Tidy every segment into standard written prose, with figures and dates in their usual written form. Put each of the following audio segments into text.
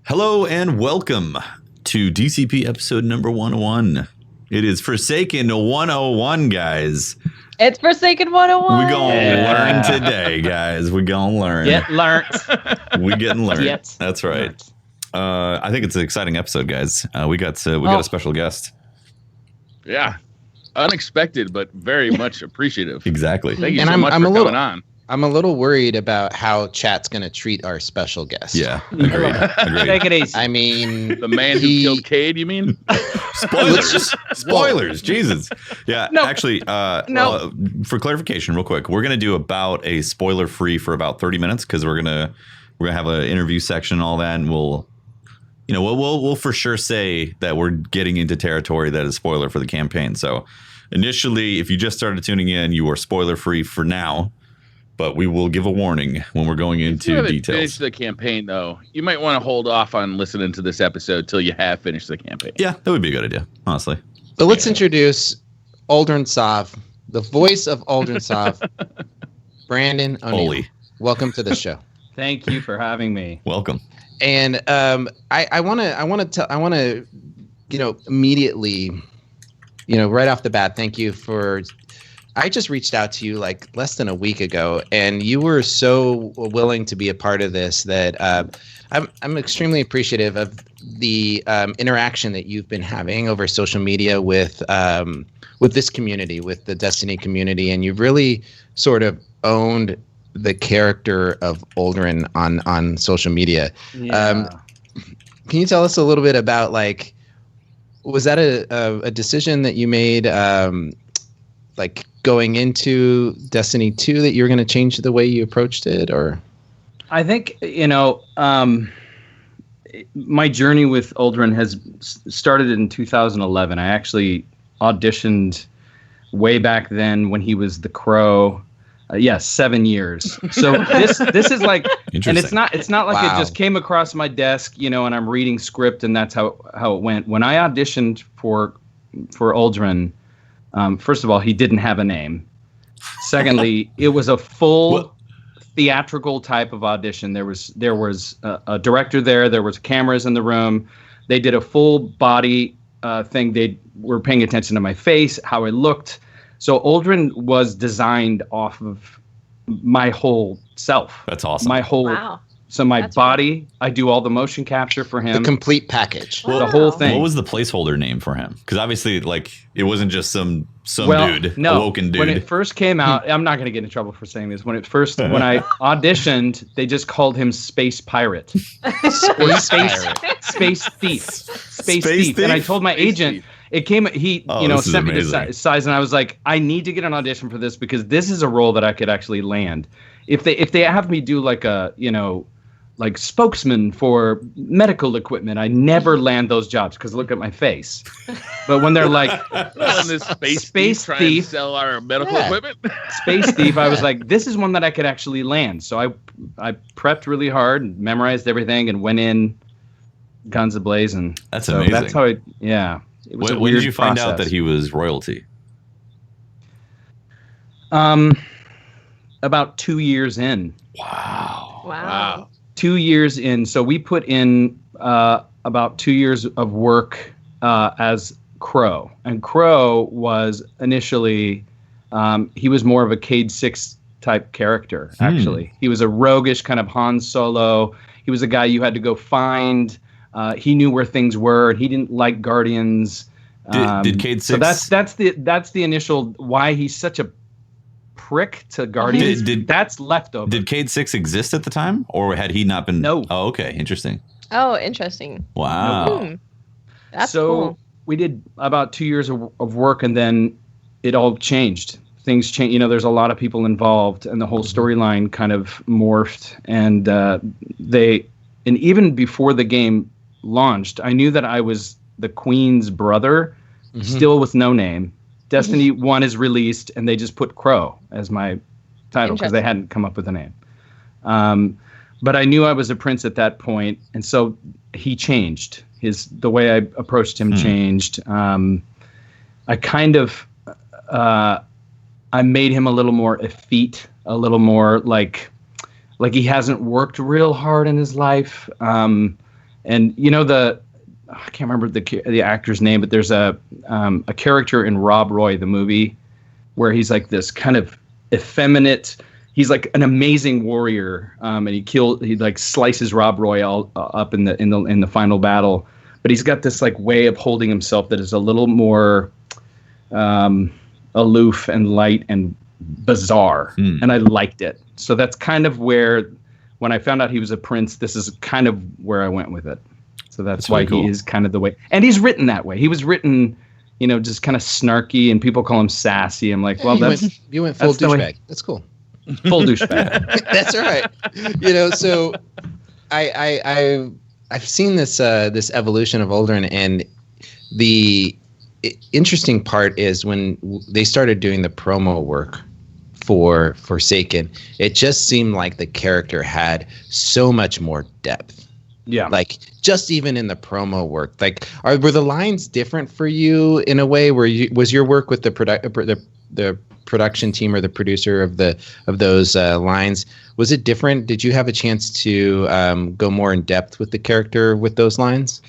Hello and welcome to DCP episode number 101. It is Forsaken 101, guys. It's Forsaken 101. We're going to learn today, guys. We're going to learn. Get learnt. We're getting learned. Get That's right. I think it's an exciting episode, guys. We got a special guest. Yeah. Unexpected, but very much appreciative. Exactly. Thank you so much for coming on. I'm a little worried about how chat's going to treat our special guest. Yeah, agreed. Take it easy. I mean, The man who killed Cade, you mean? Spoilers. Jesus. Yeah, No. actually, for clarification, real quick, we're going to do about a spoiler-free for about 30 minutes because we're gonna have an interview section and all that, and we'll for sure say that we're getting into territory that is spoiler for the campaign. So initially, if you just started tuning in, you are spoiler-free for now. But we will give a warning when we're going into details. Finish the campaign, though. You might want to hold off on listening to this episode till you have finished the campaign. Yeah, that would be a good idea, honestly. But let's introduce Uldren Sov, the voice of Uldren Sov, Brandon O'Neill. Holy. Welcome to the show. Thank you for having me. Welcome. And I want to immediately, right off the bat, thank you for. I just reached out to you like less than a week ago, and you were so willing to be a part of this that I'm extremely appreciative of the interaction that you've been having over social media with this community, with the Destiny community, and you've really sort of owned the character of Uldren on social media. Yeah. Can you tell us a little bit about was that a decision that you made going into Destiny 2 that you're going to change the way you approached it, or? I think, my journey with Uldren has started in 2011. I actually auditioned way back then when he was the Crowe. 7 years. So this is like, and it's not like It just came across my desk, and I'm reading script and that's how it went. When I auditioned for Uldren, first of all, he didn't have a name. Secondly, it was a full theatrical type of audition. There was a director there. There was cameras in the room. They did a full body thing. They were paying attention to my face, how I looked. So Uldren was designed off of my whole self. That's awesome. My whole. Wow. So my body, I do all the motion capture for him. The complete package. The whole thing. What was the placeholder name for him? Because obviously, it wasn't just some dude, awoken dude. When it first came out, I'm not going to get in trouble for saying this. When I auditioned, they just called him Space Pirate. Space Thief. And I told my agent, it came, sent me the size, and I was like, I need to get an audition for this because this is a role that I could actually land. If they have me do like spokesman for medical equipment, I never land those jobs because look at my face. But when they're like this space thief, sell our medical equipment, space thief, I was like, this is one that I could actually land. So I prepped really hard, and memorized everything, and went in guns ablazing. That's amazing. That's how it was a weird when did you find process. out that he was royalty? About 2 years in. Wow. 2 years in. So we put in about 2 years of work as Crowe. And Crowe was initially, he was more of a Cade 6 type character, actually. He was a roguish kind of Han Solo. He was a guy you had to go find. He knew where things were. He didn't like Guardians. Did Cade 6... So that's the initial why he's such a prick to Guardians. That's leftover. Did Cade 6 exist at the time, or had he not been? No. Oh, okay, interesting. Oh, interesting. Wow. That's so cool. We did about 2 years of work, and then it all changed. Things changed. There's a lot of people involved, and the whole storyline kind of morphed. And even before the game launched, I knew that I was the Queen's brother, still with no name. Destiny 1 is released, and they just put Crowe as my title because they hadn't come up with a name. But I knew I was a prince at that point, and so he changed. The way I approached him changed. I kind of I made him a little more effete, a little more like he hasn't worked real hard in his life. And I can't remember the actor's name, but there's a character in Rob Roy, the movie, where he's like this kind of effeminate. He's like an amazing warrior, and he like slices Rob Roy all up in the final battle. But he's got this like way of holding himself that is a little more aloof and light and bizarre, and I liked it. So that's kind of where, when I found out he was a prince, this is kind of where I went with it. So that's why really cool. He is kind of the way, and he's written that way. He was written, just kind of snarky, and people call him sassy. I'm like, well, you went full douchebag. That's cool. Full douchebag. That's all right. So I've seen this evolution of Uldren, and the interesting part is when they started doing the promo work for Forsaken, it just seemed like the character had so much more depth. Yeah. Like just even in the promo work, like were the lines different for you in a way? Was your work with the production team or the producer of those lines, was it different? Did you have a chance to go more in depth with the character with those lines?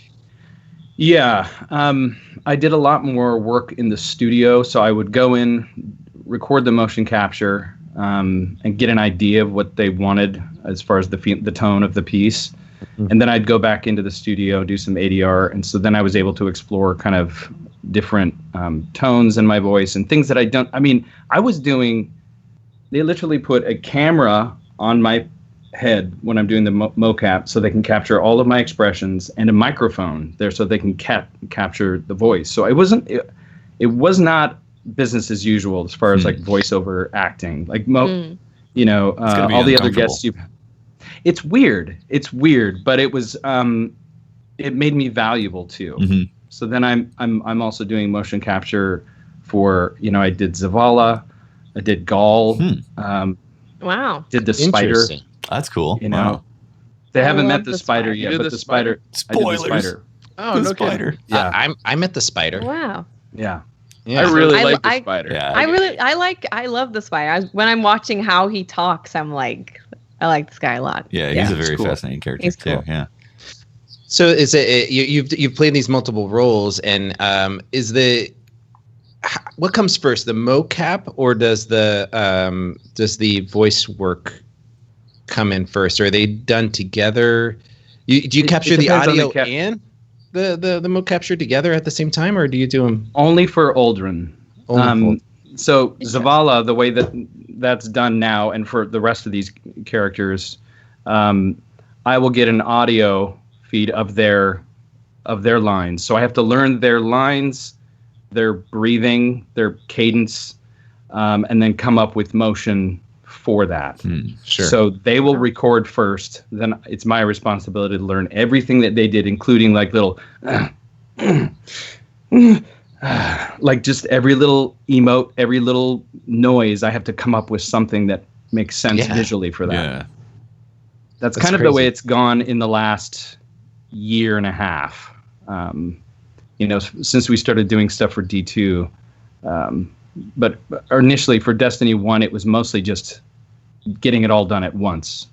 Yeah, I did a lot more work in the studio. So I would go in, record the motion capture, and get an idea of what they wanted as far as the tone of the piece. Mm-hmm. And then I'd go back into the studio, do some ADR. And so then I was able to explore kind of different tones in my voice and things that I was doing, they literally put a camera on my head when I'm doing the mocap so they can capture all of my expressions, and a microphone there so they can capture the voice. So it was not business as usual as far as like voiceover acting, like all the other guests it's weird, but it was it made me valuable too. Mm-hmm. So then I'm also doing motion capture for, I did Zavala, I did Gaul, wow, did the spider. That's cool. Wow. They haven't met the spider yet, but the spider. Spoilers. I did the spider. Oh, no spider. Kidding. Yeah, I met the spider. Wow. Yeah. Yeah. I really like the spider. Yeah. I love the spider. When I'm watching how he talks, I'm like, I like this guy a lot. Yeah, he's a very fascinating character too. Cool. Yeah. So is it you've played these multiple roles, and what comes first, the mocap or does the voice work come in first, or are they done together? Do you capture the audio and the mocapture together at the same time, or do you do them only for Uldren? So Zavala, the way that's done now, and for the rest of these characters, I will get an audio feed of their lines. So I have to learn their lines, their breathing, their cadence, and then come up with motion for that. Sure. So they will record first. Then it's my responsibility to learn everything that they did, including like little, like just every little emote, every little noise. I have to come up with something that makes sense visually for that. Yeah. That's kind of crazy. The way it's gone in the last year and a half. Since we started doing stuff for D2. But initially for Destiny 1, it was mostly just getting it all done at once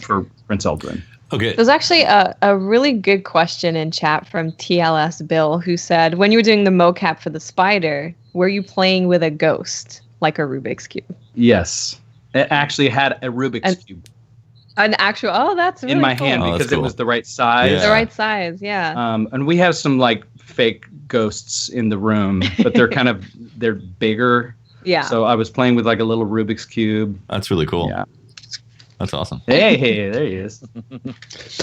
for Prince Uldren. Okay. There's actually a really good question in chat from TLS Bill, who said, when you were doing the mocap for the spider, were you playing with a ghost, like a Rubik's Cube? Yes. It actually had a Rubik's Cube. An actual, that's really in my cool. hand because it was the right size. Yeah. The right size, yeah. And we have some like fake ghosts in the room, but they're bigger. Yeah. So I was playing with like a little Rubik's Cube. That's really cool. Yeah. That's awesome. Hey, there he is.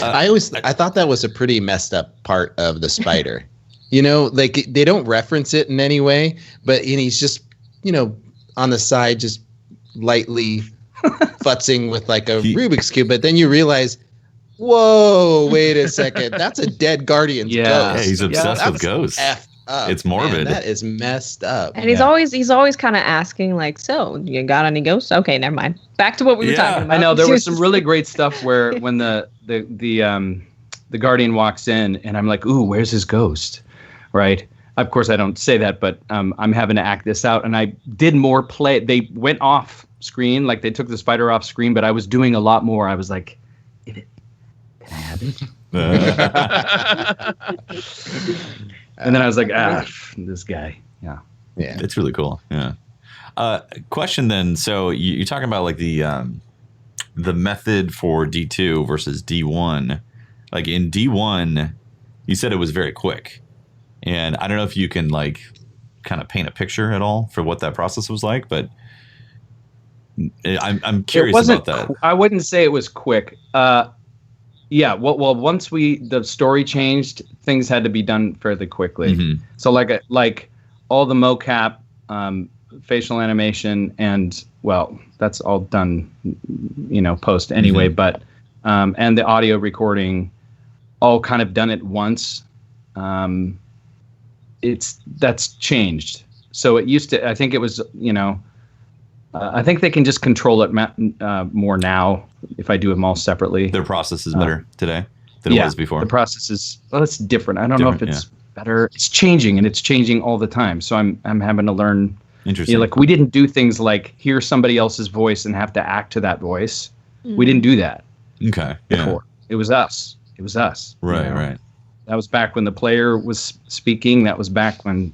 I thought that was a pretty messed up part of the spider. Like they don't reference it in any way, but he's just, on the side, just lightly futzing with like a Rubik's Cube. But then you realize, whoa, wait a second, that's a dead Guardian's ghost. Yeah, he's obsessed with ghosts. Up, it's morbid. Man, that is messed up. And he's always kind of asking like, so you got any ghosts? Okay, never mind. Back to what we were talking about. I know there was some really great stuff where when the Guardian walks in and I'm like, ooh, where's his ghost? Right. Of course I don't say that, but I'm having to act this out, and I did more play. They went off screen, like they took the spider off screen, but I was doing a lot more. I was like, can I have it? And then I was like, this guy. Yeah. It's really cool. Yeah. Question then. So you're talking about like the method for D2 versus D1. Like in D1, you said it was very quick, and I don't know if you can like kind of paint a picture at all for what that process was like, but I'm curious about that. I wouldn't say it was quick. Yeah. Well, once the story changed, things had to be done fairly quickly. Mm-hmm. So like all the mocap, facial animation, and well, that's all done, post anyway. Mm-hmm. But and the audio recording, all kind of done at once. That's changed. So it used to. I think it was. I think they can just control it more now if I do them all separately. Their process is better today than it was before. The process is it's different. I don't know if it's better. It's changing, and it's changing all the time. So I'm having to learn. Interesting. Like we didn't do things like hear somebody else's voice and have to act to that voice. We didn't do that. Okay. Before. It was us. Right. Right. That was back when the player was speaking. That was back when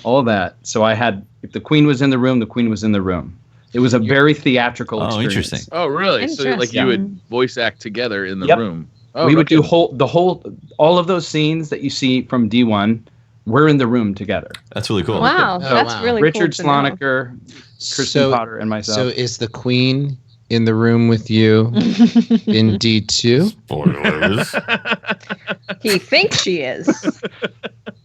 all that. So if the queen was in the room, the queen was in the room. It was a very theatrical experience. Interesting. Oh, really? So like you would voice act together in the room. Oh, we would do all of those scenes that you see from D1. We're in the room togetger. That's really cool. Wow, that's really Richard cool. Richard Slonaker, Kristen Potter, and myself. So is the queen in the room with you in D2? Spoilers. He thinks she is.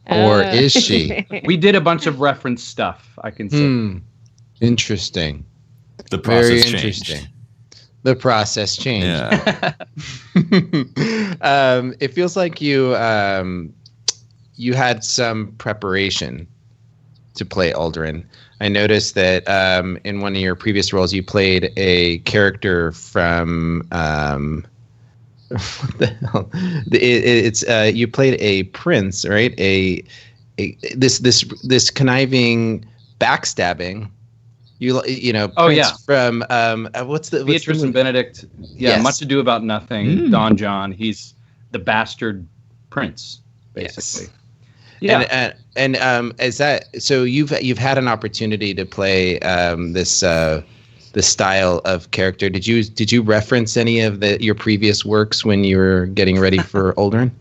Or is she? We did a bunch of reference stuff, I can say. Interesting. The process Very changed. interesting. The process changed. Yeah. It feels like you had some preparation to play Uldren. I noticed that in one of your previous roles, you played a character from what the hell? You played a prince, right? This conniving backstabbing. Prince from what's Beatrice and Benedict. Yeah, Yes. Much Ado About Nothing. Don John. He's the bastard prince, basically. Yes. Yeah. And is that so? You've had an opportunity to play this style of character. Did you reference any of your previous works when you were getting ready for Uldren?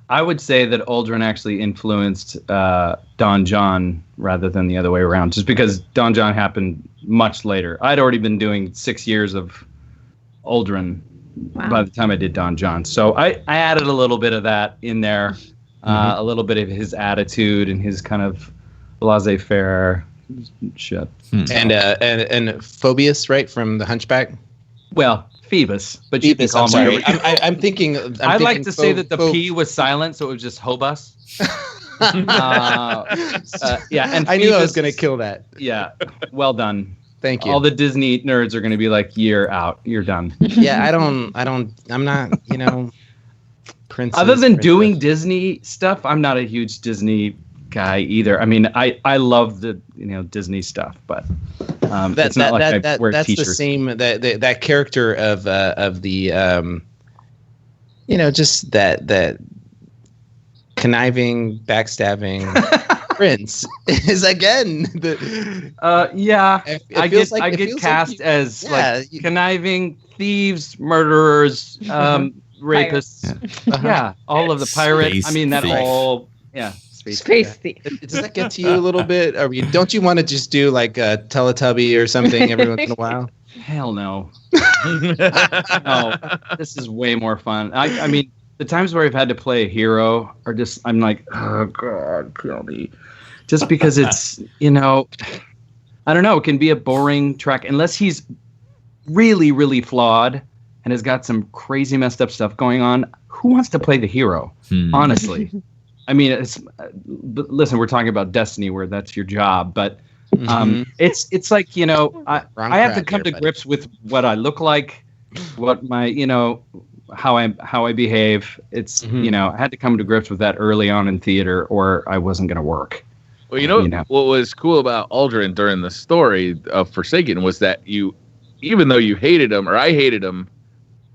I would say that Uldren actually influenced Don John rather than the other way around, just because Don John happened much later. I'd already been doing 6 years of Uldren by the time I did Don John. So I added a little bit of that in there, a little bit of his attitude and his kind of laissez-faire shit. And Phoebus, right, from The Hunchback? Well, Phoebus, but Phoebus, you can call I'm sorry. I'm thinking. I'd like to say that the P was silent, so it was just Hobus. Yeah, and I knew I was Phoebus going to kill that. Yeah, well done. Thank you. All the Disney nerds are going to be like, "You're out. You're done." Yeah, I'm not. Princess. Other than doing Disney stuff, I'm not a huge Disney guy either. I mean, I love the Disney stuff, but it's not like I wear that's t-shirts. the same that character of the just that conniving, backstabbing prince is again the yeah. I get cast like as like conniving thieves, murderers, rapists. Yeah, all of the pirates. Space I mean that thief. all. Yeah. Space thief. Does that get to you a little bit? Don't you want to just do like a Teletubby or something every once in a while? Hell no. No, this is way more fun. I mean, the times where I've had to play a hero are just, I'm like, oh God, kill me. Just because it's, I don't know, it can be a boring track unless he's really, really flawed and has got some crazy messed up stuff going on. Who wants to play the hero? Honestly. I mean, listen, we're talking about Destiny where that's your job, but it's like, I have to come to grips with what I look like, what my, how I behave. It's, I had to come to grips with that early on in theater or I wasn't going to work. Well, what was cool about Uldren during the story of Forsaken was that even though you hated him or I hated him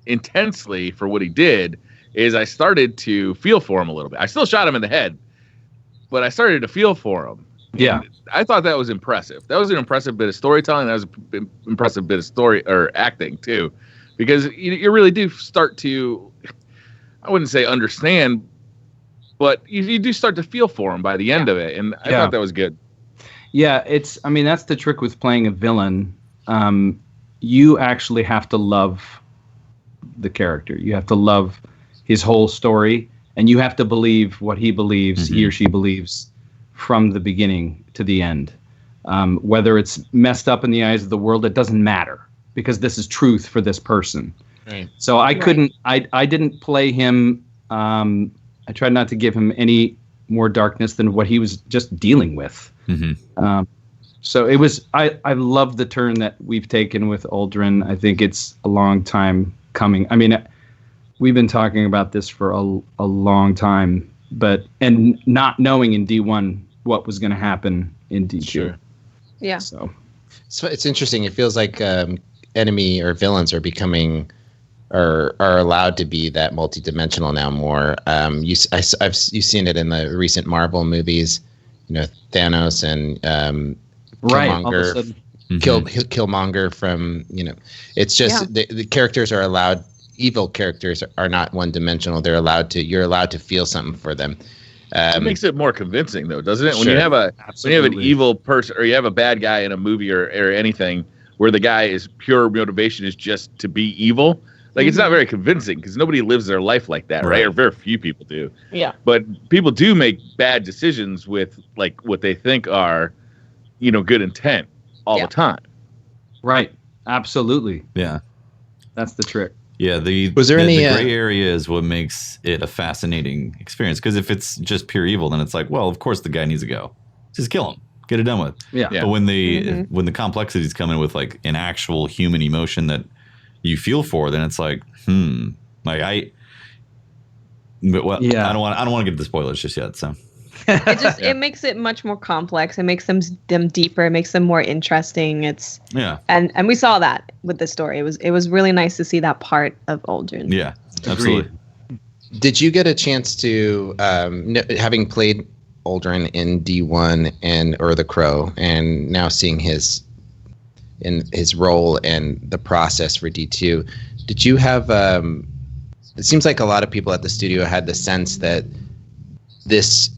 intensely for what he did, is I started to feel for him a little bit. I still shot him in the head, but I started to feel for him. Yeah. And I thought that was impressive. That was an impressive bit of storytelling. That was an impressive bit of story or acting too, because you really do start to, I wouldn't say understand, but you do start to feel for him by the end of it. And I thought that was good. Yeah, I mean, that's the trick with playing a villain. You actually have to love the character. You have to love his whole story, and you have to believe what he believes, he or she believes, from the beginning to the end. Whether it's messed up in the eyes of the world, it doesn't matter, because this is truth for this person. Right. So I didn't play him. I tried not to give him any more darkness than what he was just dealing with. So it was, I love the turn that we've taken with Uldren. I think it's a long time coming. I mean, we've been talking about this for a long time, and not knowing in D1 what was going to happen in D2. Sure. Yeah. So it's interesting. It feels like enemy or villains are becoming, are allowed to be that multidimensional now more. You've seen it in the recent Marvel movies, Thanos and Killmonger, Killmonger from, it's just the characters are allowed. Evil characters are not one dimensional. You're allowed to feel something for them. It makes it more convincing, though, doesn't it? Sure. When you have an evil person, or you have a bad guy in a movie or anything, where the guy is pure motivation is just to be evil, like it's not very convincing, because nobody lives their life like that, right? Or very few people do. Yeah. But people do make bad decisions with like what they think are, good intent all the time. Right. Absolutely. Yeah. That's the trick. Yeah, the gray area is what makes it a fascinating experience. Because if it's just pure evil, then it's like, well, of course the guy needs to go. Just kill him, get it done with. Yeah. But when the complexities come in with like an actual human emotion that you feel for, then it's like, I don't want to get the spoilers just yet. So it makes it much more complex. It makes them deeper. It makes them more interesting. And we saw that with the story. It was really nice to see that part of Uldren. Yeah, absolutely. Did you get a chance to, having played Uldren in D1 or the Crowe, and now seeing his role and the process for D2, did you have? It seems like a lot of people at the studio had the sense that this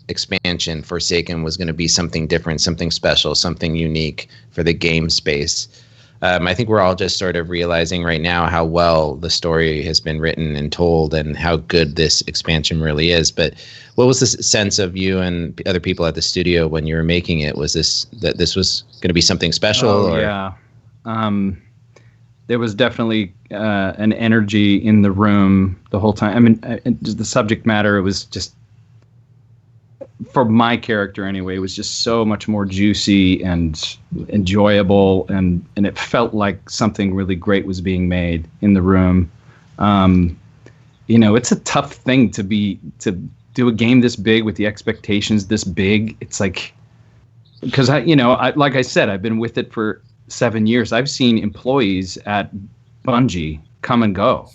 expansion, Forsaken, was going to be something different, something special, something unique for the game space. I think we're all just sort of realizing right now how well the story has been written and told, and how good this expansion really is. But what was the sense of you and other people at the studio when you were making it? Was this was going to be something special? Yeah. There was definitely an energy in the room the whole time. I mean, the subject matter, it was just, for my character anyway, it was just so much more juicy and enjoyable, and it felt like something really great was being made in the room. It's a tough thing to do a game this big with the expectations this big. It's like, because like I said, I've been with it for 7 years. I've seen employees at Bungie come and go.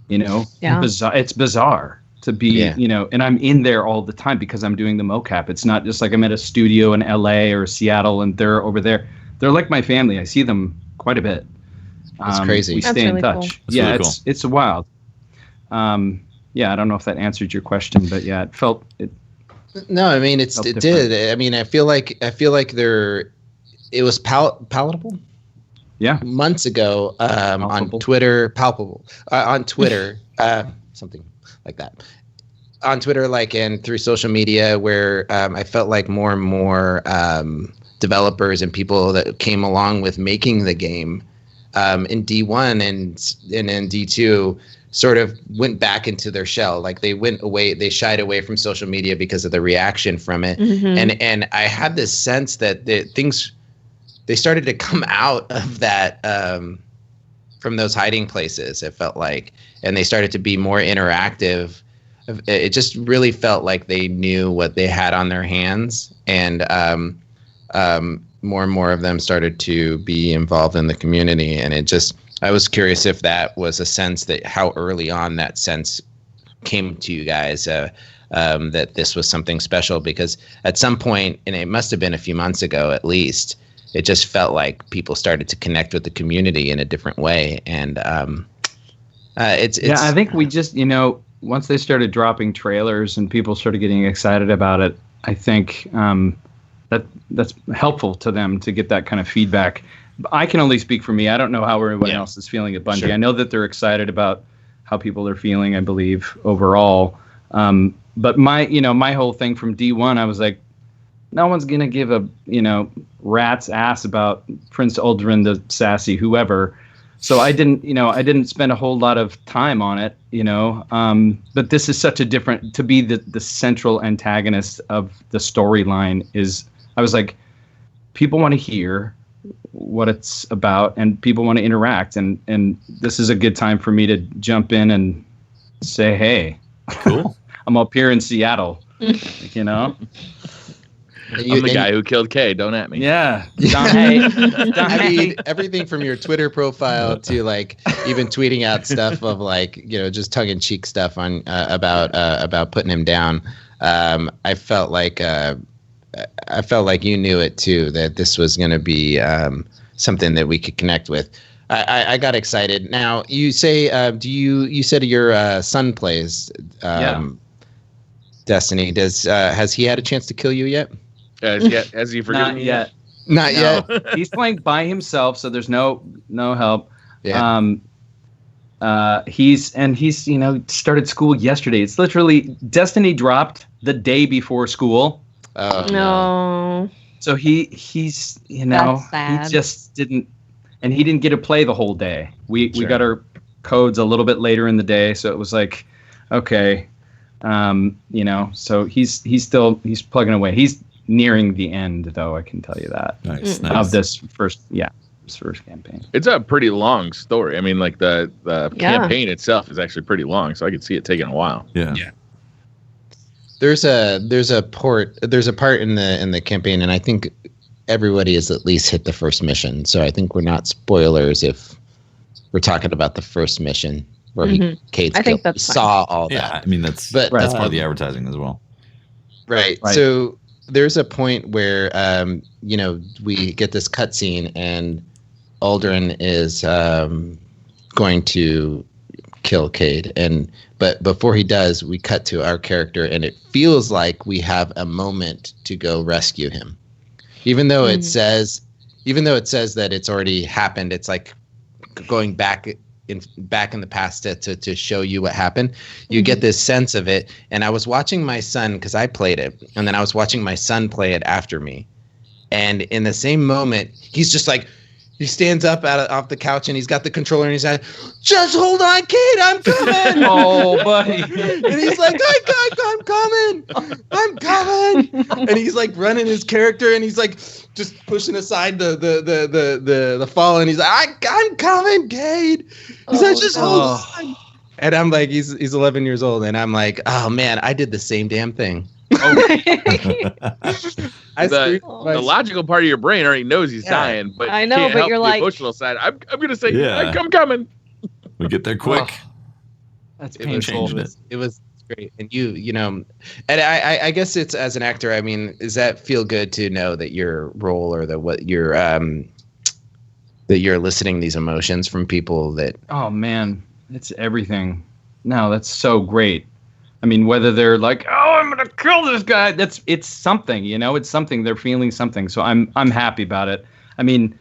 It's bizarre to be, and I'm in there all the time because I'm doing the mocap. It's not just like I'm at a studio in LA or Seattle and they're over there. They're like my family. I see them quite a bit. It's crazy. We stay in touch. Cool. Really cool. It's wild. I don't know if that answered your question, but yeah, it felt it. No, I mean it did. I mean, I feel like it was palatable. Yeah. Months ago, on Twitter, palpable on Twitter, something like that, on Twitter, and through social media, where I felt like more and more developers and people that came along with making the game in D1 and in D2 sort of went back into their shell. Like they shied away from social media because of the reaction from it. And I had this sense that they started to come out of that, from those hiding places, it felt like, and they started to be more interactive. It just really felt like they knew what they had on their hands, and more and more of them started to be involved in the community. And I was curious if that was a sense that how early on that sense came to you guys that this was something special, because at some point, and it must have been a few months ago at least, it just felt like people started to connect with the community in a different way. And it's I think we just, once they started dropping trailers and people started getting excited about it, I think that's helpful to them to get that kind of feedback. I can only speak for me. I don't know how everyone else is feeling at Bungie. Sure. I know that they're excited about how people are feeling, I believe, overall. But my whole thing from D1, I was like, no one's going to give a, rat's ass about Prince Uldren, the sassy whoever. So I didn't spend a whole lot of time on it, but this is such a different, to be the central antagonist of the storyline is, I was like, people want to hear what it's about and people want to interact. And this is a good time for me to jump in and say, hey, cool. I'm up here in Seattle, I'm the guy who killed Kay. Don't at me. Yeah. I mean, everything from your Twitter profile to like even tweeting out stuff of like, just tongue in cheek stuff on about putting him down. I felt like you knew it too, that this was going to be something that we could connect with. I got excited. Now you say, you said your son plays Destiny. Has he had a chance to kill you yet? Has he forgiven me yet? Not yet. He's playing by himself, so there's no help. Yeah. He's started school yesterday. It's literally Destiny dropped the day before school. Oh no. So he's That's sad. he just didn't, and he didn't get to play the whole day. We got our codes a little bit later in the day, so it was like, okay, so he's plugging away. He's nearing the end, though, I can tell you that. Nice. Of this first campaign. It's a pretty long story. I mean, like the campaign itself is actually pretty long, so I could see it taking a while. Yeah. There's a part in the campaign, and I think everybody has at least hit the first mission. So I think we're not spoilers if we're talking about the first mission where Cade's I think that's saw all that. Yeah, I mean that's part of the advertising as well. Right. So there's a point where we get this cutscene and Uldren is going to kill Cade, but before he does, we cut to our character and it feels like we have a moment to go rescue him. Even though it says that it's already happened, it's like going back in the past to show you what happened. You get this sense of it. And I was watching my son, because I played it, and then I was watching my son play it after me. And in the same moment, he's just like, he stands up off the couch and he's got the controller in his hand. Just hold on, Cade, I'm coming. Oh, buddy. And he's like, I'm coming. And he's like running his character and he's like just pushing aside the fall, and he's like, I'm coming, Cade. He's like, just hold on. And I'm like, he's 11 years old, and I'm like, oh man, I did the same damn thing. The logical part of your brain already knows he's dying, but I know, can't but help you're the like, emotional side. I'm gonna say, I'm coming. We get there quick. That's painful. It was great, and and I guess it's, as an actor, I mean, does that feel good to know that your role or that you're eliciting these emotions from people that? Oh man, it's everything. No, that's so great. I mean, whether they're like, "Oh, I'm gonna kill this guy," it's something, it's something. They're feeling something, so I'm happy about it. I mean,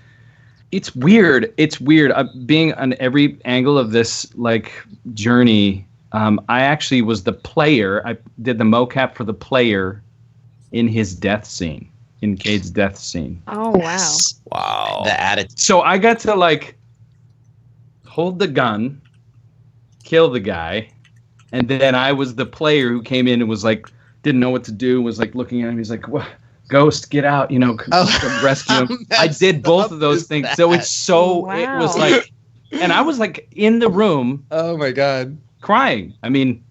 it's weird. It's weird being on every angle of this like journey. I actually was the player. I did the mocap for the player in his death scene, in Cade's death scene. Oh wow! Wow. The attitude. So I got to like hold the gun, kill the guy. And then I was the player who came in and was like, didn't know what to do, was like looking at him. He's like, what? Ghost, get out, rescue him. I did both of those things. That? So it's so, It was like, and I was like in the room. Oh my God. Crying. I mean,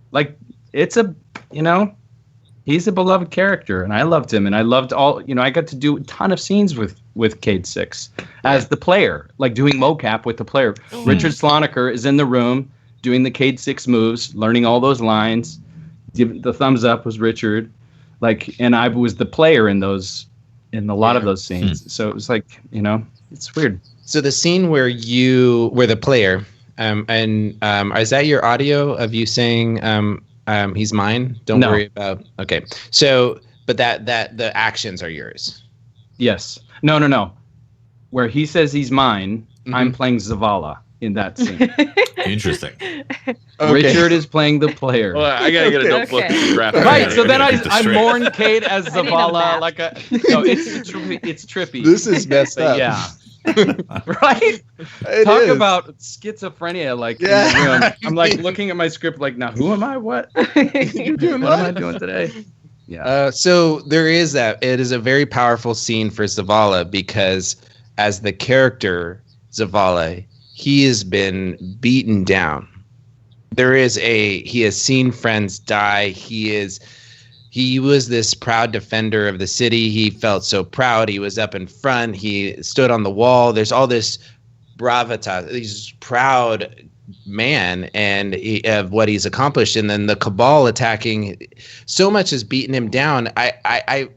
like, it's he's a beloved character and I loved him. And I loved I got to do a ton of scenes with with Cade 6 as the player, like doing mocap with the player. Richard Sloniker is in the room doing the Cade 6 moves, learning all those lines. The thumbs up was Richard, like, and I was the player in a lot of those scenes. So it was like, it's weird. So the scene where you were the player, is that your audio of you saying, he's mine? Don't worry about. Okay. So, but that the actions are yours. Yes. No. Where he says he's mine, I'm playing Zavala in that scene. Interesting. Okay. Richard is playing the player. Well, I gotta get a notebook. Right. So then I mourn Cade as Zavala. It's trippy. This is messed up. Yeah. Right? Talk about schizophrenia, like in the room. I'm like looking at my script like, now who am I? What? What am I doing today? Yeah. So there is that. It is a very powerful scene for Zavala because as the character Zavala, he has been beaten down. He has seen friends die. He was this proud defender of the city. He felt so proud. He was up in front. He stood on the wall. There's all this gravitas. He's proud man of what he's accomplished. And then the Cabal attacking so much has beaten him down. I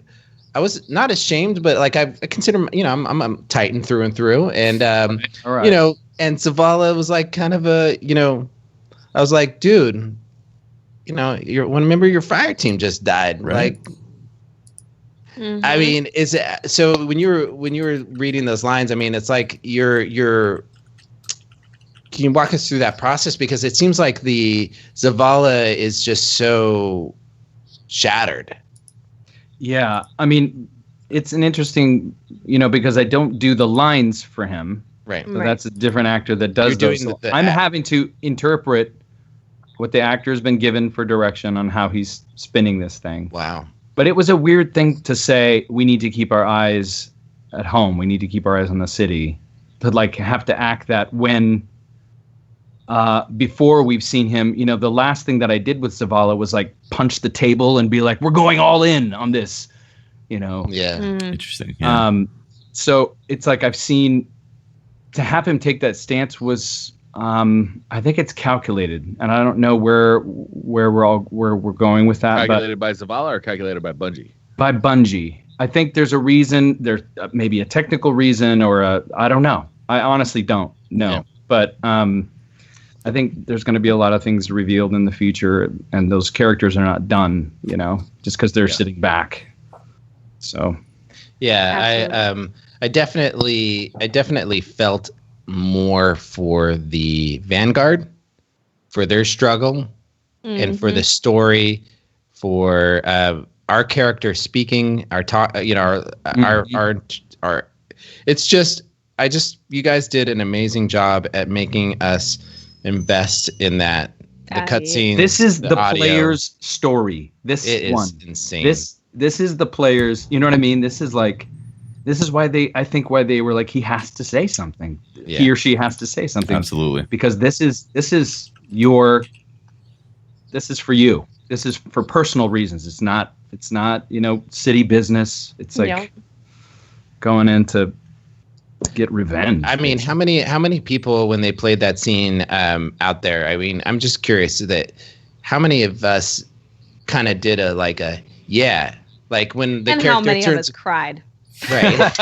was not ashamed, but like I consider, I'm a Titan through and through. And, right. And Zavala was like kind of I was like, dude, remember your fire team just died, right? Like, I mean, so when you were reading those lines, I mean, it's like you're. Can you walk us through that process, because it seems like the Zavala is just so shattered. Yeah, I mean, it's an interesting, because I don't do the lines for him. Right. So that's a different actor that does those. I'm having to interpret what the actor has been given for direction on how he's spinning this thing. Wow. But it was a weird thing to say, we need to keep our eyes at home. We need to keep our eyes on the city. To like have to act that when before we've seen him, the last thing that I did with Zavala was like punch the table and be like, we're going all in on this, Yeah. Interesting. Yeah. So it's like I've seen, to have him take that stance was, I think it's calculated, and I don't know where we're going with that. Calculated by Zavala or calculated by Bungie? By Bungie. I think there's a reason. There's maybe a technical reason, or I don't know. I honestly don't know. Yeah. But I think there's going to be a lot of things revealed in the future, and those characters are not done. Just because they're sitting back. So. Yeah, I definitely felt more for the Vanguard, for their struggle, and for the story, for our character speaking, our talk, our. It's just, you guys did an amazing job at making us invest in that. The cutscene. This is the player's story. This is insane. This is the player's. You know what I mean? This is why they were like, he has to say something. Yeah. He or she has to say something. Absolutely. Because this is for you. This is for personal reasons. It's not, city business. It's like going in to get revenge. I mean, how many people, when they played that scene out there, I mean, I'm just curious that how many of us kind of did like when the character how many turns, of us cried. Right.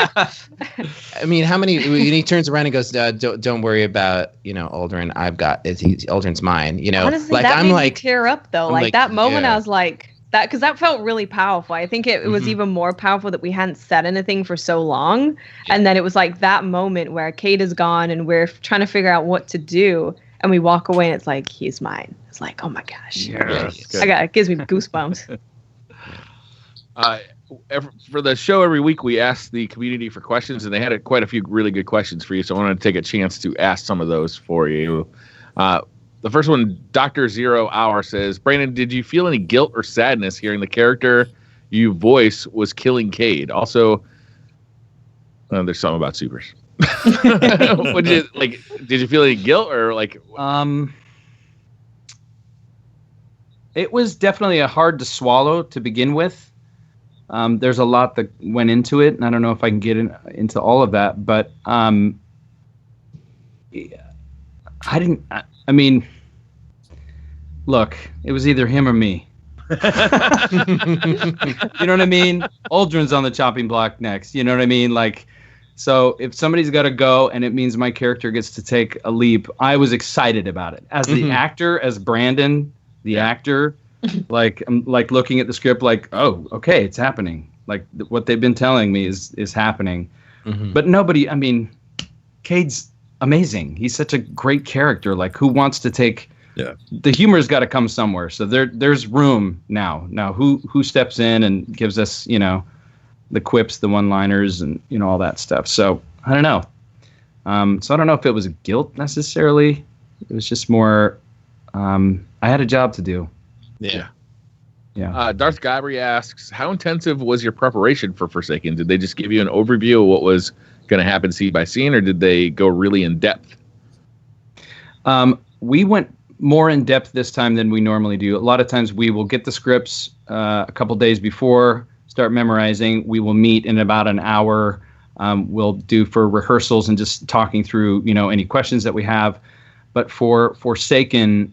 I mean, how many? When he turns around and goes, "Don't worry about Uldren. Uldren's mine." Honestly, like that I'm made like me tear up though. Like that moment, I was like that, because that felt really powerful. I think it was even more powerful that we hadn't said anything for so long, and then it was like that moment where Cade is gone and we're trying to figure out what to do, and we walk away and it's like, he's mine. It's like, oh my gosh, it gives me goosebumps. For the show every week, we ask the community for questions, and they had quite a few really good questions for you. So I wanted to take a chance to ask some of those for you. The first one, Dr. 0 Hour says, Brandon, did you feel any guilt or sadness hearing the character you voice was killing Cade? Also, there's something about supers. Did you feel any guilt or like? It was definitely hard to swallow to begin with. There's a lot that went into it, and I don't know if I can get into all of that, but I mean, look, it was either him or me. You know what I mean? Uldren's on the chopping block next. You know what I mean? Like, so if somebody's got to go and it means my character gets to take a leap, I was excited about it. As the actor, as Brandon, the actor, like I'm like looking at the script, like, oh, okay, it's happening. Like what they've been telling me is happening. But nobody. I mean, Cade's amazing. He's such a great character. Like, who wants to take? Yeah, the humor's got to come somewhere. So there's room now. Now who steps in and gives us, you know, the quips, the one-liners, and you know all that stuff. So I don't know. So I don't know if it was guilt necessarily. It was just more. I had a job to do. Yeah. Darth Gabri asks, how intensive was your preparation for Forsaken? Did they just give you an overview of what was going to happen scene by scene, or did they go really in depth? We went more in depth this time than we normally do. A lot of times we will get the scripts a couple days before, start memorizing. We will meet in about an hour. We'll do for rehearsals and just talking through, you know, any questions that we have. But for Forsaken,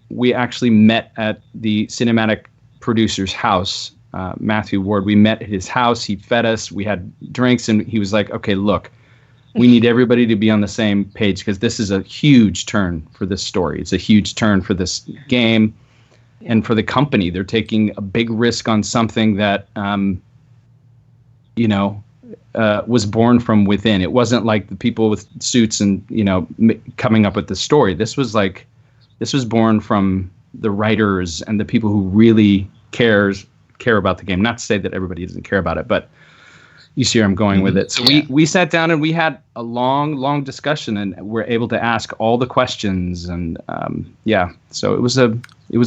we actually met at the cinematic producer's house, Matthew Ward. We met at his house. He fed us. We had drinks, and he was like, okay, look, we need everybody to be on the same page because this is a huge turn for this story. It's a huge turn for this game and for the company. They're taking a big risk on something that, was born from within. It wasn't like the people with suits and, you know, coming up with the story. This was born from the writers and the people who really care about the game. Not to say that everybody doesn't care about it, but you see where I'm going with it. So we sat down and we had a long discussion, and we're able to ask all the questions. And so it was a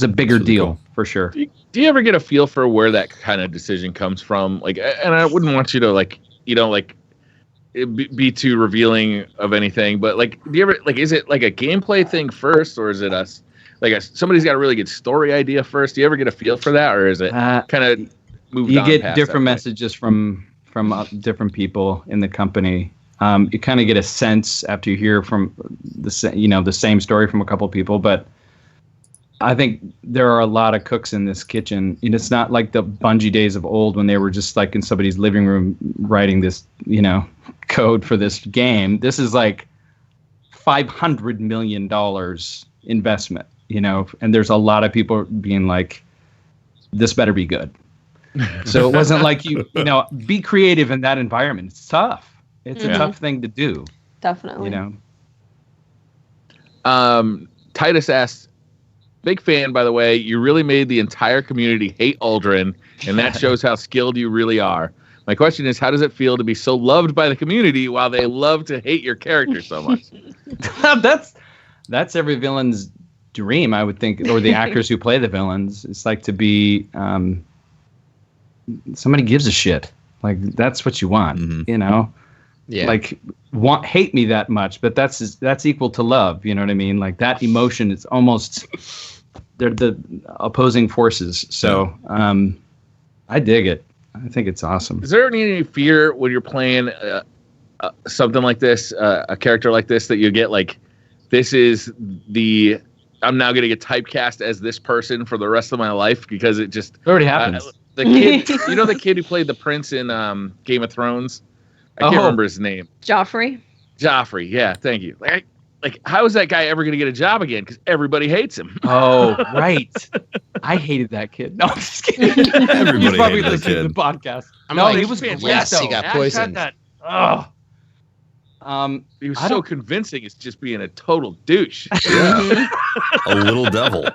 bigger really deal cool. For sure. Do you ever get a feel for where that kind of decision comes from? Like, and I wouldn't want you to be too revealing of anything, but like, do you ever is it like a gameplay thing first, or is it somebody's got a really good story idea first? Do you ever get a feel for that, or is it kind of moved on? You get different messages from different people in the company. You kind of get a sense after you hear from the same story from a couple of people, but I think there are a lot of cooks in this kitchen. You know, it's not like the Bungie days of old when they were just like in somebody's living room writing this, you know, code for this game. This is like $500 million investment, you know, and there's a lot of people being like, this better be good. So it wasn't like you be creative in that environment. It's tough. It's a tough thing to do. Definitely. You know. Titus asks, big fan, by the way. You really made the entire community hate Uldren, and that shows how skilled you really are. My question is, how does it feel to be so loved by the community while they love to hate your character so much? That's every villain's dream, I would think, or the actors who play the villains. It's like to be somebody gives a shit. Like, that's what you want, you know? Yeah. Like, hate me that much, but that's equal to love, you know what I mean? Like, that emotion, it's almost, they're the opposing forces. So I dig it. I think it's awesome. Is there any fear when you're playing something like this, a character like this, that you get like, I'm now going to get typecast as this person for the rest of my life? Because it already happens. The kid, the kid who played the prince in Game of Thrones? I can't remember his name. Joffrey, yeah, thank you. Like, how is that guy ever going to get a job again? Because everybody hates him. Oh, right. I hated that kid. No, I'm just kidding. Everybody He's probably hated listening to the podcast. He was great. Yes, he got poisoned. He was so convincing. It's just being a total douche. Yeah. A little devil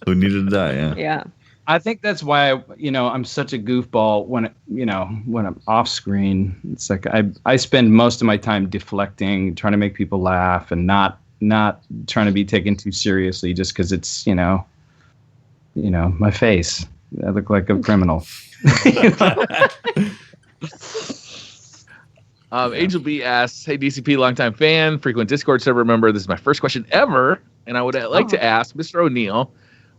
who needed to die. Yeah. Yeah. I think that's why I'm such a goofball when I'm off screen. It's like I spend most of my time deflecting, trying to make people laugh, and not trying to be taken too seriously just because it's my face. I look like a criminal. Angel B asks, "Hey DCP, longtime fan, frequent Discord server member. This is my first question ever, and I would like to ask Mr. O'Neill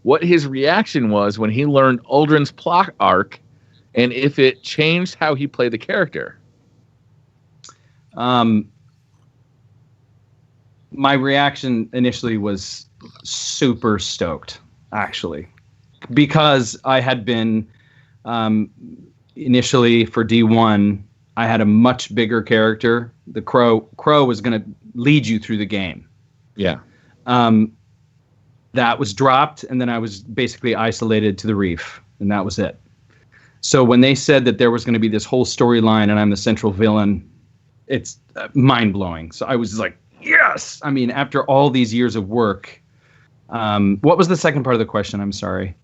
what his reaction was when he learned Uldren's plot arc and if it changed how he played the character. My reaction initially was super stoked, actually, because I had been initially for D1, I had a much bigger character. The Crowe was going to lead you through the game. Yeah. That was dropped, and then I was basically isolated to the reef, and that was it. So when they said that there was going to be this whole storyline and I'm the central villain, it's mind-blowing. So I was like, yes! I mean, after all these years of work, what was the second part of the question? I'm sorry.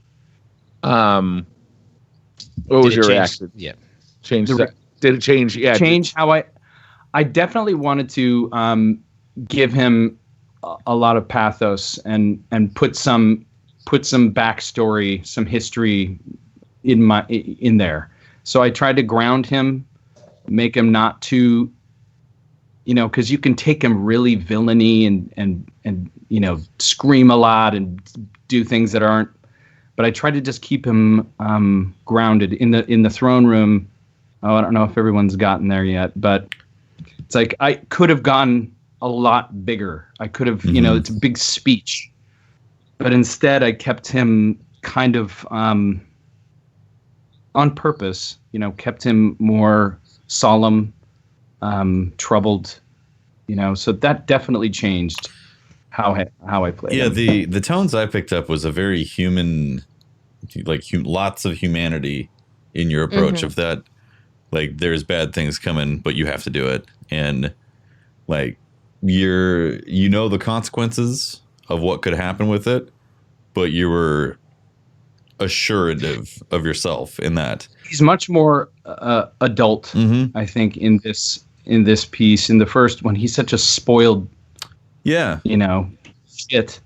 What was your reaction? Yeah. Did it change? Yeah. Change how I definitely wanted to give him a lot of pathos and put some backstory, some history in there. So I tried to ground him, make him not too, because you can take him really villainy and scream a lot and do things that aren't. But I tried to just keep him grounded in the throne room. Oh, I don't know if everyone's gotten there yet, but it's like I could have gone a lot bigger. I could have, it's a big speech, but instead I kept him kind of on purpose. Kept him more solemn, troubled. So that definitely changed how I played. Yeah, him. the tones I picked up was a very human, lots of humanity in your approach of that. Like, there's bad things coming, but you have to do it. And like, the consequences of what could happen with it, but you were assured of yourself in that. He's much more adult, I think, in this piece. In the first one, he's such a spoiled, shit.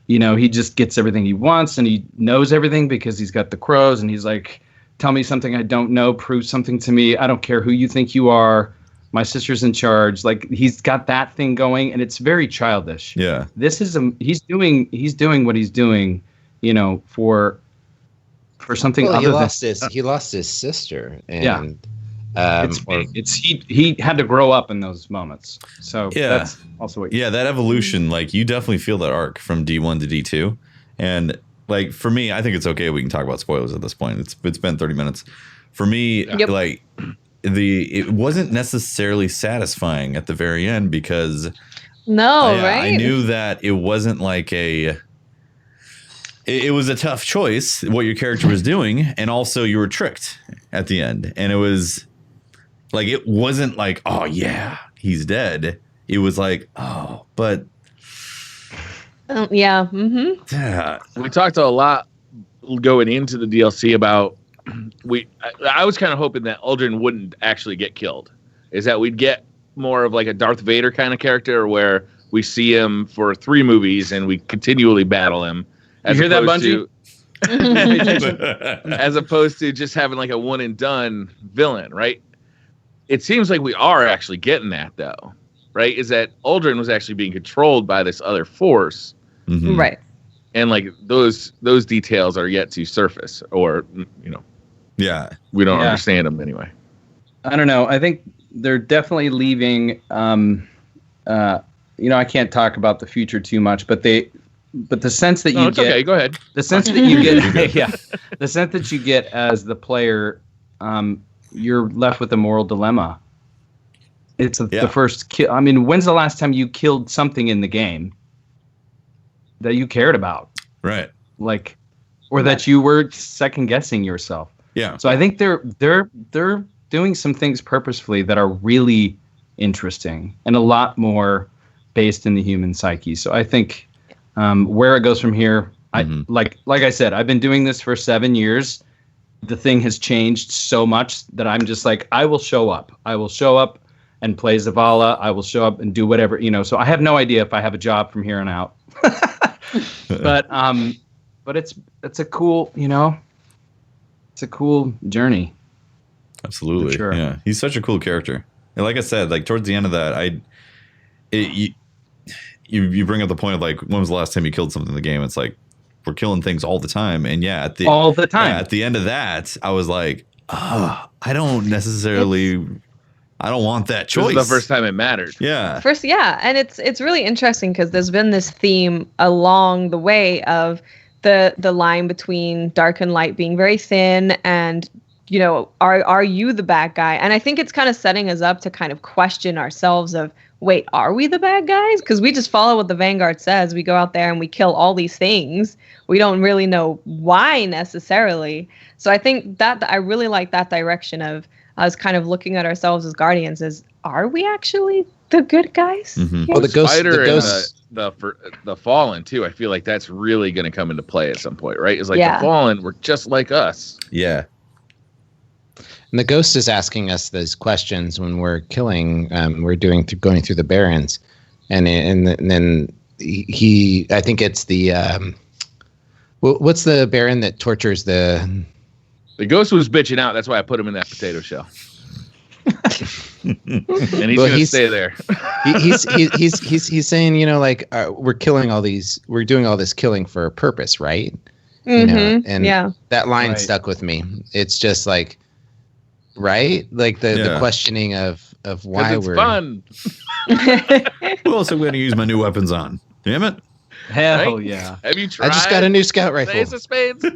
He just gets everything he wants, and he knows everything because he's got the crows, and he's like, tell me something I don't know, prove something to me. I don't care who you think you are. My sister's in charge. Like, he's got that thing going, and it's very childish. Yeah. This is he's doing what he's doing, for something other than he lost his sister, and he had to grow up in those moments. So that's also what that evolution, like, you definitely feel that arc from D1 to D2. And like, for me, I think it's okay. We can talk about spoilers at this point. It's been 30 minutes. For me, like, it wasn't necessarily satisfying at the very end because I knew that it wasn't like it was a tough choice what your character was doing, and also you were tricked at the end. And it was like, it wasn't like, oh yeah, he's dead. It was like, oh, but yeah. We talked a lot going into the DLC about I was kind of hoping that Uldren wouldn't actually get killed. Is that we'd get more of like a Darth Vader kind of character where we see him for 3 movies and we continually battle him. You hear that, Bungie? As opposed to just having like a one and done villain, right? It seems like we are actually getting that, though, right? Is that Uldren was actually being controlled by this other force, right? And like those details are yet to surface, or we don't understand them anyway. I don't know. I think they're definitely leaving. I can't talk about the future too much, but the sense that you get. Okay, go ahead. The sense that you get, the sense that you get as the player, you're left with a moral dilemma. It's the first kill. I mean, when's the last time you killed something in the game that you cared about? Right. Like, or that you were second guessing yourself. Yeah. So I think they're doing some things purposefully that are really interesting and a lot more based in the human psyche. So I think where it goes from here, like I said, I've been doing this for 7 years. The thing has changed so much that I'm just like, I will show up. I will show up and play Zavala. I will show up and do whatever, So I have no idea if I have a job from here on out. but it's a cool, it's a cool journey. Absolutely. Sure. Yeah. He's such a cool character. And like I said, like towards the end of that, you bring up the point of like, when was the last time you killed something in the game? It's like, we're killing things all the time. And all the time. At the end of that, I was like, I don't necessarily. I don't want that choice. This is the first time it mattered. Yeah. And it's really interesting because there's been this theme along the way of the line between dark and light being very thin, and are you the bad guy? And I think it's kind of setting us up to kind of question ourselves of, wait, are we the bad guys? Because we just follow what the Vanguard says. We go out there and we kill all these things. We don't really know why necessarily. So I think that I really like that direction of us kind of looking at ourselves as Guardians as, are we actually the good guys? Mm-hmm. Well, the the Fallen too. I feel like that's really going to come into play at some point, right? It's like the Fallen were just like us. Yeah. And the Ghost is asking us those questions when we're killing. We're going through the Barrens, and then he. I think it's the. What's the Baron that tortures the? The Ghost was bitching out. That's why I put him in that potato shell. And he's going to stay there. He's saying, we're killing all these. We're doing all this killing for a purpose, right? And that line stuck with me. It's just like, right? Like the questioning of why we're fun. Who else am I going to use my new weapons on? Damn it. Hell yeah. Have you tried? I just got a new scout rifle. Ace of Spades. To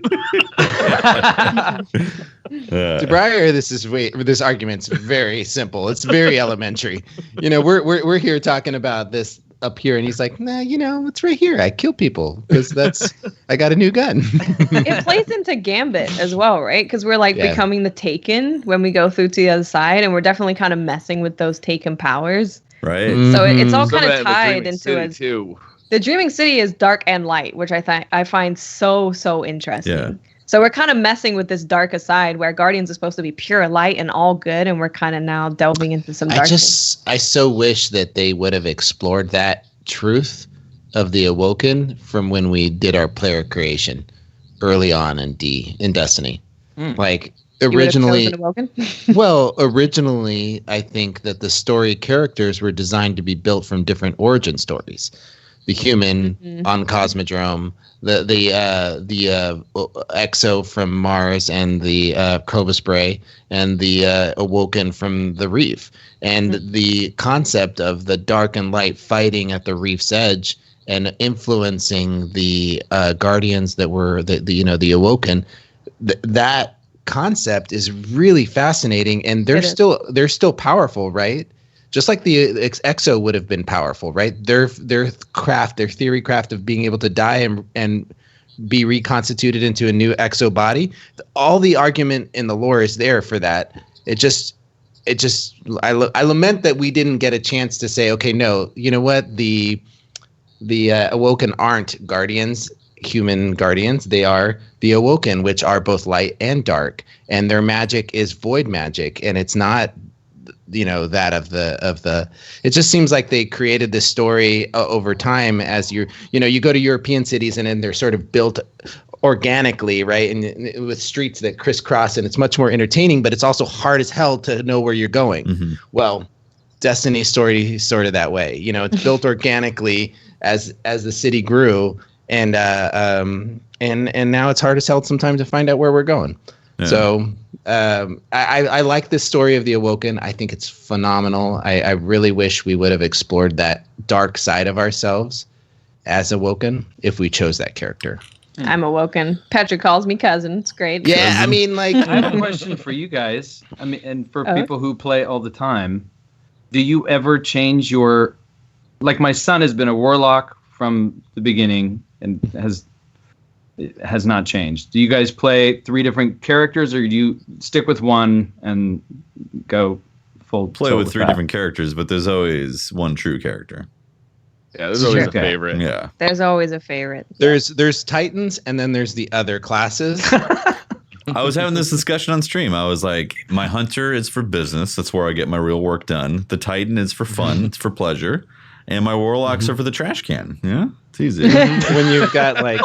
Briar, this argument's very simple. It's very elementary. We're here talking about this up here, and he's like, nah, it's right here. I kill people because I got a new gun. It plays into Gambit as well, right? Because we're becoming the Taken when we go through to the other side, and we're definitely kind of messing with those Taken powers. Right. So it's all kind of tied into it too. The Dreaming City is dark and light, which I find so interesting. Yeah. So we're kind of messing with this darker side where Guardians are supposed to be pure light and all good, and we're kind of now delving into some darkness. I so wish that they would have explored that truth of the Awoken from when we did our player creation early on in Destiny. Like originally, originally I think that the story characters were designed to be built from different origin stories. The human on Cosmodrome, the Exo from Mars, and the Cobus Bray, and the Awoken from the Reef, and the concept of the dark and light fighting at the Reef's edge and influencing the Guardians that were the Awoken. That concept is really fascinating, and they're still powerful, right? Just like the Exo would have been powerful, right? Their theory craft of being able to die and be reconstituted into a new Exo body. All the argument in the lore is there for that. I lament that we didn't get a chance to say, okay, no, you know what? The Awoken aren't Guardians, human Guardians. They are the Awoken, which are both light and dark, and their magic is void magic, and it's not that of the it just seems like they created this story over time as you go to European cities, and then they're sort of built organically, right? And with streets that crisscross, and it's much more entertaining, but it's also hard as hell to know where you're going. Well, Destiny's story sort of that way, it's built organically as the city grew, and now it's hard as hell sometimes to find out where we're going. So I like this story of the Awoken. I think it's phenomenal. I really wish we would have explored that dark side of ourselves as Awoken if we chose that character. I'm Awoken. Patrick calls me cousin. It's great. Yeah, cousin. I have a question for you guys. And for people who play all the time, do you ever change your... Like, my son has been a Warlock from the beginning and has not changed. Do you guys play 3 different characters, or do you stick with one and go full? Play with 3 different characters, but there's always one true character. Yeah, there's always a favorite. Yeah, there's always a favorite. There's Titans, and then there's the other classes. I was having this discussion on stream. I was like, my hunter is for business. That's where I get my real work done. The Titan is for fun. It's for pleasure. And my Warlocks are for the trash can. Yeah, it's easy. When you've got like...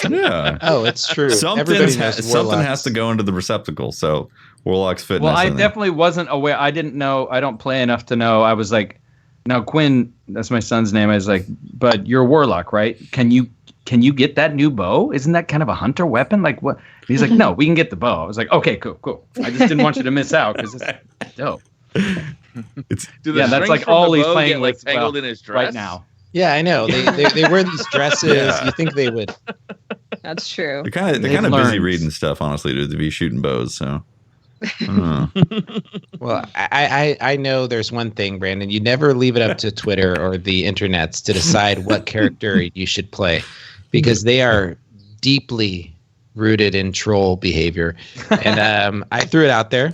Yeah. Oh, it's true. Something has to go into the receptacle. So Warlocks fit. Well, I definitely wasn't aware. I didn't know. I don't play enough to know. I was like, now Quinn, that's my son's name. I was like, but you're a Warlock, right? Can you can you get that new bow? Isn't that kind of a hunter weapon? Like what? And he's like, no, we can get the bow. I was like, okay, cool. I just didn't want you to miss out because it's dope. That's like all he's playing like tangled in his dress right now. Yeah, I know. They wear these dresses. Yeah. You think they would? That's true. They're kind of busy reading stuff, honestly, to be shooting bows. So, I don't know. Well, I know there's one thing, Brandon. You never leave it up to Twitter or the internets to decide what character you should play, because they are deeply rooted in troll behavior. And I threw it out there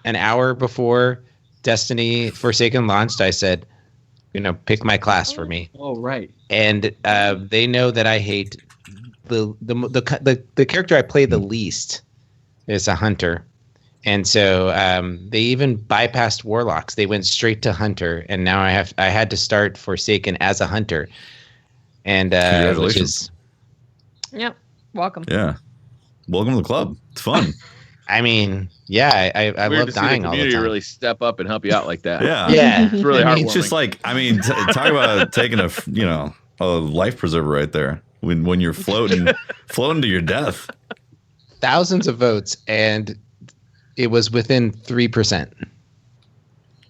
an hour before Destiny Forsaken launched. I said, pick my class for me. Oh, right. And they know that I hate the character I play the least is a hunter. And so they even bypassed Warlocks. They went straight to hunter, and now I had to start Forsaken as a hunter. And congratulations. Yep. Welcome. Yeah. Welcome to the club. It's fun. I mean, yeah, I love dying all the time. Really step up and help you out like that. Yeah. It's really heartwarming. It's just like, talk about taking a life preserver right there when you're floating to your death. Thousands of votes, and it was within 3%.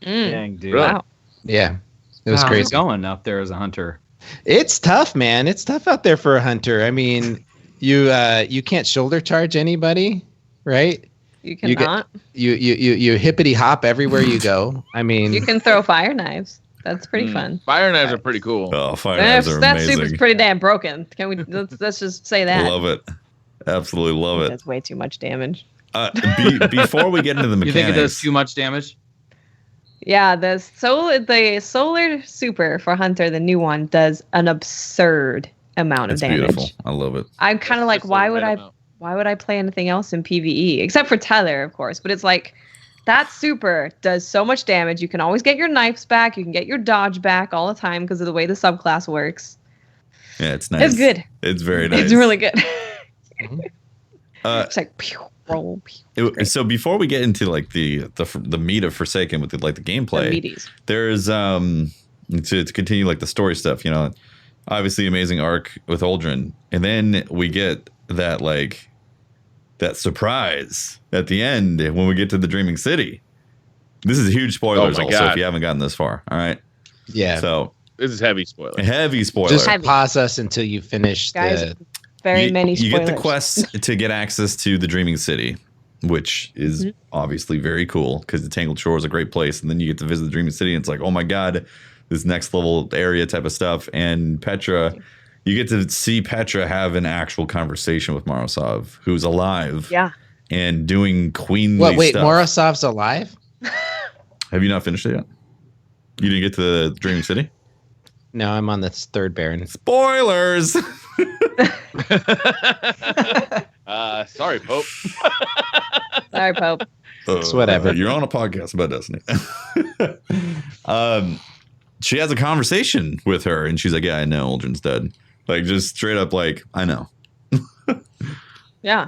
Dang, dude. Really? Wow. Yeah, it was crazy. How's it going out there as a hunter? It's tough, man. It's tough out there for a hunter. I mean, you can't shoulder charge anybody, right? You cannot. You hippity hop everywhere you go. I mean, you can throw fire knives. That's pretty fun. Fire knives are pretty cool. Oh, fire knives are that amazing. soup is pretty damn broken. Can we let's just say that? Love it. Absolutely love it. That's way too much damage. Before we get into the mechanics, you think it does too much damage? Yeah, the solar super for Hunter, the new one, does an absurd amount of damage. Beautiful. I love it. I'm kind of like, why would I play anything else in PvE except for Tether, of course? But it's like that super does so much damage. You can always get your knives back. You can get your dodge back all the time because of the way the subclass works. Yeah, it's nice. It's good. It's very nice. It's really good. It's like pew, roll. Pew. So before we get into like the meat of Forsaken with the gameplay, there's to continue like the story stuff. Obviously amazing arc with Uldren, and then we get that surprise at the end when we get to the Dreaming City. This is huge spoilers also if you haven't gotten this far. All right. Yeah. So this is heavy spoiler. Just pause us until you finish. Guys, many spoilers. You get the quest to get access to the Dreaming City, which is obviously very cool because the Tangled Shore is a great place. And then you get to visit the Dreaming City and it's like, oh my God, this next level area type of stuff. And Petra, you get to see Petra have an actual conversation with Morozov, who's alive. Yeah. And doing queenly stuff. Morozov's alive? Have you not finished it yet? You didn't get to the Dreaming City? No, I'm on the third Baron. Spoilers! Sorry, Pope. Sorry, Pope. It's whatever. You're on a podcast about Destiny. She has a conversation with her, and she's like, yeah, I know Aldrin's dead. Like, just straight up like, I know. Yeah.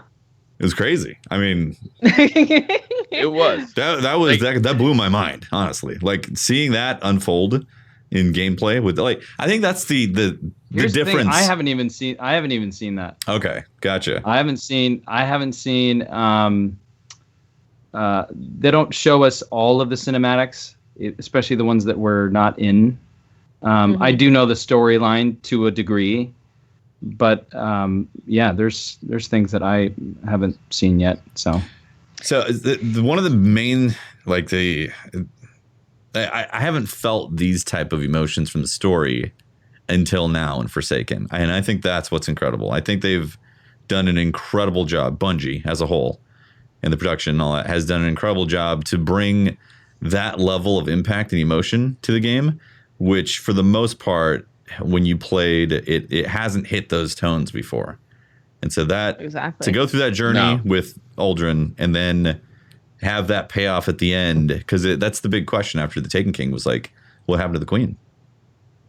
It was crazy. I mean, it was. That blew my mind, honestly. Like, seeing that unfold in gameplay with I think that's the difference. I haven't even seen that. Okay, gotcha. I haven't seen they don't show us all of the cinematics, especially the ones that we're not in. I do know the storyline to a degree, but there's things that I haven't seen yet. So one of the main I haven't felt these type of emotions from the story until now in Forsaken. And I think that's what's incredible. I think they've done an incredible job. Bungie as a whole and the production and all that has done an incredible job to bring that level of impact and emotion to the game, which for the most part, when you played it hasn't hit those tones before. And so that to go through that journey with Uldren and then have that payoff at the end, because that's the big question after the Taken King was like, what happened to the Queen?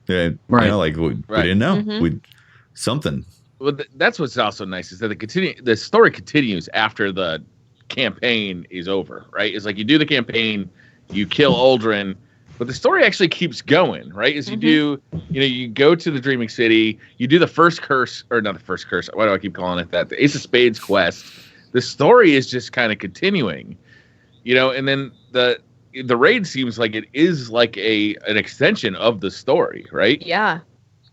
Yeah, right. We didn't know. Something. Well, that's what's also nice is that the story continues after the campaign is over, right? It's like you do the campaign, you kill Uldren, But the story actually keeps going, right? As you do, you go to the Dreaming City, you do the first curse, or not the first curse. Why do I keep calling it that? The Ace of Spades quest. The story is just kind of continuing, and then the raid seems like it is like an extension of the story, right? Yeah.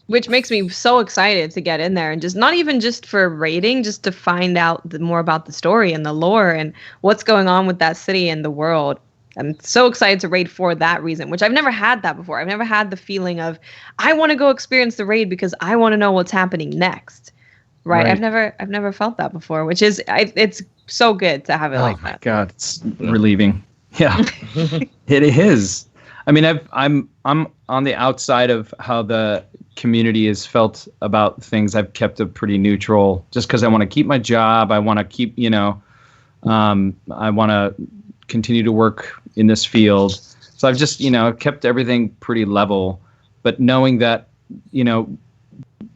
Which makes me so excited to get in there and just not even just for raiding, just to find out more about the story and the lore and what's going on with that city and the world. I'm so excited to raid for that reason, which I've never had that before. I've never had the feeling of I want to go experience the raid because I want to know what's happening next. Right? I've never felt that before, which is it's so good to have it like that. Oh my God, it's relieving. Yeah, it is. I mean, I'm on the outside of how the community has felt about things. I've kept it pretty neutral, just because I want to keep my job. I want to keep, I want to continue to work in this field. So I've just, kept everything pretty level, but knowing that,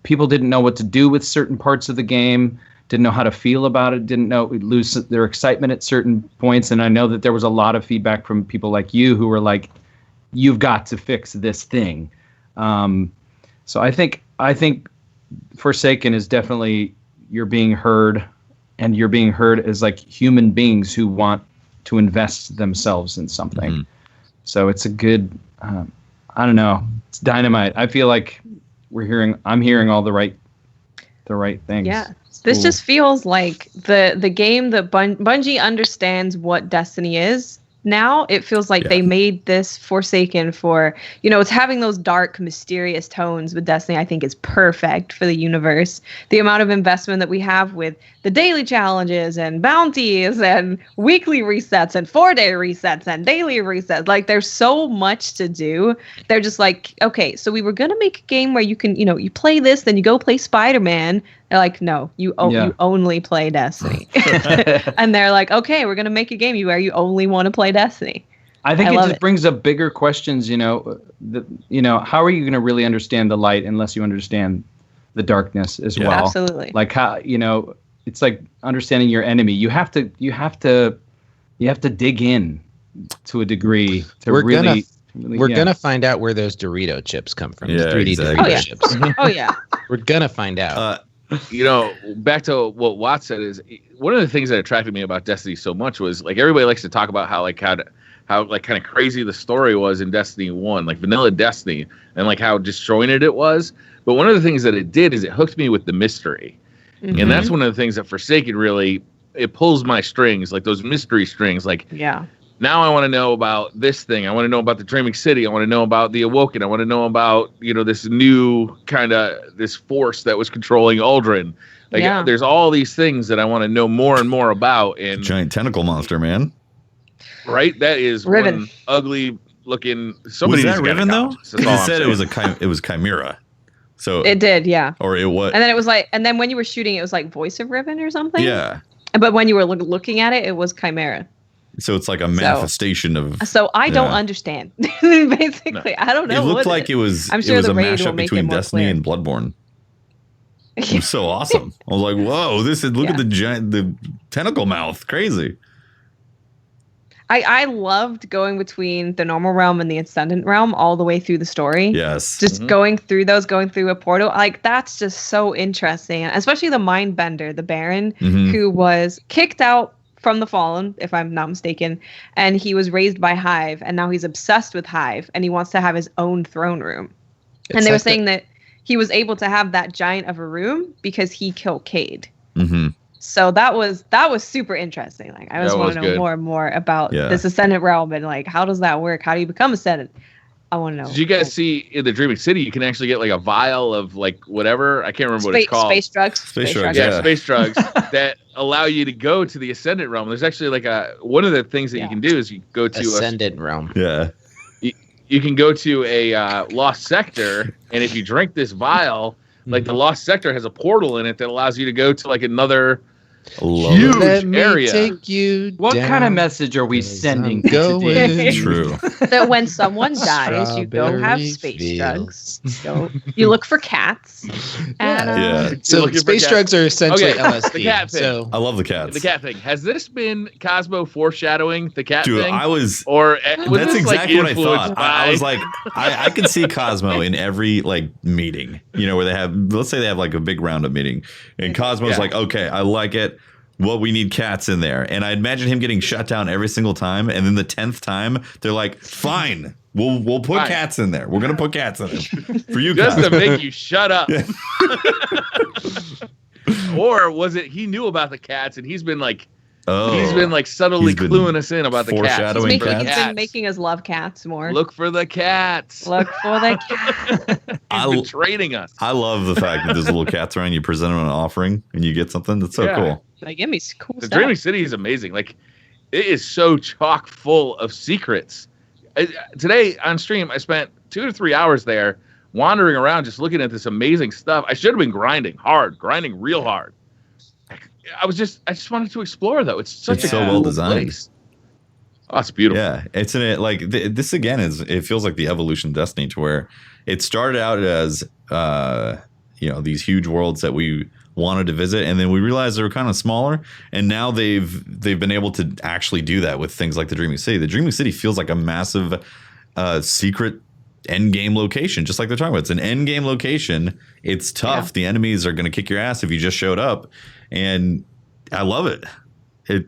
people didn't know what to do with certain parts of the game, didn't know how to feel about it, didn't know lose their excitement at certain points. And I know that there was a lot of feedback from people like you who were like, you've got to fix this thing. So I think Forsaken is definitely, you're being heard, and you're being heard as like human beings who want to invest themselves in something. Mm-hmm. So it's a good, I don't know, it's dynamite. I feel like I'm hearing all the right things. Yeah. This just feels like the game that Bungie understands what Destiny is. Now it feels like they made this Forsaken for, it's having those dark, mysterious tones with Destiny. I think is perfect for the universe. The amount of investment that we have with the daily challenges and bounties and weekly resets and 4-day resets and daily resets. Like there's so much to do. They're just like, okay, so we were going to make a game where you can, you play this, then you go play Spider-Man. They're like, no, you only play Destiny. And they're like, okay, we're going to make a game where you only want to play Destiny. I think it just brings up bigger questions, how are you going to really understand the light unless you understand the darkness as well? Absolutely. Like how, it's like understanding your enemy. You have to dig in to a degree to We're gonna find out where those Dorito chips come from. Yeah, 3D exactly. Dorito chips. Oh yeah. We're gonna find out. Back to what Watt said is one of the things that attracted me about Destiny so much was like everybody likes to talk about how kind of crazy the story was in Destiny 1, like vanilla Destiny, and like how disjointed it was. But one of the things that it did is it hooked me with the mystery. Mm-hmm. And that's one of the things that Forsaken really, it pulls my strings, like those mystery strings. Like, now I want to know about this thing. I want to know about the Dreaming City. I want to know about the Awoken. I want to know about, this new this force that was controlling Uldren. Like, there's all these things that I want to know more and more about. And giant tentacle monster, man. Right? That is Riven. One ugly looking. Was that Riven though? It said it was Chimera. So it did, yeah. Or it was. And then it was like, and then when you were shooting, it was like Voice of Riven or something. Yeah. But when you were looking at it, it was Chimera. So it's like a manifestation of. So I don't understand. Basically, no. I don't know. It looked like it was. I'm sure it was a mashup between Destiny and Bloodborne. It was so awesome. I was like, "Whoa! Look at the tentacle mouth, crazy." I loved going between the normal realm and the ascendant realm all the way through the story. Yes. Just going through a portal. Like, that's just so interesting. Especially the Mindbender, the Baron, who was kicked out from the Fallen, if I'm not mistaken, and he was raised by Hive, and now he's obsessed with Hive, and he wants to have his own throne room. And they were saying that he was able to have that giant of a room because he killed Cade. Mm-hmm. So that was super interesting. Like, I just want to know more and more about this Ascendant realm and like, how does that work? How do you become Ascendant? I want to know. Did you guys see in the Dreaming City, you can actually get like a vial of like whatever, I can't remember what it's called. Space drugs. Space drugs. Yeah, space drugs that allow you to go to the Ascendant realm. There's actually like one of the things that you can do is you go to Ascendant realm. Yeah. You can go to a lost sector, and if you drink this vial, like the lost sector has a portal in it that allows you to go to like another huge area. Take you what down kind of message are we sending? Going. True. that when someone dies, you go have space drugs. You look for cats. And, So space drugs are essentially LSD. The cat thing. So I love the cats. The cat thing. Has this been Cosmo foreshadowing the cat Dude, thing? was that's exactly what I thought. By... I was like, I could see Cosmo in every like meeting, where they have, let's say they have like a big roundup meeting, and Cosmo's like, okay, I like it. Well, we need cats in there. And I imagine him getting shut down every single time. And then the 10th time, they're like, fine, we'll put cats in there. We're going to put cats in there for you just guys. to make you shut up. Or was it he knew about the cats and he's been like, subtly cluing us in about the cats. He's been making us love cats more. Look for the cats. Look for the cats. He's been training us. I love the fact that there's little cats around. You present them an offering and you get something. That's so cool. They give me cool the stuff. Dreaming City is amazing. Like, it is so chock full of secrets. Today on stream, I spent 2 to 3 hours there wandering around just looking at this amazing stuff. I should have been grinding real hard. I just wanted to explore, though. It's so well designed. Place. Oh, it's beautiful. Yeah, it's in it. Like this again it feels like the evolution of Destiny, to where it started out as these huge worlds that we wanted to visit, and then we realized they were kind of smaller, and now they've been able to actually do that with things like the Dreaming City. The Dreaming City feels like a massive secret end game location, just like they're talking about. It's an end game location. It's tough. Yeah. The enemies are going to kick your ass if you just showed up, and I love it. I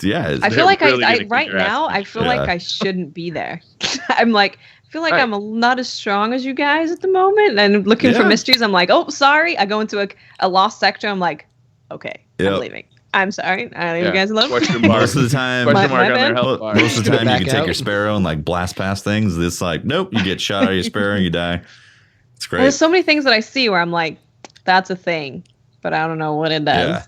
feel like I right now I feel like I shouldn't be there. I'm like, I feel like I'm not as strong as you guys at the moment, and looking for mysteries. I'm like, oh, sorry. I go into a lost sector. I'm like, okay, I'm leaving. I'm sorry. I leave you guys alone. Most of the time, most of the time you can take your sparrow and like blast past things. This like, nope, you get shot out of your sparrow and you die. It's great. There's so many things that I see where I'm like, that's a thing, but I don't know what it does. Yeah.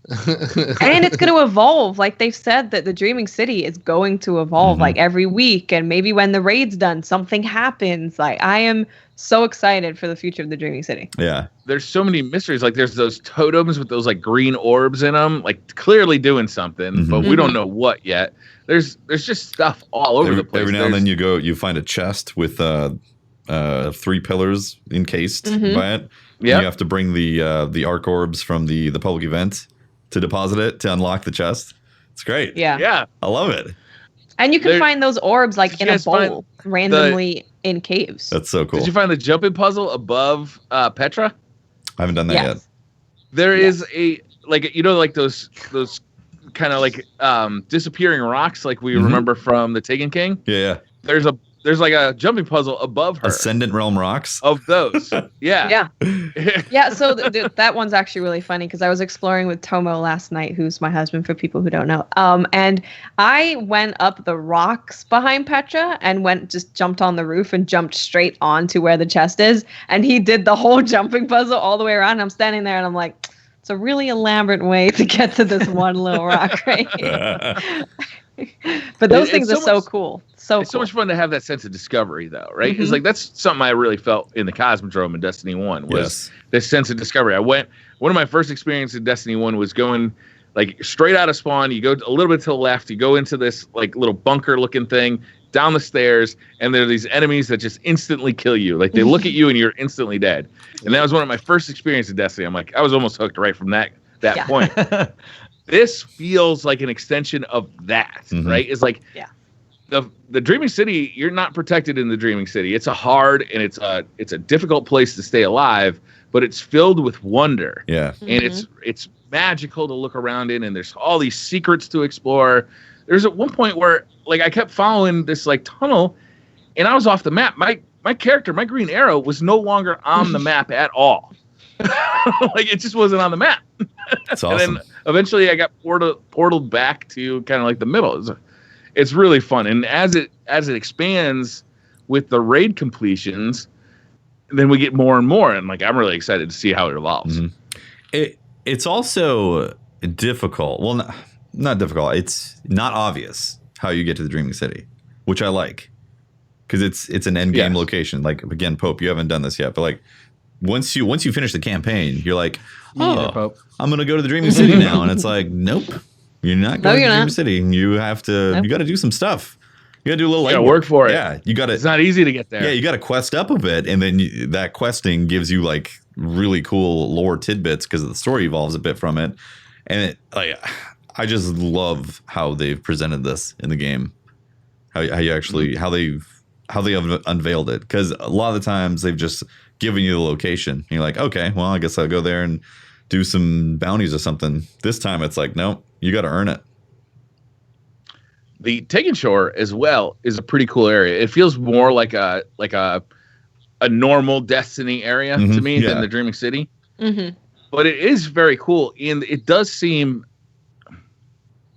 And it's going to evolve. Like they've said that the Dreaming City is going to evolve like every week, and maybe when the raid's done, something happens. Like I am so excited for the future of the Dreaming City. Yeah. There's so many mysteries. Like there's those totems with those like green orbs in them, like clearly doing something, but we don't know what yet. There's just stuff all over the place. Every now and then you find a chest with 3 pillars encased by it. Yeah. You have to bring the arc orbs from the public event to deposit it to unlock the chest. It's great. Yeah. I love it. And you can find those orbs like in a bowl randomly in caves. That's so cool. Did you find the jumping puzzle above Petra? I haven't done that yet. There is a like those kind of like disappearing rocks like we remember from the Taken King. Yeah. There's like a jumping puzzle above her. Ascendant Realm rocks? Of those. Yeah. Yeah, so that one's actually really funny because I was exploring with Tomo last night, who's my husband for people who don't know. And I went up the rocks behind Petra and just jumped on the roof and jumped straight onto where the chest is. And he did the whole jumping puzzle all the way around. And I'm standing there and I'm like, it's a really elaborate way to get to this one little rock right here. But those things are so cool. It's so much fun to have that sense of discovery, though, right? It's like that's something I really felt in the Cosmodrome in Destiny 1 was this sense of discovery. One of my first experiences in Destiny 1 was going like straight out of spawn. You go a little bit to the left, you go into this like little bunker looking thing, down the stairs, and there are these enemies that just instantly kill you. Like they look at you and you're instantly dead. And that was one of my first experiences in Destiny. I'm like, I was almost hooked right from that point. This feels like an extension of that, right? It's like the Dreaming City, you're not protected in the Dreaming City. It's a hard and it's a difficult place to stay alive, but it's filled with wonder. Yeah. And it's magical to look around in, and there's all these secrets to explore. There's at one point where like I kept following this like tunnel and I was off the map. My character, my green arrow, was no longer on the map at all. Like it just wasn't on the map. That's awesome. And then eventually I got portaled back to kind of like the middle. It's really fun. And as it expands with the raid completions, then we get more and more. And like I'm really excited to see how it evolves. It's also difficult. Well, not difficult. It's not obvious how you get to the Dreaming City, which I like. Because it's an end game location. Like again, Pope, you haven't done this yet, but like once you finish the campaign, you're like, Pope. I'm gonna go to the Dreaming City now, and it's like, nope, you're not going to the Dreaming City. You have to, you got to do some stuff. You gotta do a little. You gotta work for it. Yeah, you gotta. It's not easy to get there. Yeah, you gotta quest up a bit, and then that questing gives you like really cool lore tidbits because the story evolves a bit from it, and I just love how they've presented this in the game. How you actually how they've unveiled it, because a lot of the times they've just given you the location. And you're like, okay, well, I guess I'll go there and do some bounties or something. This time it's like, nope, you got to earn it. The Taken Shore as well is a pretty cool area. It feels more like a normal Destiny area to me than the Dreaming City. Mm-hmm. But it is very cool, and it does seem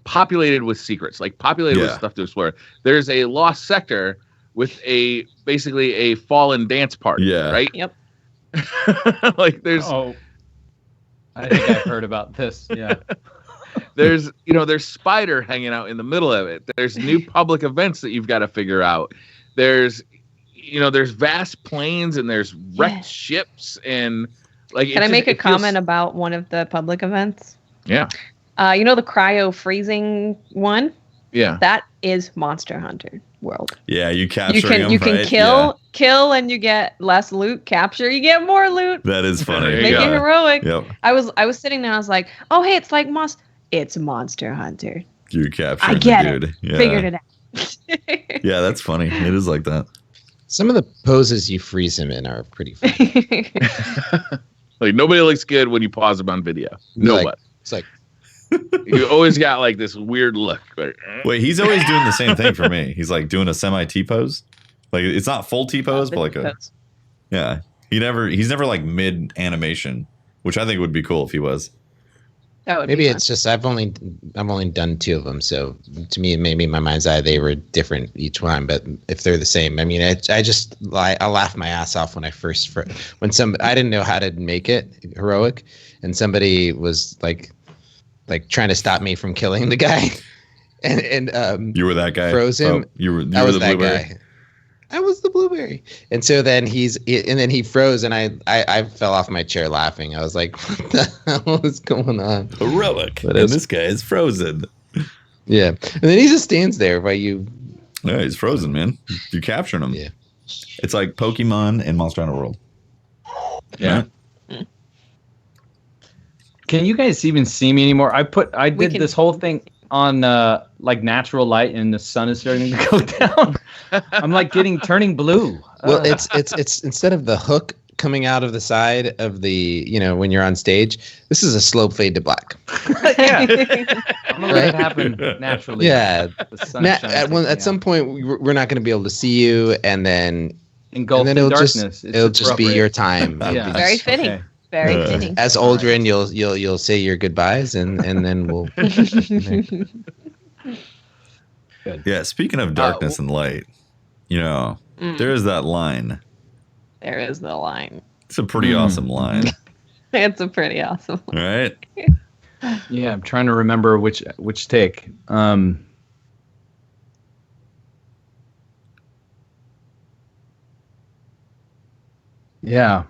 populated with secrets, like populated with stuff to explore. There's a lost sector with basically a fallen dance party. Yeah. Right. Yep. Like there's. Oh, I think I've heard about this. Yeah. There's Spider hanging out in the middle of it. There's new public events that you've got to figure out. There's vast plains and there's wrecked ships and like. Can I make a comment about one of the public events? Yeah. The cryo freezing one? Yeah. That is Monster Hunter World. Yeah, you capture them, you can kill and you get less loot. Capture, you get more loot. That is funny. Make it heroic. Yep. I was sitting there, I was like, oh hey, it's like it's Monster Hunter. You capture I get the dude. it. Yeah. Figured it out. Yeah, that's funny. It is like that. Some of the poses you freeze him in are pretty funny. Like nobody looks good when you pause them on video. Nobody. It's like you always got like this weird look. Like, wait, he's always doing the same thing for me. He's like doing a semi T pose. Like it's not full T pose, but like yeah. He's never like mid animation, which I think would be cool if he was. That would maybe be it's just I've only done 2 of them, so to me maybe in my mind's eye they were different each one. But if they're the same, I mean, I laugh my ass off when I I didn't know how to make it heroic, and somebody was like trying to stop me from killing the guy, and you were that guy. Froze him. Oh, you were I was the that blueberry guy. I was the blueberry. And so then he froze, and I fell off my chair laughing. I was like, what the hell is going on? Heroic. And this guy is frozen. Yeah. And then he just stands there while you. Yeah, he's frozen, man. You capturing him. Yeah. It's like Pokemon and Monster Hunter World. Yeah. Right? Can you guys even see me anymore? I did this whole thing on like natural light, and the sun is starting to go down. I'm like turning blue. Well, it's instead of the hook coming out of the side of the, when you're on stage, this is a slow fade to black. Yeah. I'm gonna let it happen naturally. Yeah. The sun at some point we're not going to be able to see you, and then engulfed in darkness. It'll just be your time. Yeah. Very fitting. Okay. Very fitting. As Uldren, you'll say your goodbyes, and then we'll. Good. Yeah. Speaking of darkness and light, there is that line. There is the line. It's a pretty awesome line. It's a pretty awesome line. Right? Yeah, I'm trying to remember which take. Yeah.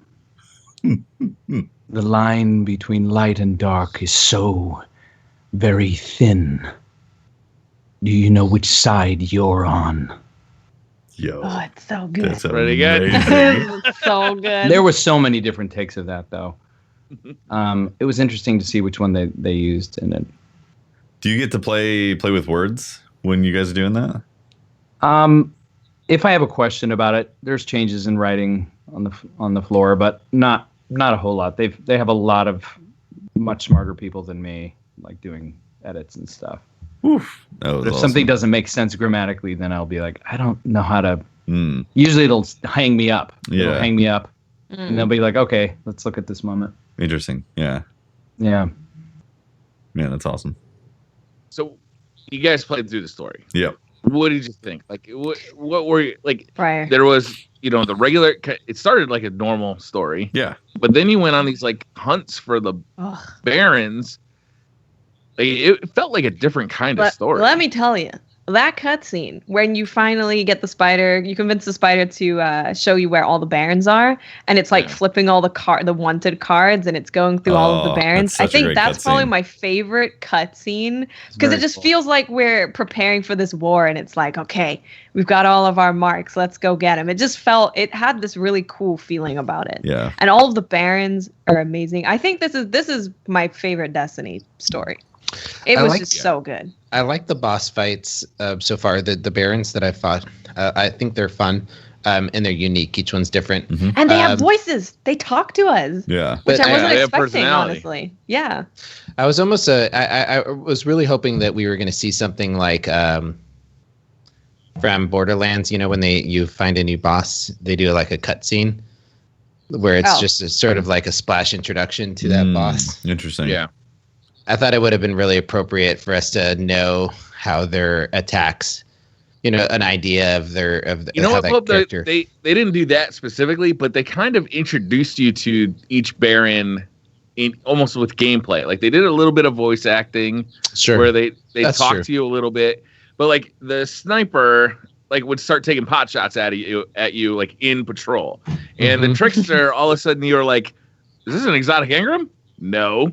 The line between light and dark is so very thin. Do you know which side you're on? Yo. Oh, it's so good. That's Pretty good. It's so good. There were so many different takes of that, though. It was interesting to see which one they used in it. Do you get to play with words when you guys are doing that? If I have a question about it, there's changes in writing on the floor, but not a whole lot. They have a lot of much smarter people than me, like doing edits and stuff. Oof. If something doesn't make sense grammatically, then I'll be like, I don't know how to. Usually it'll hang me up. Yeah. It'll hang me up, and they'll be like, okay, let's look at this moment. Interesting. Yeah. Yeah. Man, that's awesome. So, you guys played through the story. Yep. What did you think? Like, what were you like? Prior. There was, the regular. It started like a normal story. Yeah. But then you went on these like hunts for the barons. Like, it felt like a different kind of story. Let me tell you, that cutscene when you finally get the spider, you convince the spider to show you where all the barons are, and it's like flipping all the wanted cards, and it's going through all of the barons. I think that's probably my favorite cutscene because it just feels like we're preparing for this war, and it's like, okay, we've got all of our marks, let's go get them. It just it had this really cool feeling about it. Yeah, and all of the barons are amazing. I think this is my favorite Destiny story. It was just so good. I like the boss fights so far. The barons that I've fought, I think they're fun and they're unique. Each one's different, and they have voices. They talk to us. Yeah, which I wasn't expecting, honestly. Yeah, I was almost I was really hoping that we were going to see something like from Borderlands. You know, when you find a new boss, they do like a cutscene where it's just a sort of like a splash introduction to that boss. Interesting. Yeah. I thought it would have been really appropriate for us to know how their attacks, you know, an idea of how that character. They didn't do that specifically, but they kind of introduced you to each Baron in almost with gameplay. Like they did a little bit of voice acting, where they talk to you a little bit, but like the sniper like would start taking pot shots at you like in patrol, and the trickster all of a sudden you're like, is this an exotic engram? No.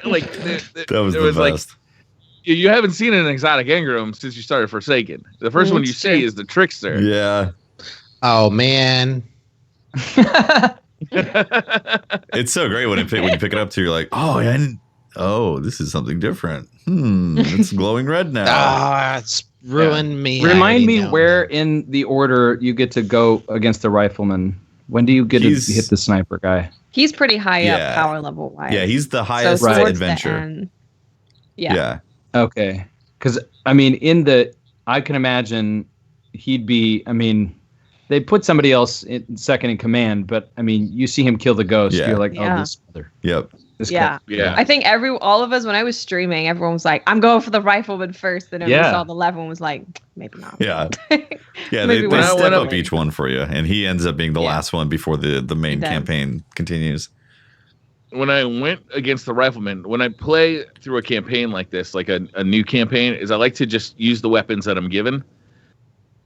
Like that was the best. Like, you haven't seen an exotic engram since you started Forsaken. The first one you see is the trickster. Yeah. Oh man. It's so great when you pick it up too. You're like, oh, this is something different. It's glowing red now. It's ruined me. Remind me where in the order you get to go against the rifleman. When do you get to hit the sniper guy? He's pretty high up power level wise. Yeah, he's the highest adventure. Yeah. Okay. Because, I mean, I can imagine he'd be, I mean, they put somebody else second in command, but, I mean, you see him kill the ghost, you're like, oh, this mother. Yep. Yeah. I think all of us, when I was streaming, everyone was like, I'm going for the rifleman first. And then we saw the left one was like, maybe not. Yeah. Yeah, they step up each one for you. And he ends up being the last one before the main campaign continues. When I went against the rifleman, when I play through a campaign like this, like a new campaign, is I like to just use the weapons that I'm given.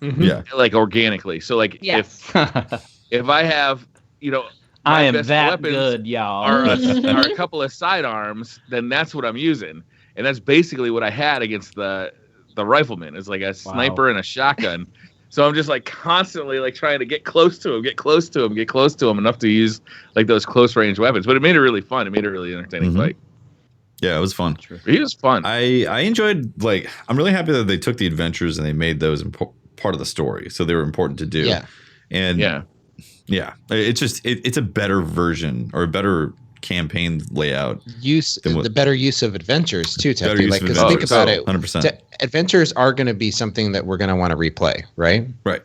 Yeah. Like organically. So like if I have, you know, I am that good, y'all. Are a couple of sidearms, then that's what I'm using. And that's basically what I had against the rifleman. It's like a sniper and a shotgun. So I'm just like constantly like trying to get close to him enough to use like those close range weapons. But it made it really fun. It made it a really entertaining fight. Yeah, it was fun. He was fun. I enjoyed, like, I'm really happy that they took the adventures and they made those part of the story. So they were important to do. Yeah. And yeah, it's just it's a better version or a better campaign layout. The better use of adventures too, Tefty. Like, because think about it, 100%. Adventures are going to be something that we're going to want to replay, right? Right.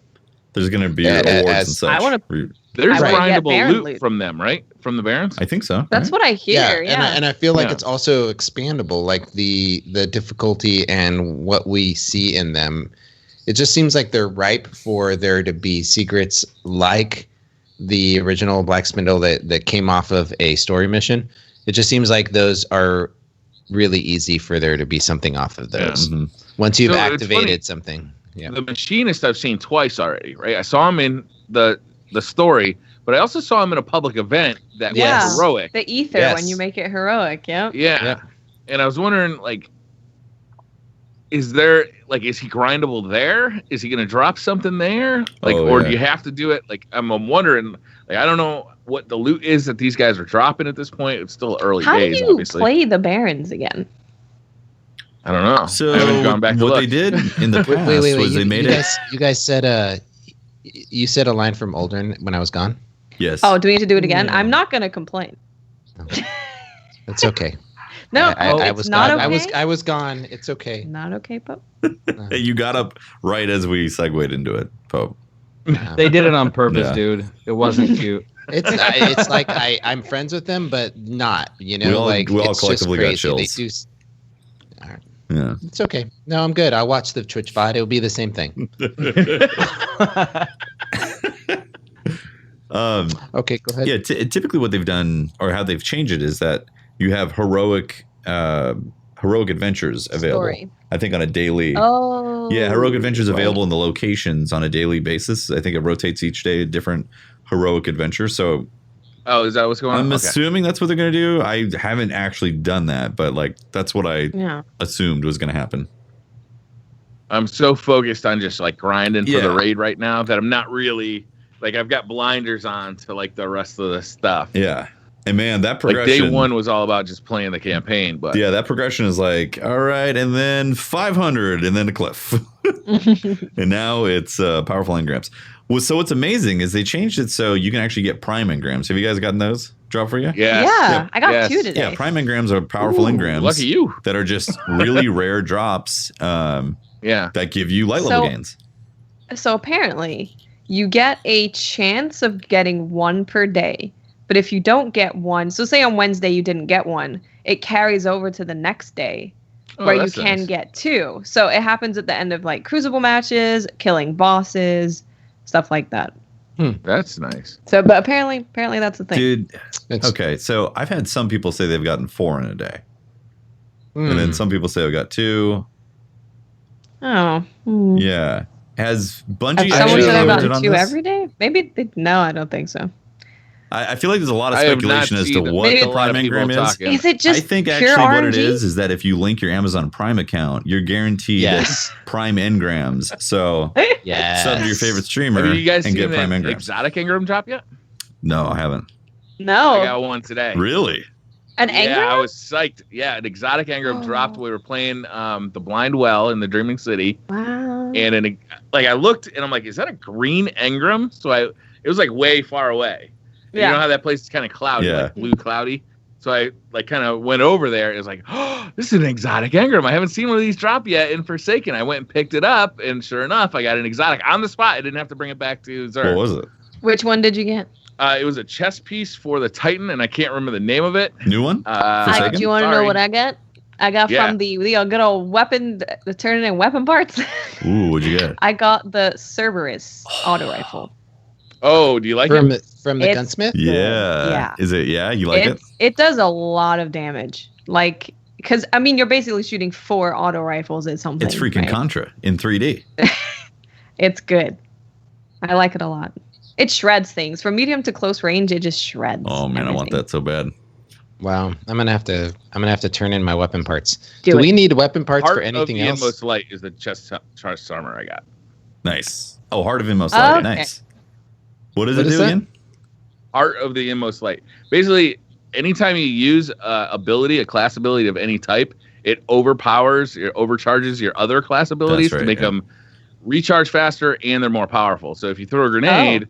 There's going to be awards and such. I want to. There's grindable loot from them, right? From the Barons. I think so. That's what I hear. Yeah. And I feel like it's also expandable, like the difficulty and what we see in them. It just seems like they're ripe for there to be secrets like the original Black Spindle that came off of a story mission. It just seems like those are really easy for there to be something off of those. Yeah. Once you've activated something. Yeah. The machinist I've seen twice already, right? I saw him in the story, but I also saw him in a public event that was heroic. The ether when you make it heroic, Yeah. And I was wondering, like, is he grindable there? Is he going to drop something there? Like, do you have to do it? Like, I'm wondering, like, I don't know what the loot is that these guys are dropping at this point. It's still early days, How do you obviously. play the Barons again? I don't know. So I haven't gone back to what look. they did in the past was they made it. You guys said you said a line from Uldren when I was gone. Yes. Oh, do we need to do it again? I'm not going to complain. It's okay. No, I was not gone. okay. I was gone. It's okay. Not okay, Pope. You got up right as we segued into it, Pope. They did it on purpose, dude. It wasn't cute. It's like I'm friends with them, but not. You know, we all collectively got chills. They do. Yeah, it's okay. No, I'm good. I'll watch the Twitch VOD. It'll be the same thing. Okay, go ahead. Yeah, typically what they've done or how they've changed it is that you have heroic Heroic Adventures available. Story. I think on a daily. Oh. Yeah, Heroic Adventures available in the locations on a daily basis. I think it rotates each day a different heroic adventure. So Oh, is that what's going on? I'm Okay. assuming that's what they're going to do. I haven't actually done that, but like that's what I assumed was going to happen. I'm so focused on just like grinding for the Yeah. raid right now that I'm not really like I've got blinders on to like the rest of the stuff. Yeah. And man, that Like progression. day one was all about just playing the campaign, but Yeah, that progression is like, all right, and then 500, and then a cliff. And now it's powerful engrams. Well, so what's amazing is they changed it so you can actually get prime engrams. Have you guys gotten those drop for you? yes. Yeah, I got Yes. 2 today. Yeah, prime engrams are powerful engrams. Lucky you. That are just really rare drops Yeah. that give you light level So- gains. So apparently, you get a chance of getting 1 per day. But if you don't get 1, so say on Wednesday you didn't get 1, it carries over to the next day where you that's can nice. get 2. So it happens at the end of like crucible matches, killing bosses, stuff like that. That's nice. So, but apparently that's the thing. Dude, It's, okay, so I've had some people say they've gotten 4 in a day. hmm. And then some people say I've got 2. Oh. Hmm. Yeah. Has Bungie Have I've someone actually said actually I've commented gotten on 2 this? every day? Maybe no, I don't think so. I feel like there's a lot of I have not speculation as to seen what a the lot prime of people engram is. talking. Is it just I think pure actually what it RNG? is that if you link your Amazon Prime account, you're guaranteed Yes. prime engrams. So Yes. sub to your favorite streamer Have you guys and seen get prime that engrams. exotic engram drop yet? No, I haven't. I No. got one today. Really? An Yeah, I engram? was psyched. Yeah, an exotic engram Oh. dropped. We were playing the Blind Well in the Dreaming City, Wow. and I looked and I'm like, is that a green engram? So it was like way far away. You know how that place is kind of cloudy, Yeah. like blue cloudy. So I like kind of went over there. It was like, oh, this is an exotic engram. I haven't seen one of these drop yet in Forsaken. I went and picked it up, and sure enough, I got an exotic on the spot. I didn't have to bring it back to Zerg. What was it? Which one did you get? It was a chess piece for the Titan, and I can't remember the name of it. New one? Forsaken? Do you want to know what I got? I got Yeah. from the good old weapon, the turning in weapon parts. Ooh, what'd you get? I got the Cerberus auto rifle. Oh, do you like from it? the It's- gunsmith? Yeah. Yeah. Is it? Yeah, you like it? It does a lot of damage. Like, because I mean, you're basically shooting 4 auto rifles at something. It's freaking right? Contra in 3D. It's good. I like it a lot. It shreds things from medium to close range. It just shreds. Oh man, I want everything. that so bad. Wow, I'm gonna have to turn in my weapon parts. Do Do it. we need weapon parts Heart for anything of the else? Inmost Light is the chest armor I got. Nice. Oh, Heart of Inmost Oh, Light. okay. Nice. What does What it is do that? again? Art of the Inmost Light. Basically, anytime you use a class ability of any type, it overcharges your other class abilities That's right, to make yeah. them recharge faster, and they're more powerful. So if you throw a grenade,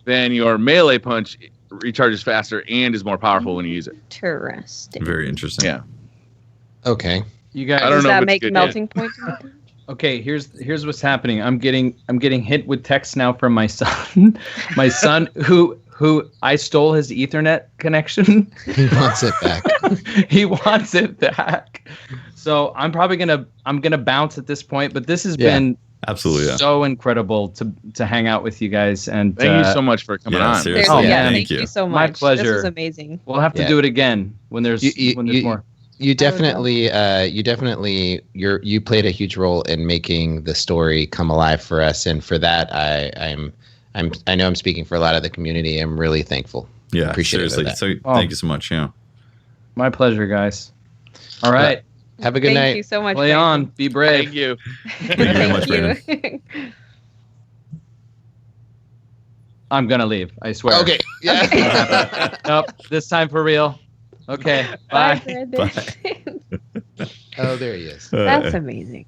then your melee punch recharges faster and is more powerful when you use it. Interesting. Very interesting. Yeah. Okay. You guys. I don't Does know if that it's make good melting point? Okay, here's what's happening. I'm getting hit with texts now from my son. My son who I stole his Ethernet connection. He wants it back. He wants it back. So I'm gonna bounce at this point, but this has Yeah. been Absolutely. Yeah. so incredible to hang out with you guys, and Thank you so much for coming yeah, on. seriously. Oh, yeah, man. thank Thank you you. so much. My This pleasure. was amazing. We'll have to Yeah. do it again when there's You- more. You definitely you played a huge role in making the story come alive for us, and for that I know I'm speaking for a lot of the community. I'm really thankful. Yeah. Appreciative of Seriously. that. So Oh. thank you so much. Yeah. My pleasure, guys. All right, Have a good Thank night. you so much. play on, be brave. Thank you. Thank you very much, Brandon. you. I'm gonna leave. I swear. Okay. Yeah. Nope. This time for real. Okay. Bye, Bye. Brandon. Oh, there he is. That's amazing.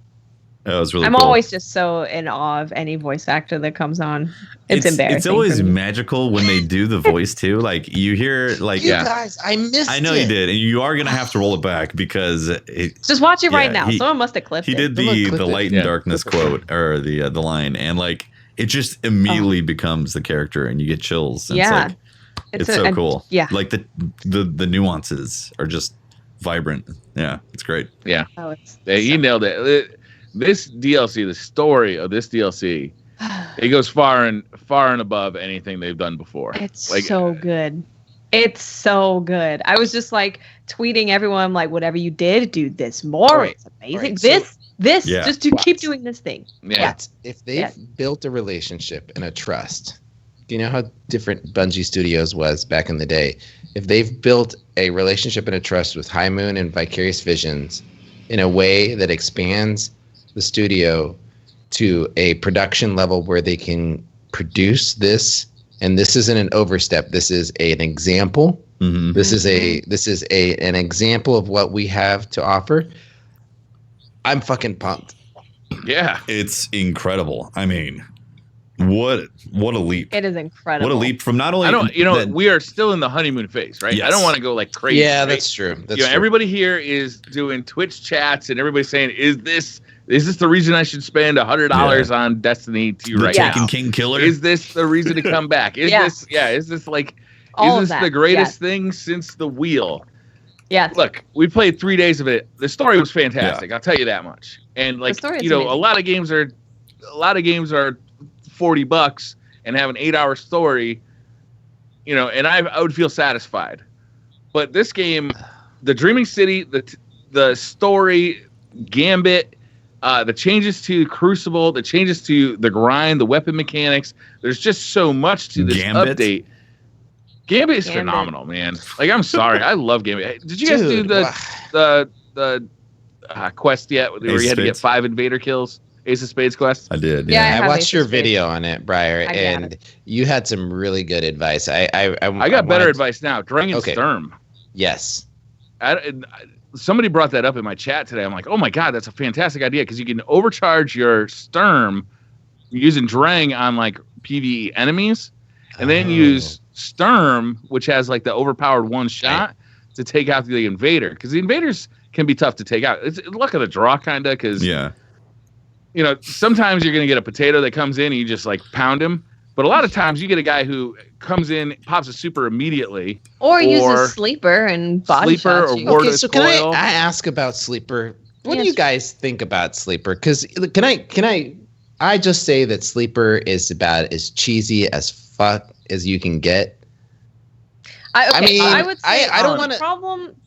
That was really I'm cool. always just so in awe of any voice actor that comes on. It's embarrassing. It's always for me. magical when they do the voice too. Like you hear, like You guys, I missed I know it. you did, and you are gonna have to roll it back because Just watch it right Yeah, now. he- Someone must have clipped he it. did Someone the clip it. light and Yeah. darkness quote or the line, and like it just immediately becomes the character, and you get chills. And Yeah. it's, like, it's so cool. Yeah. like the nuances are just vibrant. Yeah, it's great. Oh, it's Yeah, he nailed it. This DLC, the story of this DLC, it goes far and above anything they've done before. It's Like, so good. It's so good. I was just like tweeting everyone like, whatever you did, do this more. Right. It's amazing. Right. This, Yeah. just to keep doing this thing. Yeah. But if they've built a relationship and a trust, you know how different Bungie Studios was back in the day. If they've built a relationship and a trust with High Moon and Vicarious Visions in a way that expands the studio to a production level where they can produce this, and this isn't an overstep. This is an example. Mm-hmm. This is an example of what we have to offer. I'm fucking pumped. Yeah. It's incredible. I mean, what a leap. It is incredible. What a leap from not only we are still in the honeymoon phase, right? Yes. I don't want to go like crazy. Yeah, right? that's true. That's true. Everybody here is doing Twitch chats and everybody's saying, is this the reason I should spend $100 on Destiny 2 the right Taken now? King Killer? Is this the reason to come back? Is this All is of this the that, greatest thing since the wheel? Yes. Look, we played 3 days of it. The story was fantastic. I'll tell you that much. And like, amazing. a lot of games are $40 and have an 8-hour story, and I would feel satisfied. But this game, the Dreaming City, the story, Gambit, the changes to Crucible, the changes to the grind, the weapon mechanics, there's just so much to this update. Gambit is phenomenal, man. Like, I'm sorry, I love Gambit. Did you guys do the quest yet, where you had to get 5 invader kills? Ace of Spades quest? I did. Yeah. I watched your video on it, Briar, and you had some really good advice. I got better advice now. Dragon Sturm. Yes. Somebody brought that up in my chat today. I'm like, oh my god, that's a fantastic idea, because you can overcharge your Sturm using Drang on like PvE enemies, and then use Sturm, which has like the overpowered one shot, to take out the invader, because the invaders can be tough to take out. It's luck of the draw, kind of, because sometimes you're going to get a potato that comes in and you just like pound him. But a lot of times you get a guy who comes in, pops a super immediately. Or uses Sleeper and body shots. Okay, so can I ask about Sleeper? What do you guys think about Sleeper? Because can I just say that Sleeper is about as cheesy as fuck as you can get? I would say I don't want to.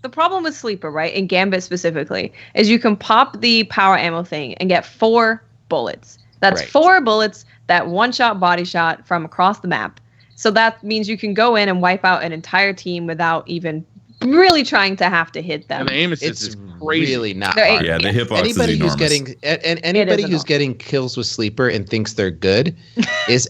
The problem with Sleeper, right, in Gambit specifically, is you can pop the power ammo thing and get 4 bullets. That's 4 bullets that one-shot body shot from across the map. So that means you can go in and wipe out an entire team without even really trying to have to hit them. And the aim assist is crazy. Really not hard. Yeah, the hitbox anybody is who's enormous. Anybody who's getting kills with Sleeper and thinks they're good is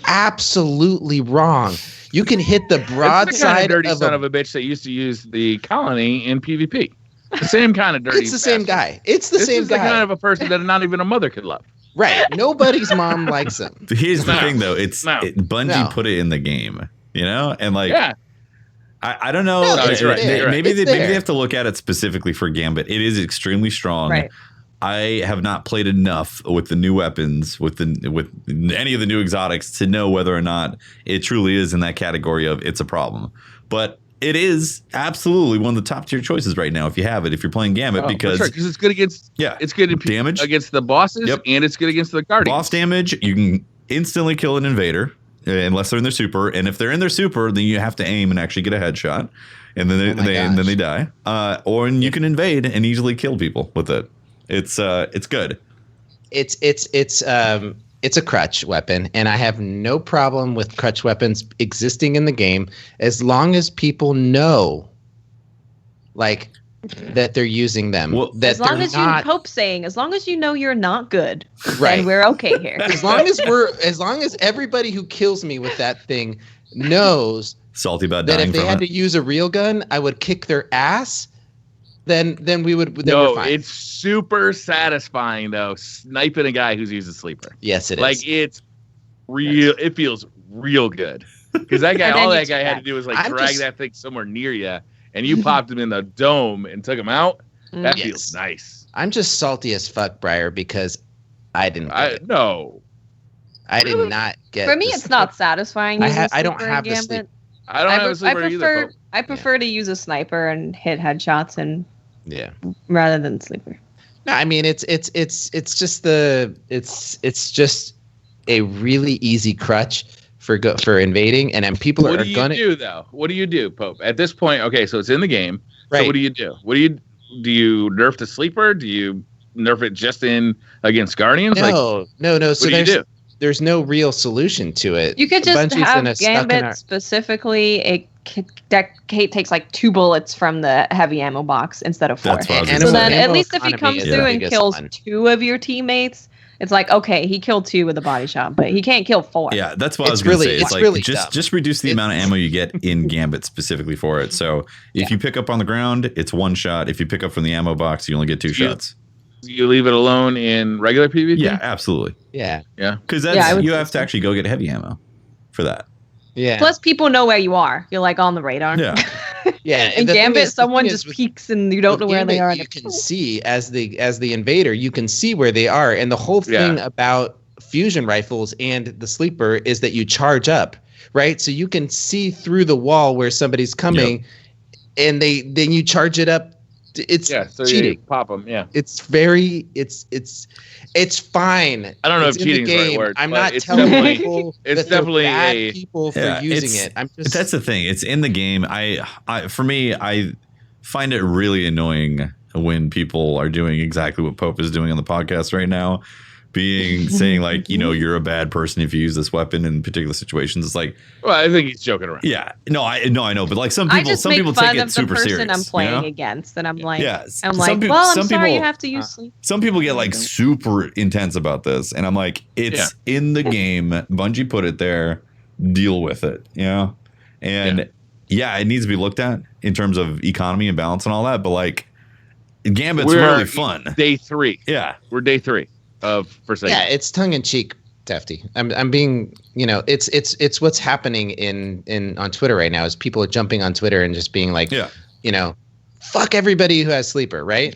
absolutely wrong. You can hit the broadside it's the kind of dirty son of a bitch that used to use the colony in PvP. The same kind of dirty. It's the same guy. It's the same guy. The kind of a person that not even a mother could love. Right. Nobody's mom likes him. Here's the thing, though. Bungie put it in the game, and like, I don't know. Maybe they have to look at it specifically for Gambit. It is extremely strong. Right. I have not played enough with the new weapons, with any of the new exotics, to know whether or not it truly is in that category of it's a problem. But it is absolutely one of the top tier choices right now if you have it, if you're playing Gambit, because it's good against it's good in damage against the bosses, and it's good against the guardians. Boss damage, you can instantly kill an invader unless they're in their super, and if they're in their super, then you have to aim and actually get a headshot, and then they die. Or you can invade and easily kill people with it. It's good. It's a crutch weapon, and I have no problem with crutch weapons existing in the game as long as people know, like, that they're using them. Well, that as long as as long as you know you're not good, right? Then we're okay here. as long as everybody who kills me with that thing knows salty about that dying if they had to use a real gun, I would kick their ass. Then we're fine. It's super satisfying though, sniping a guy who's using Sleeper. Yes, it is. Like, it's real. It feels real good, because that guy, all that guy had to do was drag that thing somewhere near you, and you popped him in the dome and took him out. That feels nice. I'm just salty as fuck, Briar, because I didn't. I did not get. For me, it's not satisfying. I don't have the sleep. I don't have a sleeper either. I prefer to use a sniper and hit headshots rather than sleeper. No, I mean it's just a really easy crutch for invading, and people what are gonna do though. What do you do, Pope? At this point, okay, so it's in the game. Right. So what do you do? Do you nerf the sleeper? Do you nerf it just in against Guardians? No. So what do you do? There's no real solution to it. You could just have Gambit specifically. Kate takes like 2 bullets from the heavy ammo box instead of 4. That's what I was so gonna then say. at least if he comes through and kills 2 of your teammates, it's like, okay, he killed 2 with a body shot, but he can't kill 4. Yeah, that's what I was going to say. It's like really just reduce the amount of ammo you get in Gambit specifically for it. So if you pick up on the ground, it's 1 shot. If you pick up from the ammo box, you only get 2 shots. You leave it alone in regular PvP? Yeah, absolutely. Yeah. Because you have to actually go get heavy ammo for that. Yeah. Plus, people know where you are. You're like on the radar. Yeah. Yeah. In Gambit, someone just peeks and you don't know where they are. You can see as the invader, you can see where they are, and the whole thing about fusion rifles and the sleeper is that you charge up, right? So you can see through the wall where somebody's coming, and then you charge it up. It's so cheating. You pop them. Yeah. It's fine. I don't know if cheating is the right word. I'm not telling people it's that definitely bad people for using it. I'm just that's the thing. It's in the game. For me, I find it really annoying when people are doing exactly what Pope is doing on the podcast right now. Saying like, you're a bad person if you use this weapon in particular situations. It's like, well, I think he's joking around. Yeah, no, I know, but like some people take it super serious. I'm playing against, and I'm like, I'm sorry, you have to use sleep. Some people get like super intense about this, and I'm like, it's in the game. Bungie put it there. Deal with it, and it needs to be looked at in terms of economy and balance and all that. But like, Gambit's really fun. Day 3. Yeah, we're day 3. Forsaken. Yeah, it's tongue in cheek, Tefty. I'm being, it's what's happening on Twitter right now is people are jumping on Twitter and just being like, fuck everybody who has sleeper, right?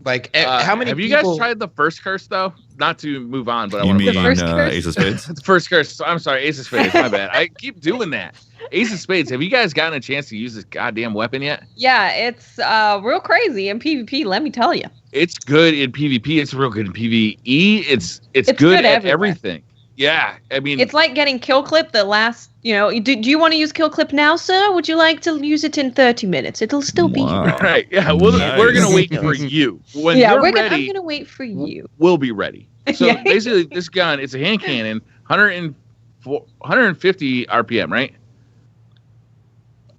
Like, how many? Have you guys tried the first curse though? Not to move on, but I want to mean move on. Ace of Spades. The first curse. I'm sorry, Ace of Spades. My bad. I keep doing that. Ace of Spades. Have you guys gotten a chance to use this goddamn weapon yet? Yeah, it's real crazy in PvP. Let me tell you. It's good in PvP. It's real good in PvE. It's good at everything. Yeah, I mean, it's like getting kill clip that lasts. Do you want to use kill clip now, sir? Would you like to use it in 30 minutes? It'll still be here. Right. Yeah. We're gonna wait for you. When you're ready, I'm gonna wait for you. We'll be ready. So basically, this gun, it's a hand cannon, 150 RPM, right?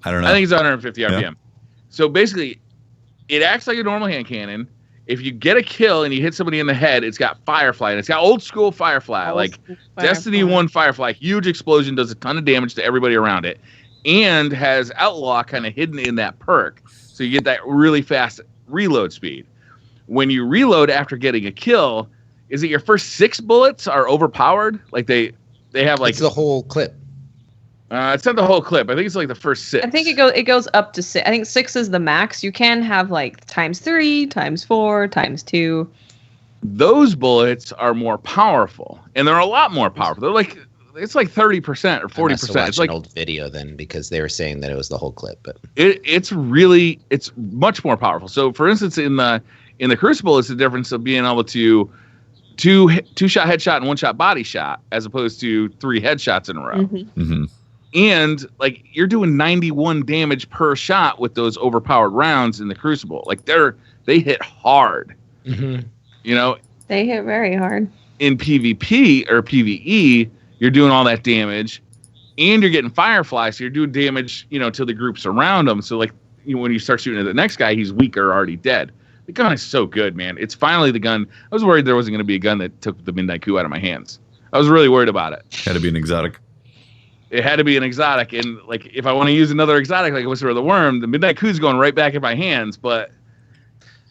I don't know. I think it's 150 RPM. Yeah. So basically, it acts like a normal hand cannon. If you get a kill and you hit somebody in the head, it's got Firefly, and it's got old school Firefly, Destiny 1 Firefly. Huge explosion, does a ton of damage to everybody around it, and has Outlaw kind of hidden in that perk. So you get that really fast reload speed. When you reload after getting a kill, is it your first 6 bullets are overpowered? Like they have like... It's the whole clip. It's not the whole clip. I think it's like the first 6. I think it goes up to 6. I think 6 is the max. You can have like ×3, ×4, ×2. Those bullets are more powerful, and they're a lot more powerful. They're like it's like 30% or 40%. It's like an old video then because they were saying that it was the whole clip, but it's much more powerful. So for instance, in the Crucible, it's the difference of being able to two shot headshot and 1 shot body shot as opposed to 3 headshots in a row. Mm-hmm. Mm-hmm. And like you're doing 91 damage per shot with those overpowered rounds in the Crucible. Like they hit hard. Mm-hmm. They hit very hard. In PvP or PvE, you're doing all that damage, and you're getting Firefly, so you're doing damage, to the groups around them. So like when you start shooting at the next guy, he's weak or already dead. The gun is so good, man. It's finally the gun. I was worried there wasn't going to be a gun that took the Midnight Coup out of my hands. I was really worried about it. Had to be an exotic. It had to be an exotic, and like if I want to use another exotic like Whisper of the Worm, the Midnight Coup's going right back in my hands. But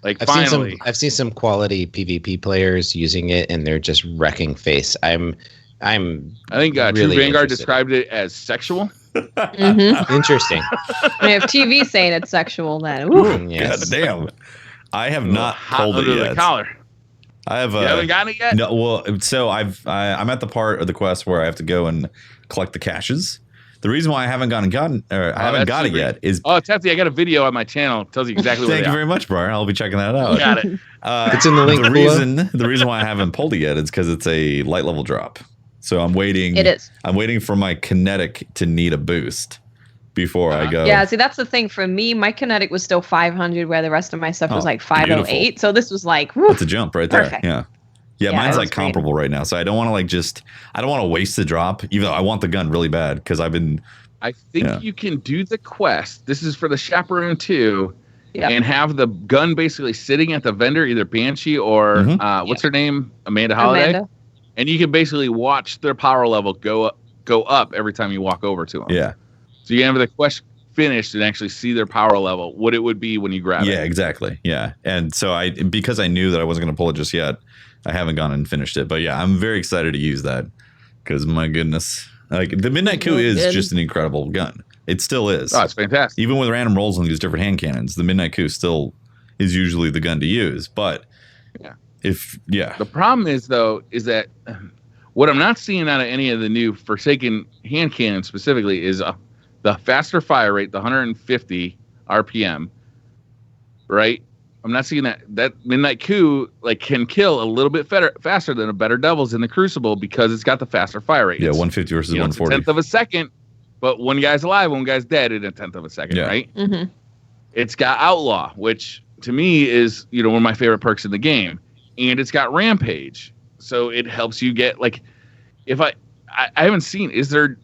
like I've seen some quality PvP players using it, and they're just wrecking face. I think really True Vanguard described it as sexual. Mm-hmm. Interesting. If TV saying it's sexual, then yes. God damn. I have not pulled it yet. The collar. I have. You haven't gotten it yet? No. Well, so I'm at the part of the quest where I have to go and collect the caches. The reason why I haven't got it yet is Tefty, I got a video on my channel. It tells you exactly what Thank you very much, Brian. I'll be checking that out. Got it. It's in the link. The reason why I haven't pulled it yet is because it's a light level drop. So I'm waiting. It is. I'm waiting for my kinetic to need a boost before I go. Yeah, see, that's the thing. For me, my kinetic was still 500, where the rest of my stuff was like 508. beautiful. So this was like, whew, That's a jump right there. perfect. Yeah, mine's it like was great. comparable right now. So I don't want to I don't want to waste the drop, even though I want the gun really bad because I've been. I think you can do the quest. This is for the Chaperone 2. Yep. And have the gun basically sitting at the vendor, either Banshee or what's her name? Amanda Holiday. Amanda. And you can basically watch their power level go up every time you walk over to them. Yeah. So you can have the quest finished and actually see their power level, what it would be when you grab it. Yeah, exactly. Yeah. And so because I knew that I wasn't going to pull it just yet, I haven't gone and finished it. But yeah, I'm very excited to use that because my goodness, like the Midnight Coup is just an incredible gun. It still is. Oh, it's fantastic. Even with random rolls on these different hand cannons, the Midnight Coup still is usually the gun to use. But the problem is though, is that what I'm not seeing out of any of the new Forsaken hand cannons specifically is the faster fire rate, the 150 RPM, right? I'm not seeing that Midnight Coup can kill a little bit faster than a Better Devils in the Crucible because it's got the faster fire rate. Yeah, 150 versus 140. It's a tenth of a second, but one guy's alive, one guy's dead in a tenth of a second, right? Mm-hmm. It's got Outlaw, which to me is one of my favorite perks in the game, and it's got Rampage, so it helps you get if I haven't seen is there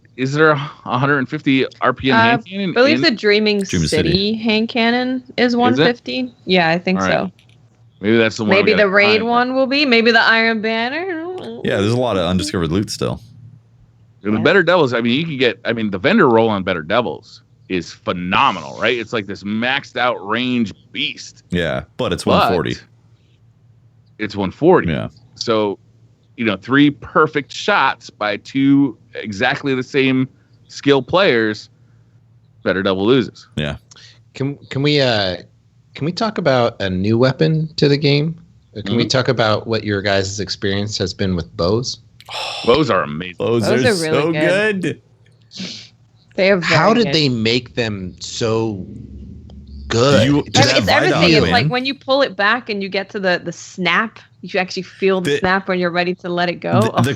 150 RPM hand cannon? I believe the Dreaming City hand cannon is 150. Yeah, I think so. Maybe that's the one. Maybe the raid one will be. Maybe the Iron Banner. Yeah, there's a lot of undiscovered loot still. The Better Devils, you can get. The vendor roll on Better Devils is phenomenal, right? It's like this maxed out range beast. Yeah, but it's 140. It's 140. Yeah. So, 3 perfect shots by 2 exactly the same skill players, Better Devil loses. Yeah. Can we talk about a new weapon to the game? Can we talk about what your guys' experience has been with bows? Bows are amazing. Those are really so good. They are How did good. they make them so good? It's everything. It's like when you pull it back and you get to the snap, you actually feel the snap when you're ready to let it go. The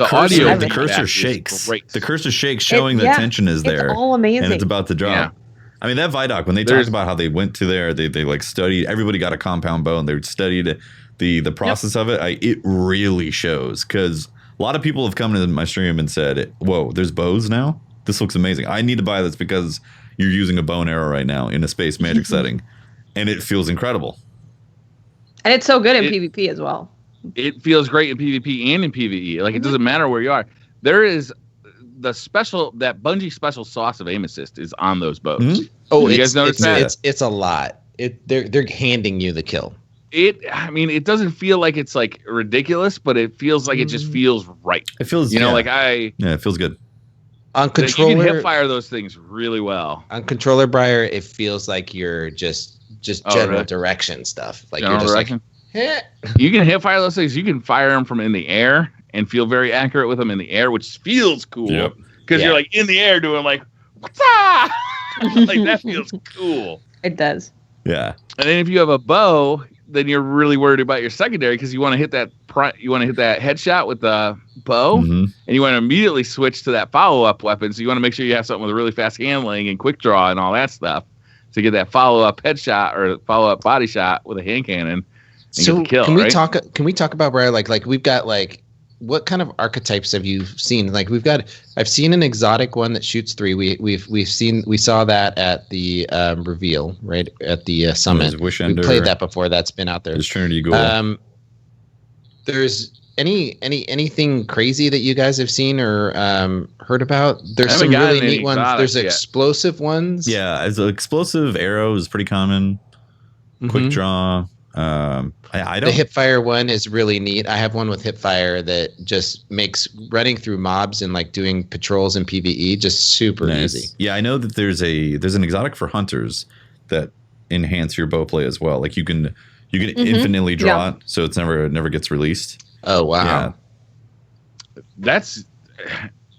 cursor shakes. The cursor shakes, showing the tension is there. It's all amazing. And it's about to drop. Yeah. That Vidoc, when they talked about how they went to there, they studied, everybody got a compound bow and they studied the process of it. It really shows because a lot of people have come to my stream and said, whoa, there's bows now? This looks amazing. I need to buy this because you're using a bow and arrow right now in a space magic setting. And it feels incredible. And it's so good in PvP as well. It feels great in PvP and in PvE. It doesn't matter where you are. There is that Bungie special sauce of aim assist is on those bows. Mm-hmm. Oh, you guys notice that? It's a lot. They're handing you the kill. It doesn't feel like it's ridiculous, but it feels like it just feels right. It feels it feels good. On controller, you can hip fire those things really well. On controller, Briar, it feels like you're just general direction stuff. You're just you can hip fire those things. You can fire them from in the air and feel very accurate with them in the air, which feels cool because you're in the air doing what's up? That feels cool. It does. Yeah. And then if you have a bow, then you're really worried about your secondary because you want to hit that headshot with the bow, and you want to immediately switch to that follow-up weapon. So you want to make sure you have something with really fast handling and quick draw and all that stuff to get that follow-up headshot or follow-up body shot with a hand cannon. So kill, can we right? talk? Can we talk about Briar? We've got what kind of archetypes have you seen? I've seen an exotic one that shoots 3. We saw that at the reveal, right at the summit. We played that before. That's been out there. There's Trinity Ghoul. There's anything crazy that you guys have seen or heard about? There's some really neat ones. There's explosive ones. Yeah, as an explosive arrow is pretty common. Quick draw. I don't. The hipfire one is really neat. I have one with hipfire that just makes running through mobs and doing patrols in PvE just super easy. Yeah, I know that there's an exotic for hunters that enhance your bow play as well. You can infinitely draw it, so it never gets released. Oh wow. Yeah. That's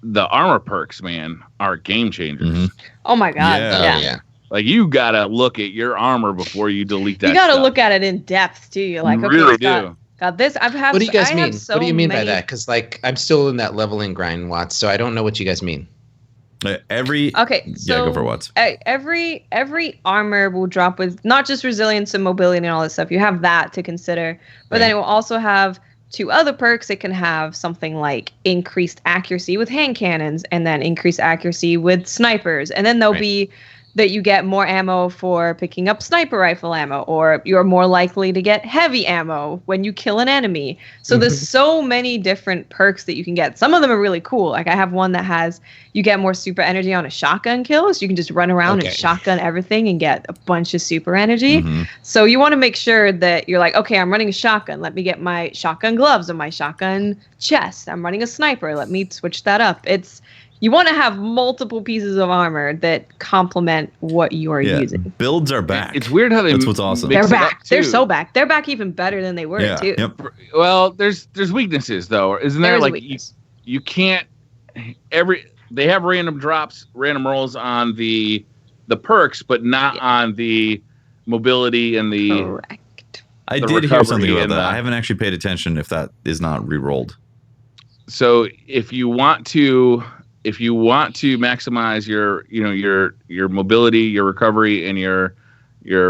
the armor perks, man, are game changers. Oh my god. Yeah. You gotta look at your armor before you delete that. You gotta stuff. look at it in depth too. You're like, you okay, really it's got God, this I've had. What do you guys mean? So what do you mean many... by that? Because like I'm still in that leveling grind, Watts. So I don't know what you guys mean. So go for Watts. Every armor will drop with not just resilience and mobility and all that stuff. You have that to consider, but then it will also have 2 other perks. It can have something like increased accuracy with hand cannons, and then increased accuracy with snipers, and then there'll be that you get more ammo for picking up sniper rifle ammo, or you're more likely to get heavy ammo when you kill an enemy. So there's so many different perks that you can get. Some of them are really cool. Like I have one that has, you get more super energy on a shotgun kill, so you can just run around and shotgun everything and get a bunch of super energy. So you want to make sure that you're like, okay, I'm running a shotgun. Let me get my shotgun gloves and my shotgun chest. I'm running a sniper. Let me switch that up. You want to have multiple pieces of armor that complement what you are using. Builds are back. It's weird how that's what's awesome. They're back. They're so back. They're back even better than they were too. Yep. Well, there's weaknesses though, isn't there? Like you can't they have random drops, random rolls on the perks, but not on the mobility and the. Correct. I did hear something about that. I haven't actually paid attention if that is not re-rolled. So if you want to maximize your mobility, your recovery, and your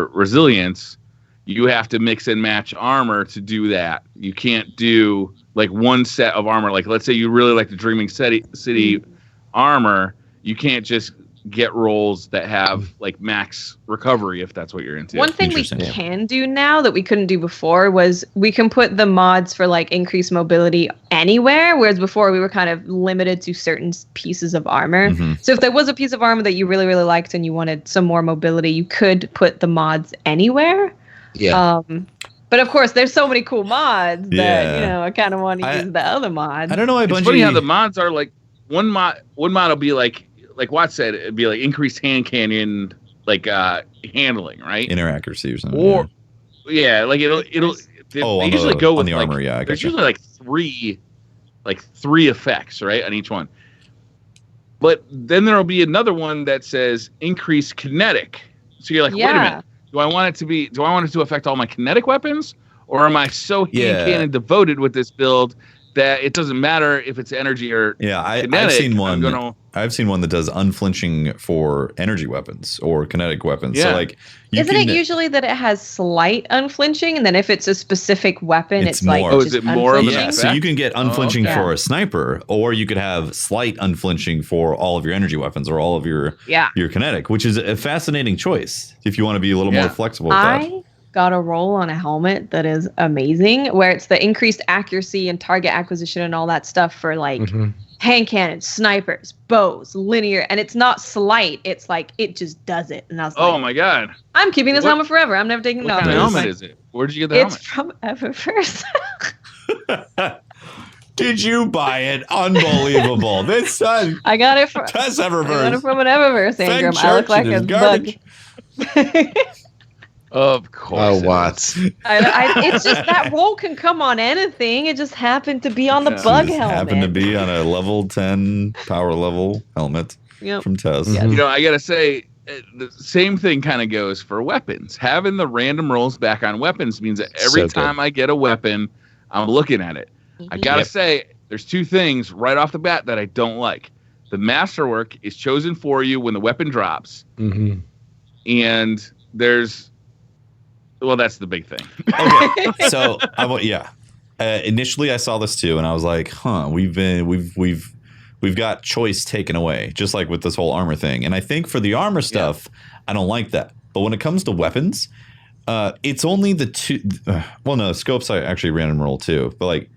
resilience, you have to mix and match armor to do that. You can't do like one set of armor. Like let's say you really like the Dreaming City armor, you can't just get rolls that have like max recovery if that's what you're into. One thing we can do now that we couldn't do before was we can put the mods for like increased mobility anywhere, whereas before we were kind of limited to certain pieces of armor. So if there was a piece of armor that you really, really liked and you wanted some more mobility, you could put the mods anywhere. But of course, there's so many cool mods that I kind of want to use the other mods. I don't know why It's funny how the mods are like one mod will be like Watt said, it'd be like increased hand cannon, like handling, right? Inner accuracy or something. Or like it'll they usually go with the like, armor. There's usually like three effects, right, on each one. But then there'll be another one that says increased kinetic. So you're like, wait a minute, do I want it to affect all my kinetic weapons, or am I so hand cannon devoted with this build that it doesn't matter if it's energy or kinetic? I've seen one that does unflinching for energy weapons or kinetic weapons. So like, isn't it usually that it has slight unflinching, and then if it's a specific weapon, it's more. like is it more of an effect? So you can get unflinching for a sniper, or you could have slight unflinching for all of your energy weapons or all of your kinetic, which is a fascinating choice if you want to be a little more flexible with that. Got a roll on a helmet that is amazing, where it's the increased accuracy and target acquisition and all that stuff for like hand cannons, snipers, bows, linear, and it's not slight. It's like it just does it. And I was like, oh my god, I'm keeping this helmet forever. I'm never taking it off. What kind of helmet is it? Where did you get the helmet? It's from Eververse. Did you buy it? Unbelievable. This son. I got it from Eververse. I got it from an Eververse, Ingram. I look like a bug. Of course. Oh, Watts. It's just that roll can come on anything. It just happened to be on the bug helmet. Happened to be on a level 10 power level helmet from Tess. You know, I gotta say, the same thing kind of goes for weapons. Having the random rolls back on weapons means that every time I get a weapon, I'm looking at it. I gotta say, there's two things right off the bat that I don't like. The masterwork is chosen for you when the weapon drops, and there's. Well, that's the big thing. Okay, so initially I saw this too, and I was like, we've got choice taken away, just like with this whole armor thing. And I think for the armor stuff, I don't like that. But when it comes to weapons, it's only the two. Well, no, scopes I actually random roll too. But like,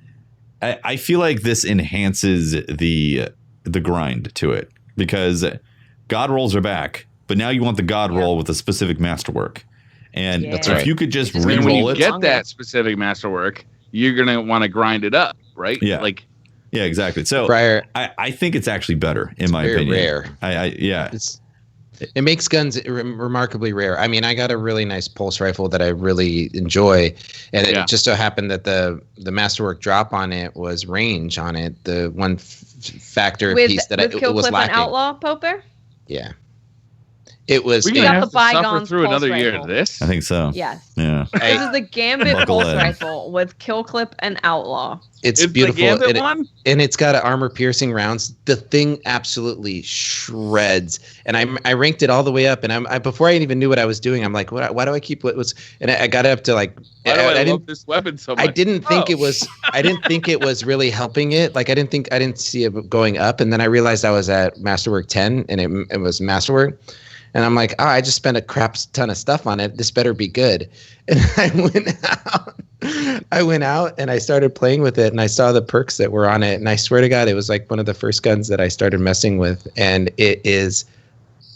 I feel like this enhances the grind to it, because God rolls are back, but now you want the God roll with a specific masterwork. And if you could just re-roll it. When you get that specific masterwork, you're going to want to grind it up, right? Yeah. Yeah, exactly. So I think it's actually better, in my opinion. Rare. It makes guns remarkably rare. I mean, I got a really nice pulse rifle that I really enjoy. And it just so happened that the masterwork drop on it was range on it. The one factor piece that it was lacking. Outlaw, Poper? Yeah. It was. We're We gonna got have the to suffer bygones through pulse another year rifle. of this. I think so. Yes. Yeah. This is the Gambit Buckle pulse in. rifle with kill clip and outlaw. It's beautiful. The Gambit one? And it's got armor piercing rounds. The thing absolutely shreds. And I ranked it all the way up. And I before I even knew what I was doing, I'm like, why do I keep what was? And I got up to like. Why do I love didn't. this weapon so much? I didn't think it was. I didn't think it was really helping it. Like I didn't see it going up. And then I realized I was at Masterwork 10, and it was Masterwork. And I'm like, I just spent a crap ton of stuff on it. This better be good. And I went out and I started playing with it, and I saw the perks that were on it. And I swear to God, it was like one of the first guns that I started messing with. And it is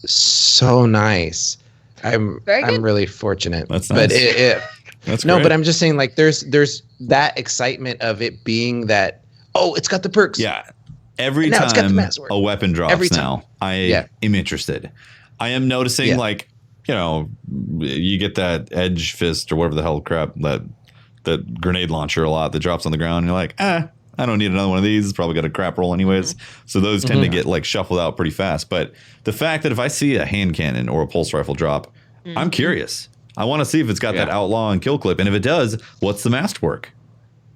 so nice. I'm really fortunate. That's nice. But That's no, great. but I'm just saying, like, there's that excitement of it being that, oh, it's got the perks. Yeah. Every Now it's got the time masterwork. a weapon drops Every time. now, I am interested. I am noticing, like, you know, you get that edge fist or whatever the hell crap, that grenade launcher a lot that drops on the ground. And you're like, I don't need another one of these. It's probably got a crap roll anyways. So those tend to get like shuffled out pretty fast. But the fact that if I see a hand cannon or a pulse rifle drop, I'm curious. I want to see if it's got that outlaw and kill clip. And if it does, what's the masterwork?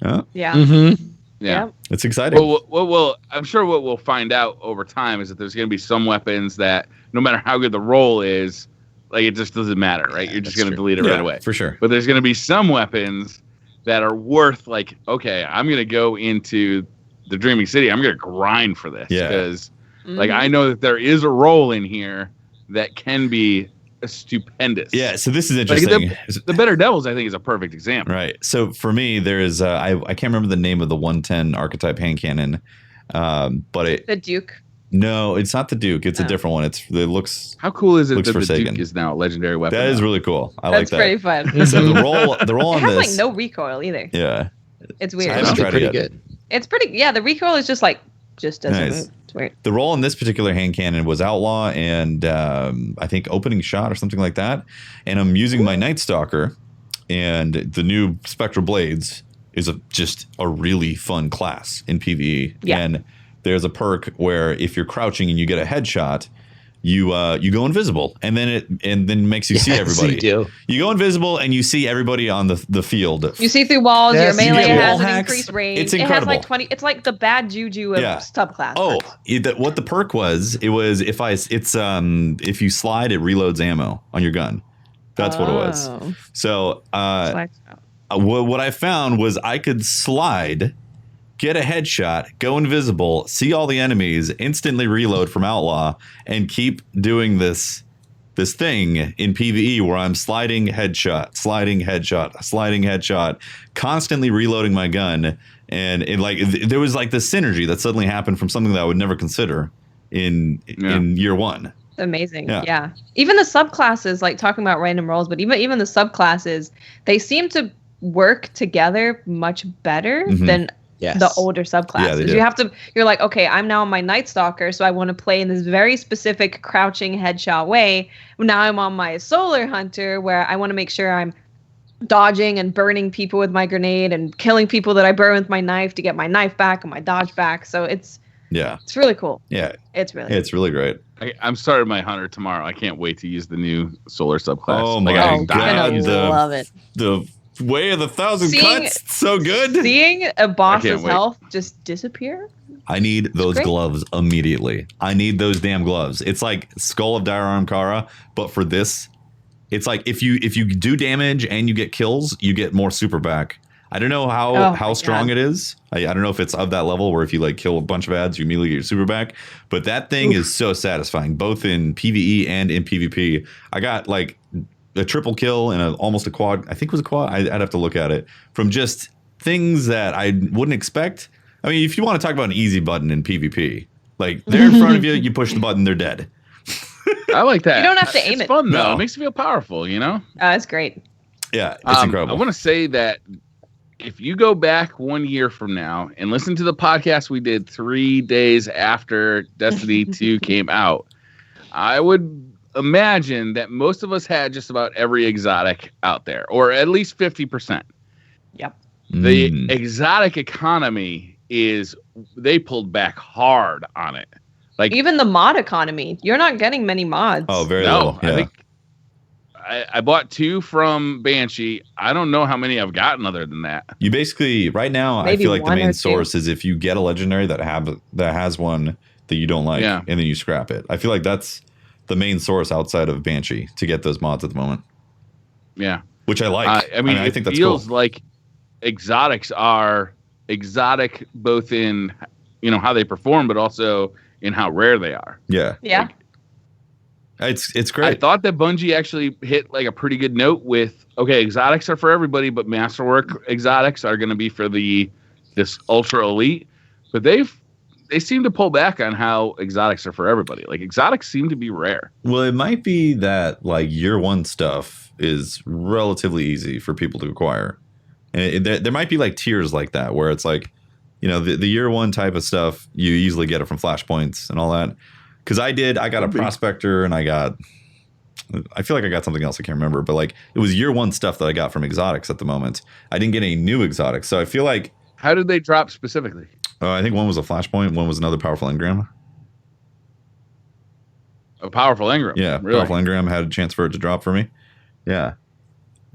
Yeah. Mm-hmm. Yeah. It's exciting. Well, I'm sure what we'll find out over time is that there's going to be some weapons that no matter how good the roll is, like, it just doesn't matter, right? You're just going to delete it right away. For sure. But there's going to be some weapons that are worth, like, okay, I'm going to go into the Dreaming City. I'm going to grind for this. Yeah. Because, like, I know that there is a role in here that can be stupendous. Yeah, so this is interesting. Like the Better Devils, I think, is a perfect example. Right. So for me, there is I can't remember the name of the 110 archetype hand cannon, but The Duke. No, it's not the Duke. It's a different one. It looks. How cool is it Looks that forsaken. the Duke is now a legendary weapon? That is really cool. I like That's that. pretty fun. So the roll It on has this. like no recoil either. Yeah. It's I weird. haven't tried it Pretty yet. good. It's pretty. Yeah, the recoil is just doesn't Nice. move. It's weird. The roll on this particular hand cannon was outlaw and I think opening shot or something like that. And I'm using my Night Stalker, and the new Spectral Blades is just a really fun class in PvE. Yeah. And there's a perk where if you're crouching and you get a headshot, you go invisible, and then it makes you see everybody. You do. You go invisible and you see everybody on the field. You see through walls. Yes, Your you melee get has wall an hacks. increased range. It's It has incredible. like 20. It's like the bad juju of subclass. Oh, perks. what the perk was? It was if you slide, it reloads ammo on your gun. That's what it was. Oh. So Select- what I found was I could slide, get a headshot, go invisible, see all the enemies, instantly reload from outlaw, and keep doing this thing in PvE where I'm sliding headshot, constantly reloading my gun. And there was like this synergy that suddenly happened from something that I would never consider in year one. Amazing. Yeah. Yeah. Even the subclasses, like talking about random rolls, but even the subclasses, they seem to work together much better than Yes. the older subclasses. Yeah, they do. You're like, okay, I'm now on my Night Stalker, so I want to play in this very specific crouching headshot way. Now I'm on my Solar Hunter, where I want to make sure I'm dodging and burning people with my grenade and killing people that I burn with my knife to get my knife back and my dodge back. So it's really cool. Yeah. It's really It's really great. I'm starting my Hunter tomorrow. I can't wait to use the new Solar subclass. Oh my I'm God. gonna love it. The way of the thousand Seeing- cuts, so good. Seeing a boss's can't wait. health just disappear. I need those great. gloves immediately. I need those damn gloves. It's like Skull of Dire Arm Kara, but for this, it's like if you do damage and you get kills, you get more super back. I don't know how strong it is. I don't know if it's of that level where if you like kill a bunch of ads, you immediately get your super back. But that thing is so satisfying, both in PvE and in PvP. I got like a triple kill and almost a quad. I think it was a quad. I'd have to look at it from just things that I wouldn't expect. I mean, if you want to talk about an easy button in PvP, like they're in front of you, you push the button, they're dead. I like that. You don't have to aim it's it. fun though. No. It makes you feel powerful, you know? It's great. Yeah, it's incredible. I want to say that if you go back 1 year from now and listen to the podcast we did 3 days after Destiny 2 came out, I would imagine that most of us had just about every exotic out there, or at least 50%. Yep. The exotic economy they pulled back hard on it. Like even the mod economy, you're not getting many mods. Oh, very little. Yeah. I think I bought 2 from Banshee. I don't know how many I've gotten other than that. You basically right now, I Maybe feel like the one or main two. source is if you get a legendary that has one that you don't like, and then you scrap it. I feel like that's the main source outside of Banshee to get those mods at the moment. Yeah, which I like. I mean, I think that's feels cool. like exotics are exotic both in how they perform, but also in how rare they are. Yeah. Yeah. It's great. I thought that Bungie actually hit like a pretty good note with, okay, exotics are for everybody, but masterwork exotics are going to be for this ultra elite. But they seem to pull back on how exotics are for everybody. Like exotics seem to be rare. Well, it might be that like year 1 stuff is relatively easy for people to acquire. And there might be like tiers like that where it's like, the year 1 type of stuff, you easily get it from flashpoints and all that. Because I got a prospector and I feel like I got something else I can't remember, but like it was year 1 stuff that I got from exotics at the moment. I didn't get any new exotics, so I feel like. How did they drop specifically? I think one was a flashpoint, one was another powerful engram. A powerful engram. Yeah, really? Powerful engram had a chance for it to drop for me. Yeah.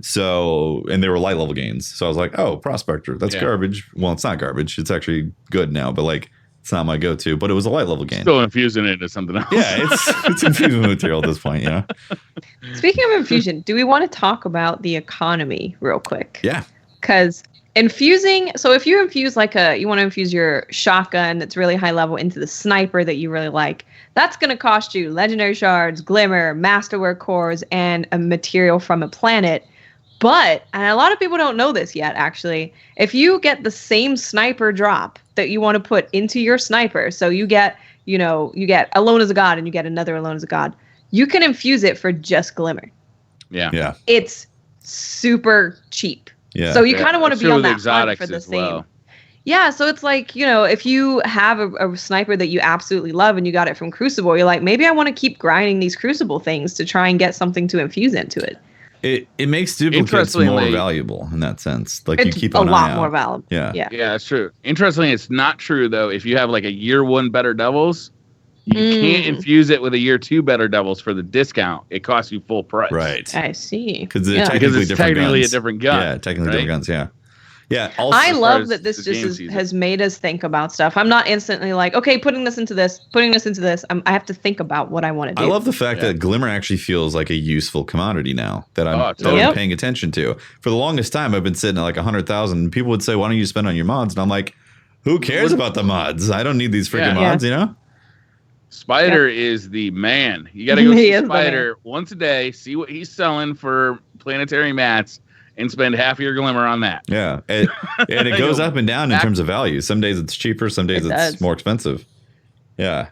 So, and they were light level gains. So I was like, oh, prospector, that's garbage. Well, it's not garbage. It's actually good now, but like. It's not my go-to, but it was a light level game. Still infusing it into something else. Yeah, it's infusion material at this point, Speaking of infusion, do we want to talk about the economy real quick? Yeah. Because infusing, so if you infuse you want to infuse your shotgun that's really high level into the sniper that you really like, that's going to cost you legendary shards, glimmer, masterwork cores, and a material from a planet. But, and a lot of people don't know this yet, actually, if you get the same sniper drop that you want to put into your sniper, so you get Alone as a God and you get another Alone as a God, you can infuse it for just glimmer. Yeah. Yeah. It's super cheap. Yeah. So you kind of want to be on that hunt for the same. Well. Yeah, so it's like, if you have a sniper that you absolutely love and you got it from Crucible, you're like, maybe I want to keep grinding these Crucible things to try and get something to infuse into it. It makes duplicates more valuable in that sense. Like you keep a an eye lot out. more valuable. Yeah. Yeah, that's true. Interestingly, it's not true though. If you have like a year 1 better devils, you can't infuse it with a year 2 better devils for the discount. It costs you full price. Right. I see. Because it's technically a different gun. Yeah, technically different guns. Yeah. Yeah. Also, I love that this just has made us think about stuff. I'm not instantly like, okay, putting this into this. I have to think about what I want to do. I love the fact that Glimmer actually feels like a useful commodity now that I'm paying attention to. For the longest time, I've been sitting at like 100,000. People would say, why don't you spend on your mods? And I'm like, who cares about the mods? I don't need these freaking mods, Spider is the man. You got to go see Spider once a day, see what he's selling for planetary mats, and spend half your glimmer on that. Yeah. And it goes up and down in terms of value. Some days it's cheaper, some days it's more expensive. Yeah.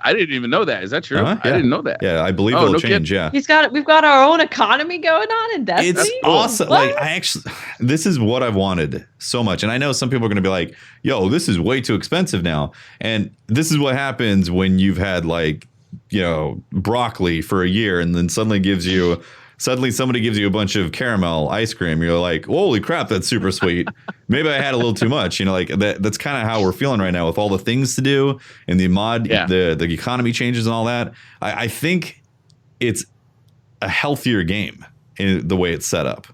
I didn't even know that. Is that true? I didn't know that. Yeah, I believe it'll change. Yeah. We've got our own economy going on in Destiny. It's awesome. What? Like this is what I've wanted so much. And I know some people are going to be like, yo, this is way too expensive now. And this is what happens when you've had broccoli for a year and then suddenly somebody gives you a bunch of caramel ice cream. You're like, holy crap, that's super sweet. Maybe I had a little too much. That's kind of how we're feeling right now with all the things to do and the mod, the economy changes and all that. I think it's a healthier game in the way it's set up.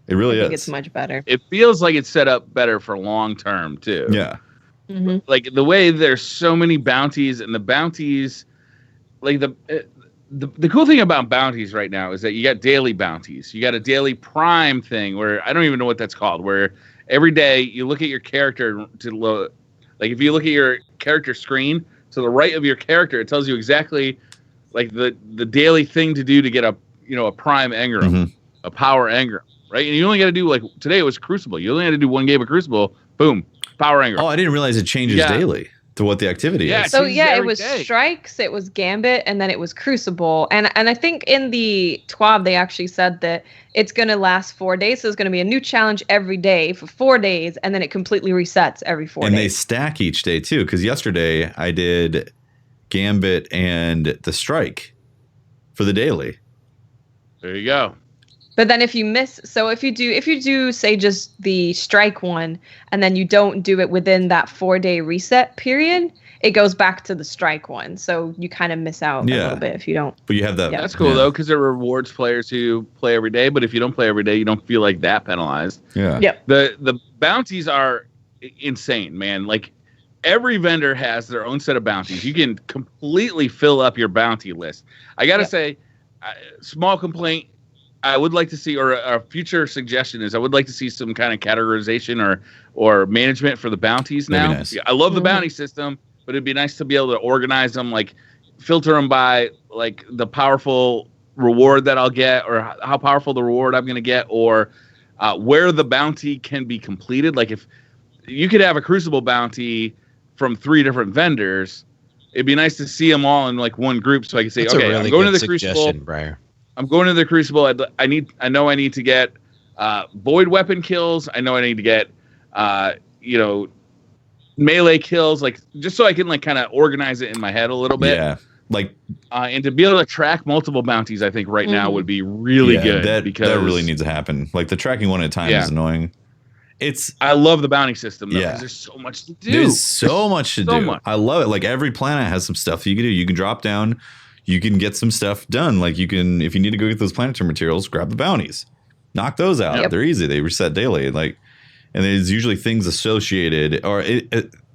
It really is. I think it's much better. It feels like it's set up better for long term too. Yeah. Mm-hmm. Like the way there's so many bounties and the bounties, like the cool thing about bounties right now is that you got daily bounties. You got a daily prime thing where I don't even know what that's called, where every day you look at your character if you look at your character screen to the right of your character, it tells you exactly like the daily thing to do to get a prime engram, a power engram, right? And you only got to do today it was Crucible. You only had to do 1 game of Crucible, boom, power engram. Oh, I didn't realize it changes daily to what the activity is. So it was strikes, it was Gambit, and then it was Crucible. And I think in the TWAB they actually said that it's going to last 4 days. So it's going to be a new challenge every day for 4 days, and then it completely resets every 4 days. And they stack each day too, because yesterday I did Gambit and the strike for the daily. There you go. But then if you miss, so if you do say just the strike one, and then you don't do it within that 4 day reset period, it goes back to the strike one. So you kind of miss out a little bit if you don't. But you have that. Yeah. That's cool though, because it rewards players who play every day. But if you don't play every day, you don't feel like that penalized. Yeah. Yep. The bounties are insane, man. Like every vendor has their own set of bounties. You can completely fill up your bounty list. I gotta say, small complaint. I would like to see, or a future suggestion is, I would like to see some kind of categorization or management for the bounties now. Nice. I love the bounty system, but it'd be nice to be able to organize them, like filter them by like the powerful reward that I'll get, or how powerful the reward I'm going to get, or where the bounty can be completed. Like if you could have a Crucible bounty from 3 different vendors, it'd be nice to see them all in like one group, so I could say, That's okay, a really I'm going to good the Crucible. Briar. I'm going to the Crucible. I know I need to get void weapon kills. I know I need to get melee kills, like just so I can like kind of organize it in my head a little bit. Yeah. Like and to be able to track multiple bounties, I think right now would be really good, because that really needs to happen. Like the tracking one at a time is annoying. I love the bounty system though, because Yeah. there's so much to do. There's so much to So do. much. I love it. Like every planet has some stuff you can do. You can drop down, you can get some stuff done. Like you can, if you need to go get those planetary materials, grab the bounties, knock those out. Yep. They're easy. They reset daily. Like, and there's usually things associated, or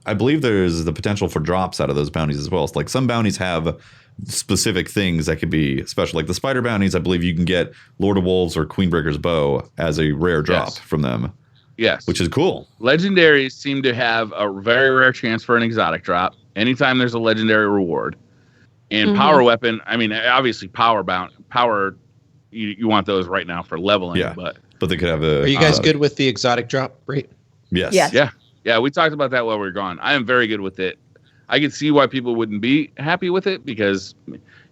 I believe there's the potential for drops out of those bounties as well. So like some bounties have specific things that could be special. Like the spider bounties, I believe you can get Lord of Wolves or Queenbreaker's bow as a rare drop from them. Yes. Which is cool. Legendaries seem to have a very rare chance for an exotic drop anytime there's a legendary reward. And power weapon, I mean, obviously power, you want those right now for leveling. Yeah. But they could have a. Are you guys good with the exotic drop rate? Yes. Yes. Yeah, we talked about that while we were gone. I am very good with it. I can see why people wouldn't be happy with it, because,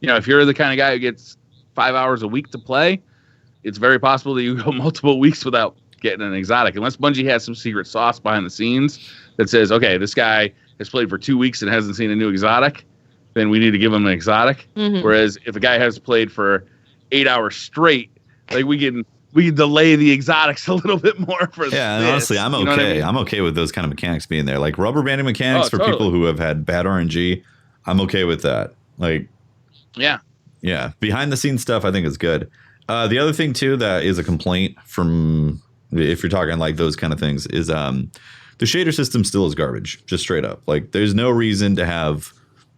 if you're the kind of guy who gets 5 hours a week to play, it's very possible that you go multiple weeks without getting an exotic. Unless Bungie has some secret sauce behind the scenes that says, okay, this guy has played for 2 weeks and hasn't seen a new exotic, then we need to give him an exotic. Whereas if a guy has played for 8 hours straight, like we can delay the exotics a little bit more for Yeah, and this. honestly, I'm okay. You know what I mean? I'm okay with those kind of mechanics being there. Like rubber banding mechanics for totally. people who have had bad RNG. I'm okay with that. Like, Yeah. Behind the scenes stuff, I think is good. The other thing too that is a complaint from, if you're talking like those kind of things, is the shader system still is garbage. Just straight up. Like, there's no reason to have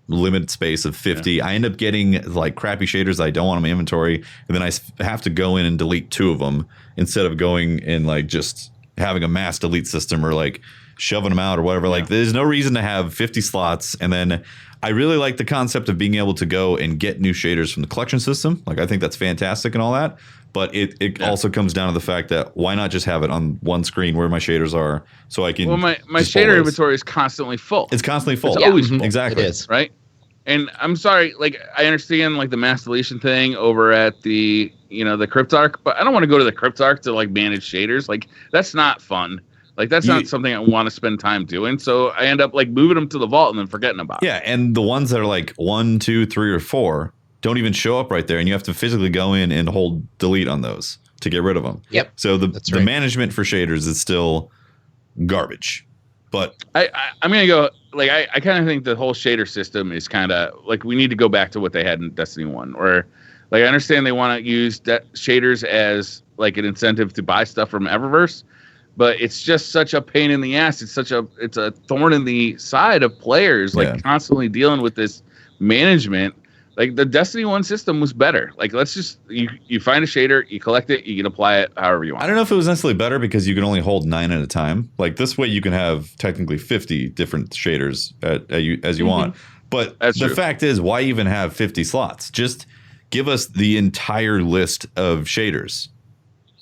limited space of 50. I end up getting like crappy shaders that I don't want in my inventory, and then I have to go in and delete 2 of them instead of going and like just having a mass delete system or like shoving them out or whatever. Like, there's no reason to have 50 slots. And then I really like the concept of being able to go and get new shaders from the collection system. Like, I think that's fantastic and all that. But it also comes down to the fact that why not just have it on one screen where my shaders are, so I can. Well, my shader inventory is constantly full. It's constantly full. It's always full. Exactly. It is. Right? And I'm sorry, like, I understand like the mass deletion thing over at the the Cryptarch, but I don't want to go to the Cryptarch to like manage shaders. Like, that's not fun. Like, that's not something I want to spend time doing. So I end up like moving them to the vault and then forgetting about it. Yeah, and the ones that are like 1, 2, 3, or 4 don't even show up right there, and you have to physically go in and hold delete on those to get rid of them. Yep. So the management for shaders is still garbage. But I'm gonna go like I kind of think the whole shader system is kind of like we need to go back to what they had in Destiny 1, where like I understand they want to use shaders as like an incentive to buy stuff from Eververse, but it's just such a pain in the ass. It's a thorn in the side of players, like constantly dealing with this management. Like, the Destiny 1 system was better. Like, let's just you find a shader, you collect it, you can apply it however you want. I don't know if it was necessarily better because you can only hold 9 at a time. Like, this way you can have technically 50 different shaders as you want. But the fact is, why even have 50 slots? Just give us the entire list of shaders.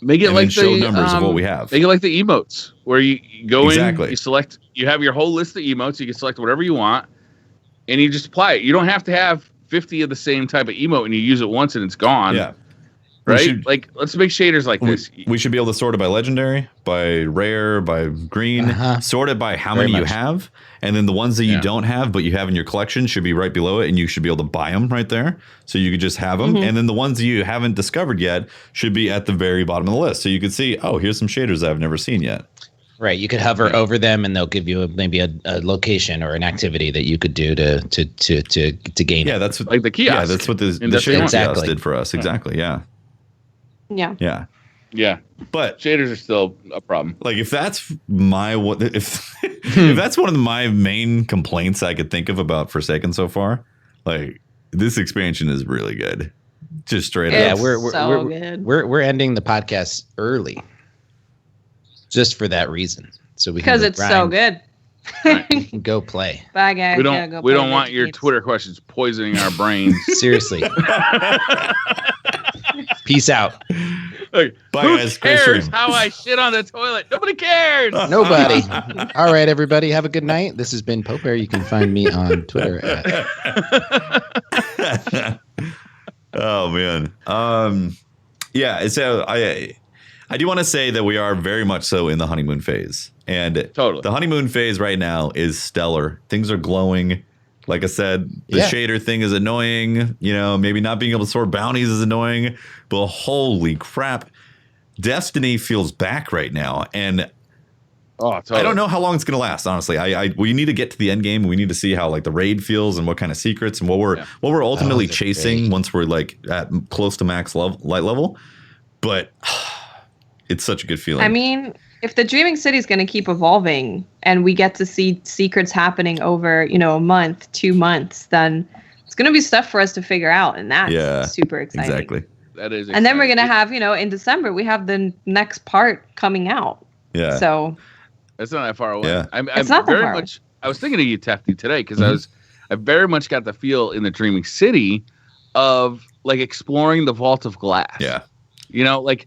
Make it like show numbers of what we have. Make it like the emotes, where you go in, Exactly. you select, you have your whole list of emotes, you can select whatever you want, and you just apply it. You don't have to have 50 of the same type of emote and you use it once and it's gone. Yeah. Right? Like, let's make shaders like this. We should be able to sort it by legendary, by rare, by green, sort it by how many you have. And then the ones that you don't have, but you have in your collection should be right below it. And you should be able to buy them right there. So you could just have them. And then the ones that you haven't discovered yet should be at the very bottom of the list. So you could see, oh, here's some shaders I've never seen yet. Right. You could hover over them, and they'll give you maybe a location or an activity that you could do to gain. Yeah, it. that's what, like the kiosk. Yeah, that's what the shader kiosk did for us. Exactly. Yeah. Yeah. Yeah. But shaders are still a problem. Like if that's if that's one of my main complaints I could think of about Forsaken so far, like this expansion is really good. Just straight up. Yeah, we're ending the podcast early. Just for that reason. So because it's so good. We can go play. Bye guys. We don't want your Twitter questions poisoning our brains. Seriously. Peace out. Like, bye who guys. cares how I shit on the toilet? Nobody cares. Nobody. All right, everybody. Have a good night. This has been Popear. You can find me on Twitter Oh man. Yeah. So I do want to say that we are very much so in the honeymoon phase, and totally the honeymoon phase right now is stellar. Things are glowing. Like I said, the shader thing is annoying. You know, maybe not being able to sort bounties is annoying, but holy crap, Destiny feels back right now. And totally. I don't know how long it's going to last, honestly. We need to get to the end game. We need to see how like the raid feels and what kind of secrets and what we're ultimately chasing once we're like at close to max light level. But it's such a good feeling. I mean, if the Dreaming City is going to keep evolving and we get to see secrets happening over, a month, 2 months, then it's going to be stuff for us to figure out. And that's super exciting. Exactly. That is exciting. And then we're going to have, in December, we have the next part coming out. Yeah. So it's not that far away. Yeah. It's not that far away. I was thinking of you, Tefty, today because I very much got the feel in the Dreaming City of like exploring the Vault of Glass. Yeah. Like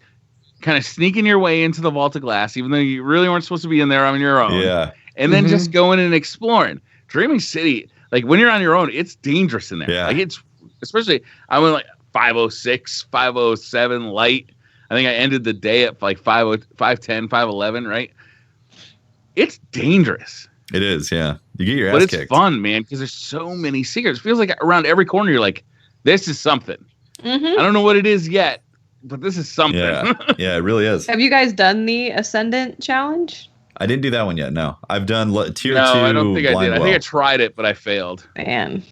kind of sneaking your way into the Vault of Glass, even though you really weren't supposed to be in there on your own. Yeah. And then just going and exploring. Dreaming City, like when you're on your own, it's dangerous in there. Yeah. Like it's, especially, I went like 506, 507 light. I think I ended the day at like 510, 511, right? It's dangerous. It is, yeah. You get your ass kicked. But it's fun, man, because there's so many secrets. It feels like around every corner, you're like, this is something. I don't know what it is yet, but this is something. Yeah, it really is. Have you guys done the Ascendant challenge? I didn't do that one yet. No, I've done tier 2. No, I don't think I did. I think I tried it, but I failed. Man,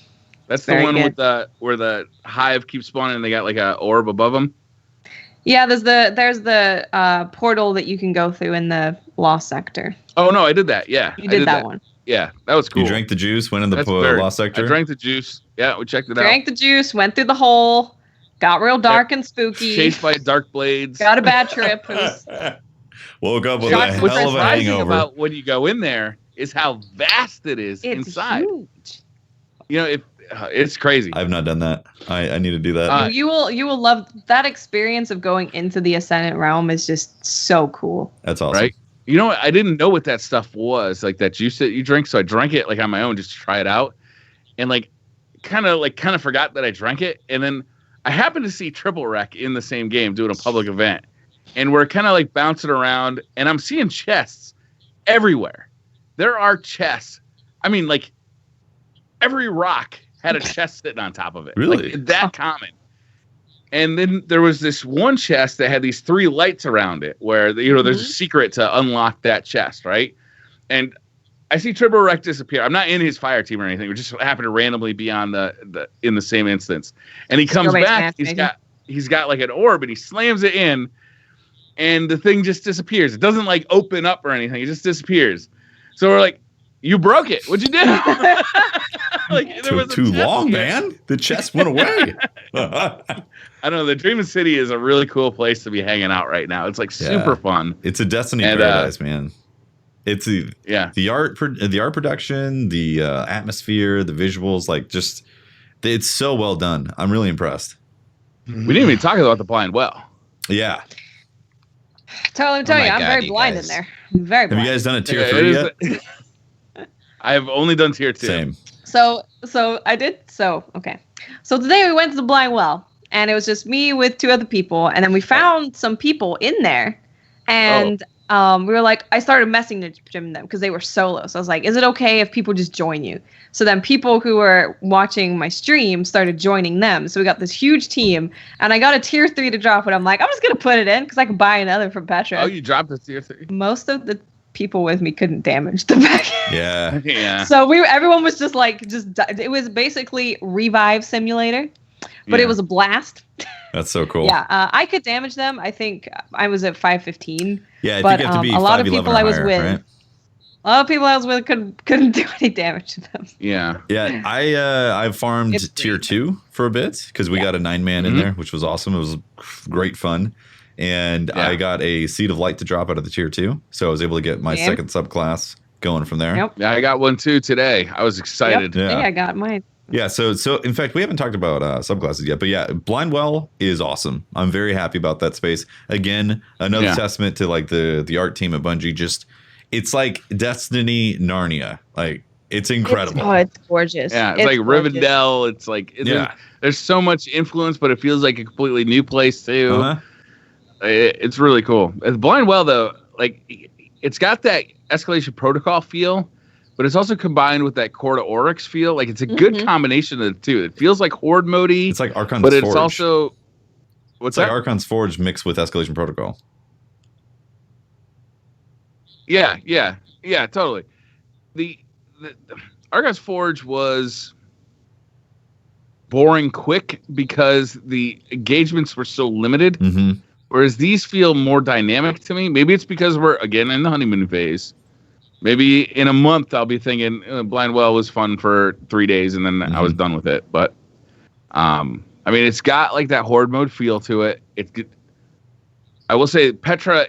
that's the one with where the hive keeps spawning and they got like a orb above them. Yeah, there's the portal that you can go through in the Lost Sector. Oh no, I did that. Yeah, you did that one. Yeah, that was cool. You drank the juice, went in the Lost Sector. I drank the juice. Yeah, we checked it out. Drank the juice, went through the hole, got real dark and spooky. Chased by dark blades. Got a bad trip. Woke up with a hell of a hangover. About when you go in there is how vast it is inside. Huge. It's crazy. I've not done that. I need to do that. You will love that experience of going into the Ascendant realm. Is just so cool. That's awesome. Right? You know what? I didn't know what that stuff was, like that juice that you drink. So I drank it like on my own just to try it out, and kind of forgot that I drank it. And then I happened to see Triple Wreck in the same game doing a public event, and we're kind of like bouncing around, and I'm seeing chests everywhere. There are chests. I mean, like every rock had a chest sitting on top of it. Really? Like, that common. And then there was this one chest that had these 3 lights around it where, there's a secret to unlock that chest, right? And I see Triple Wreck disappear. I'm not in his fire team or anything. We just happen to randomly be on in the same instance. And he comes back. He's got like an orb and he slams it in and the thing just disappears. It doesn't like open up or anything. It just disappears. So we're like, you broke it. What'd you do? Like there was too long, man. The chest went away. I don't know. The Dreaming City is a really cool place to be hanging out right now. It's like super fun. It's a Destiny paradise, man. It's the art production, the atmosphere, the visuals, like just it's so well done. I'm really impressed. We didn't even talk about the blind well. Yeah. Let me tell you, I'm very blind in there. I'm very blind. Have you guys done a tier 3 yet? I have only done tier 2. Same. So I did. Okay. So today we went to the blind well, and it was just me with 2 other people, and then we found some people in there, and we were like, I started messaging them because they were solo. So I was like, is it okay if people just join you? So then people who were watching my stream started joining them. So we got this huge team, and I got a tier 3 to drop, and I'm like, I'm just gonna put it in because I can buy another from Petra. Oh, you dropped a tier 3? Most of the people with me couldn't damage the back. Yeah. Yeah. So everyone was just like, it was basically revive simulator, but it was a blast. That's so cool. Yeah, I could damage them. I think I was at 515. Yeah, I but think you have to be a lot of 5'11" people or I was higher, with, right? a lot of people I was with couldn't do any damage to them. Yeah. Yeah, I farmed It's tier great. 2 for a bit because we got a 9-man in there, which was awesome. It was great fun. And I got a Seed of Light to drop out of the tier 2. So I was able to get my second subclass going from there. Yep. Yeah, I got one too today. I was excited. Yeah. Yeah, I got mine. Yeah, so in fact, we haven't talked about subclasses yet, but yeah, Blind Well is awesome. I'm very happy about that space. Again, another testament to like the art team at Bungie. It's like Destiny Narnia. Like it's incredible. It's gorgeous. Yeah, it's like gorgeous. Rivendell. It's like there's so much influence, but it feels like a completely new place too. Uh-huh. It's really cool. Blind Well though, like it's got that escalation protocol feel, but it's also combined with that Core to Oryx feel. Like it's a good combination of the two. It feels like Horde mode-y. It's like Archon's but it's Forge. also It's like Archon's Forge mixed with escalation protocol. Yeah, totally. The Archon's Forge was boring quick because the engagements were so limited. Mm-hmm. Whereas these feel more dynamic to me. Maybe it's because we're again in the honeymoon phase. Maybe in a month I'll be thinking Blind Well was fun for 3 days and then I was done with it. But I mean, it's got like that Horde mode feel to it. I will say Petra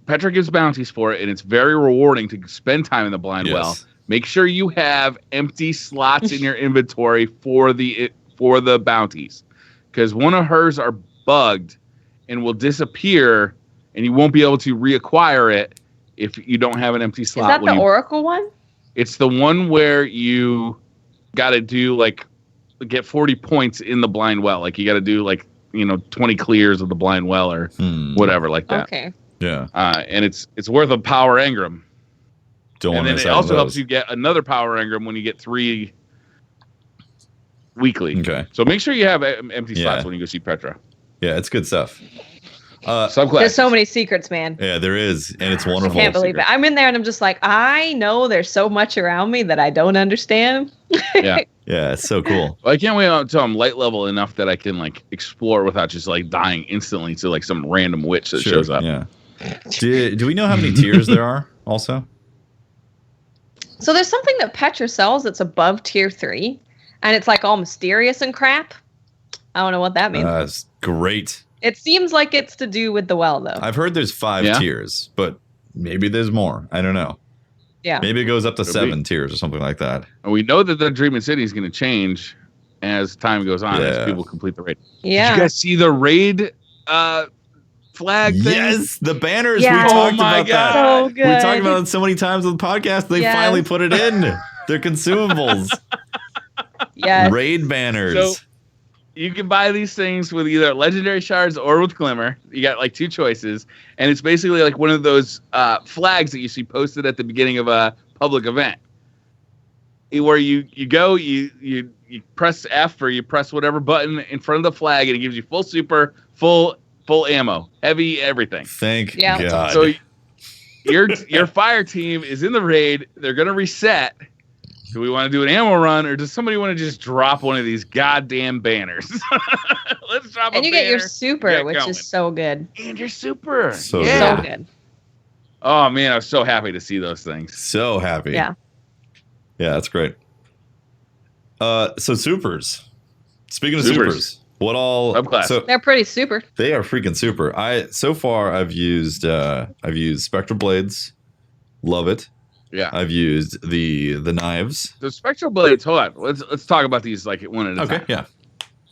gives bounties for it, and it's very rewarding to spend time in the Blind Well. Make sure you have empty slots in your inventory for the bounties, because one of hers are bugged and will disappear, and you won't be able to reacquire it if you don't have an empty slot. Is that the Oracle one? It's the one where you got to do like get 40 points in the Blind Well. Like you got to do like 20 clears of the Blind Well or whatever like that. Okay. Yeah. And it's worth a power engram. Don't want and to then it also helps you get another power engram when you get 3 weekly. Okay. So make sure you have empty slots when you go see Petra. Yeah, it's good stuff. Subclass. There's so many secrets, man. Yeah, there is, and it's wonderful. I can't believe it. I'm in there and I'm just like, I know there's so much around me that I don't understand. Yeah. Yeah, it's so cool. Well, I can't wait until I'm light level enough that I can like explore without just like dying instantly to like some random witch that shows up. Yeah. Do we know how many tiers there are also? So there's something that Petra sells that's above tier 3, and it's like all mysterious and crap. I don't know what that means. It's great. It seems like it's to do with the well, though. I've heard there's 5 tiers, but maybe there's more. I don't know. Yeah. Maybe it goes up to 7 tiers or something like that. And we know that the Dreaming City is going to change as time goes on, as people complete the raid. Yeah. Did you guys see the raid flag thing? Yes, the banners. Yeah. We talked about that. So good. We talked about it so many times on the podcast. They finally put it in. They're consumables. Yes. Raid banners. So you can buy these things with either legendary shards or with Glimmer. You got like 2 choices, and it's basically like one of those flags that you see posted at the beginning of a public event, where you go, you press F or you press whatever button in front of the flag, and it gives you full super, full ammo, heavy everything. Thank God. So your fire team is in the raid. They're gonna reset. Do we want to do an ammo run, or does somebody want to just drop one of these goddamn banners? Let's drop a banner. And you get your super, which is so good. And your super. So good. Oh, man, I was so happy to see those things. So happy. Yeah. Yeah, that's great. So supers. Speaking of supers, what all? Subclass. So They're pretty super. they are freaking super. So far I've used Spectral Blades. Love it. Yeah. I've used the knives. The Spectral Blades, hold on. Let's talk about these like one at a time. Okay, yeah.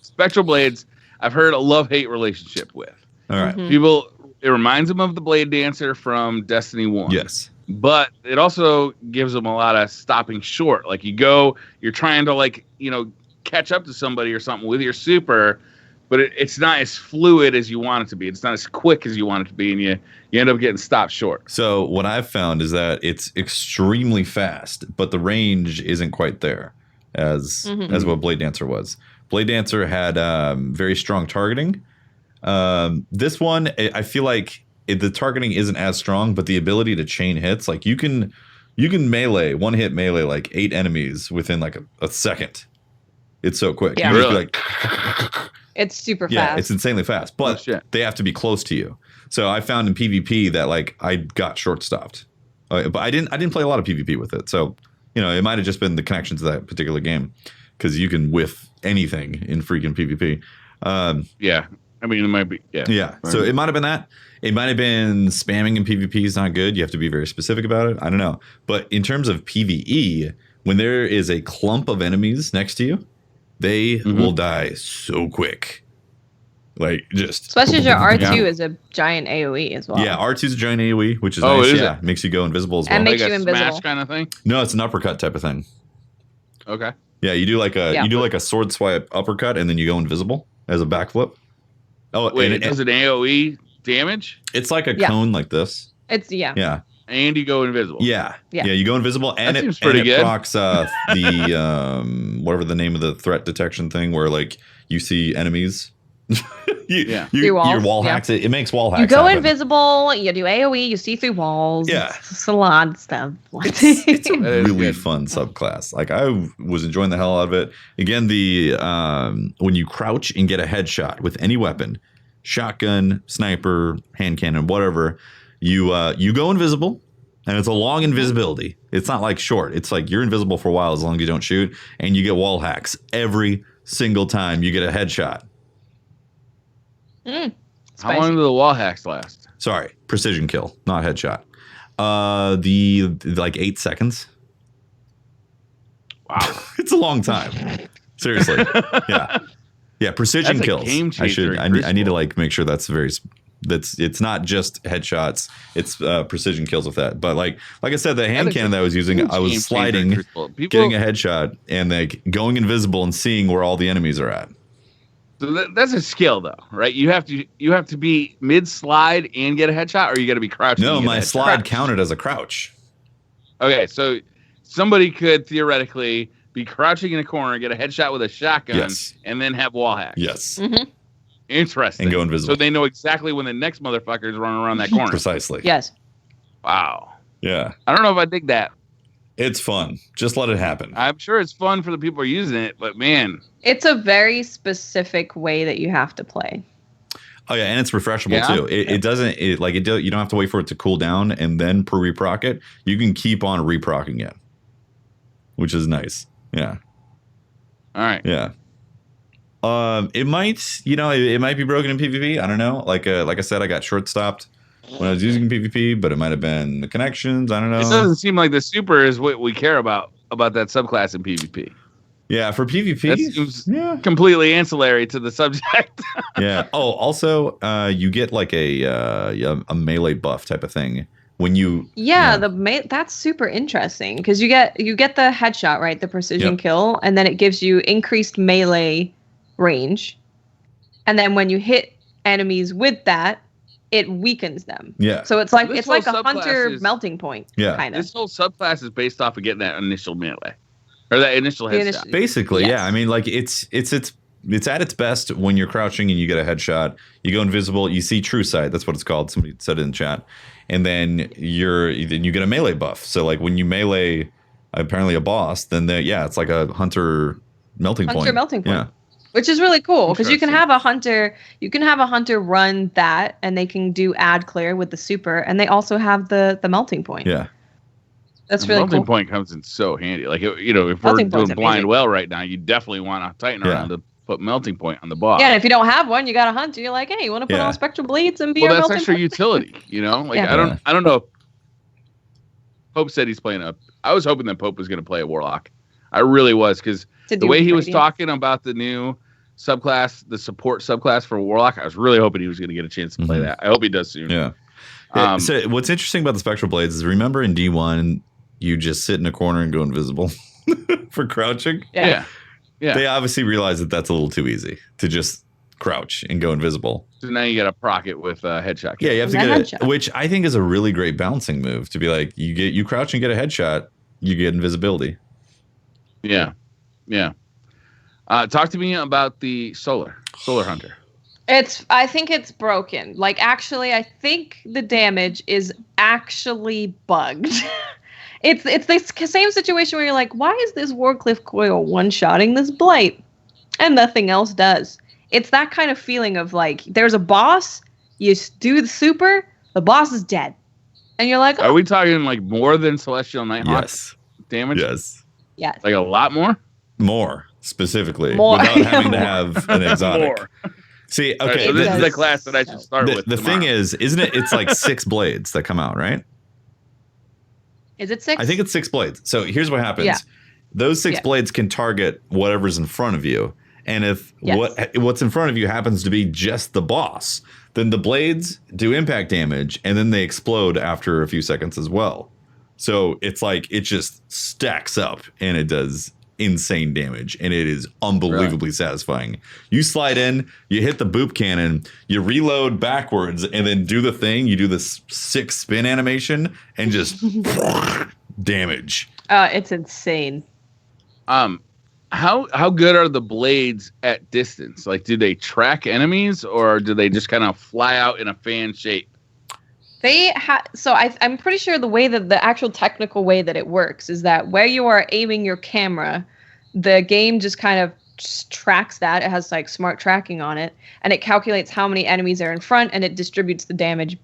Spectral Blades, I've heard a love-hate relationship with. All right. People, it reminds them of the Blade Dancer from Destiny 1. Yes. But it also gives them a lot of stopping short. Like you're trying to like, catch up to somebody or something with your super, but it's not as fluid as you want it to be. It's not as quick as you want it to be, and you end up getting stopped short. So what I've found is that it's extremely fast, but the range isn't quite there as what Blade Dancer was. Blade Dancer had very strong targeting. This one, I feel like the targeting isn't as strong, but the ability to chain hits, like you can melee, one hit melee like 8 enemies within like a second. It's so quick. Yeah. You just be Really? like, It's super yeah, fast. it's insanely fast, but they have to be close to you. So I found in PvP that like I got short stopped, but I didn't play a lot of PvP with it. So it might have just been the connection to that particular game, because you can whiff anything in freaking PvP. Yeah, I mean it might be. Yeah. So it might have been that. It might have been spamming in PvP is not good. You have to be very specific about it. I don't know. But in terms of PvE, when there is a clump of enemies next to you, they will die so quick. Like just. Especially as your R2 is a giant AoE as well. Yeah, R2 is a giant AoE, which is nice. Is yeah, it makes you go invisible as well. And makes like you a invisible. smash kind of thing. No, it's an uppercut type of thing. Okay. Yeah, you do like a sword swipe uppercut, and then you go invisible as a backflip. Oh, wait, and it does an AoE damage? It's like a cone like this. It's Yeah. And you go invisible. Yeah. You go invisible, and That it seems pretty and it good. procs the whatever the name of the threat detection thing, where like you see enemies. Your wall hacks it. It makes wall hacks. You go happen. invisible. You do AoE. You see through walls. Yeah. It's a lot of stuff. It's a That is really good. fun subclass. Like I was enjoying the hell out of it. Again, the when you crouch and get a headshot with any weapon, shotgun, sniper, hand cannon, whatever, you go invisible, and it's a long invisibility. It's not like short. It's like you're invisible for a while as long as you don't shoot, and you get wall hacks every single time you get a headshot. How long do the wall hacks last? Sorry, precision kill, not headshot. The like 8 seconds. Wow. It's a long time. Seriously. Yeah. Precision That's a kills. game changer I need to like make sure that's it's not just headshots. It's precision kills with that. But like I said, the hand cannon that I was using, I was sliding, getting a headshot, and like going invisible and seeing where all the enemies are at. So that's a skill, though, right? You have to be mid slide and get a headshot, or you got to be crouching. No, and get my a headshot? slide counted as a crouch. Okay, so somebody could theoretically be crouching in a corner, get a headshot with a shotgun, and then have wall hacks. Yes. Mm-hmm. Interesting. And go invisible. So they know exactly when the next motherfucker is running around that corner. Precisely. Yes. Wow. Yeah. I don't know if I dig that. It's fun. Just let it happen. I'm sure it's fun for the people who are using it, but man. It's a very specific way that you have to play. Oh yeah, and it's refreshable too. It doesn't you don't have to wait for it to cool down and then reproc it. You can keep on reprocking it, which is nice. Yeah. All right. Yeah. It might be broken in PvP. I don't know. Like I said, I got short stopped when I was using PvP, but it might have been the connections. I don't know. It doesn't seem like the super is what we care about that subclass in PvP. Yeah, for PvP, that seems completely ancillary to the subject. Yeah. Oh, also, you get like a melee buff type of thing when you. That's super interesting because you get the headshot, right? The precision kill, and then it gives you increased melee range, and then when you hit enemies with that, it weakens them. Yeah. So it's like a subclass hunter melting point. Yeah. Kind of. This whole subclass is based off of getting that initial melee or that initial headshot. Basically, yeah. I mean, like it's at its best when you're crouching and you get a headshot. You go invisible. You see true sight. That's what it's called. Somebody said it in chat. And then you get a melee buff. So like when you melee apparently a boss, then it's like a hunter melting point. Hunter melting point. Yeah. Which is really cool because you can have a hunter run that, and they can do ad clear with the super, and they also have the melting point. Yeah, that's really cool. Melting point comes in so handy. Like if we're doing blind well right now, you definitely want to tighten around to put melting point on the boss. Yeah, and if you don't have one, you got a hunter. You're like, hey, you want to put on spectral blades and be a that's melting extra point? utility. I don't know. Pope said he's playing I was hoping that Pope was going to play a Warlock. I really was because the way he was talking about the new subclass, the support subclass for Warlock, I was really hoping he was going to get a chance to play that. I hope he does soon. Yeah. So what's interesting about the Spectral Blades is remember in D1, you just sit in a corner and go invisible for crouching. Yeah. They obviously realized that that's a little too easy to just crouch and go invisible. So now you got to proc it with a headshot. Yeah, you have to get it, which I think is a really great balancing move to be like, you crouch and get a headshot, you get invisibility. Yeah. Talk to me about the Solar Hunter. I think it's broken. Like, actually, I think the damage is actually bugged. It's the same situation where you're like, why is this Warcliffe Coil one-shotting this Blight? And nothing else does. It's that kind of feeling of like, there's a boss, you do the super, the boss is dead. And you're like, oh. Are we talking like more than Celestial Nighthawk damage? Yes. Yes. Like a lot more? More, specifically. More. Without having to have an exotic. More. See, okay. Right, so this is the class that I should start with. The thing is, isn't it? It's like 6 blades that come out, right? Is it 6? I think it's 6 blades. So here's what happens. Yeah. Those 6 blades can target whatever's in front of you. And if what's in front of you happens to be just the boss, then the blades do impact damage and then they explode after a few seconds as well. So it's like it just stacks up and it does insane damage, and it is unbelievably satisfying. You slide in, you hit the boop cannon, you reload backwards, and then do the thing. You do this 6 spin animation and just damage. It's insane. How good are the blades at distance? Like, do they track enemies, or do they just kind of fly out in a fan shape? I'm pretty sure the way that the actual technical way that it works is that where you are aiming your camera, the game just kind of tracks that. It has like smart tracking on it, and it calculates how many enemies are in front, and it distributes the damage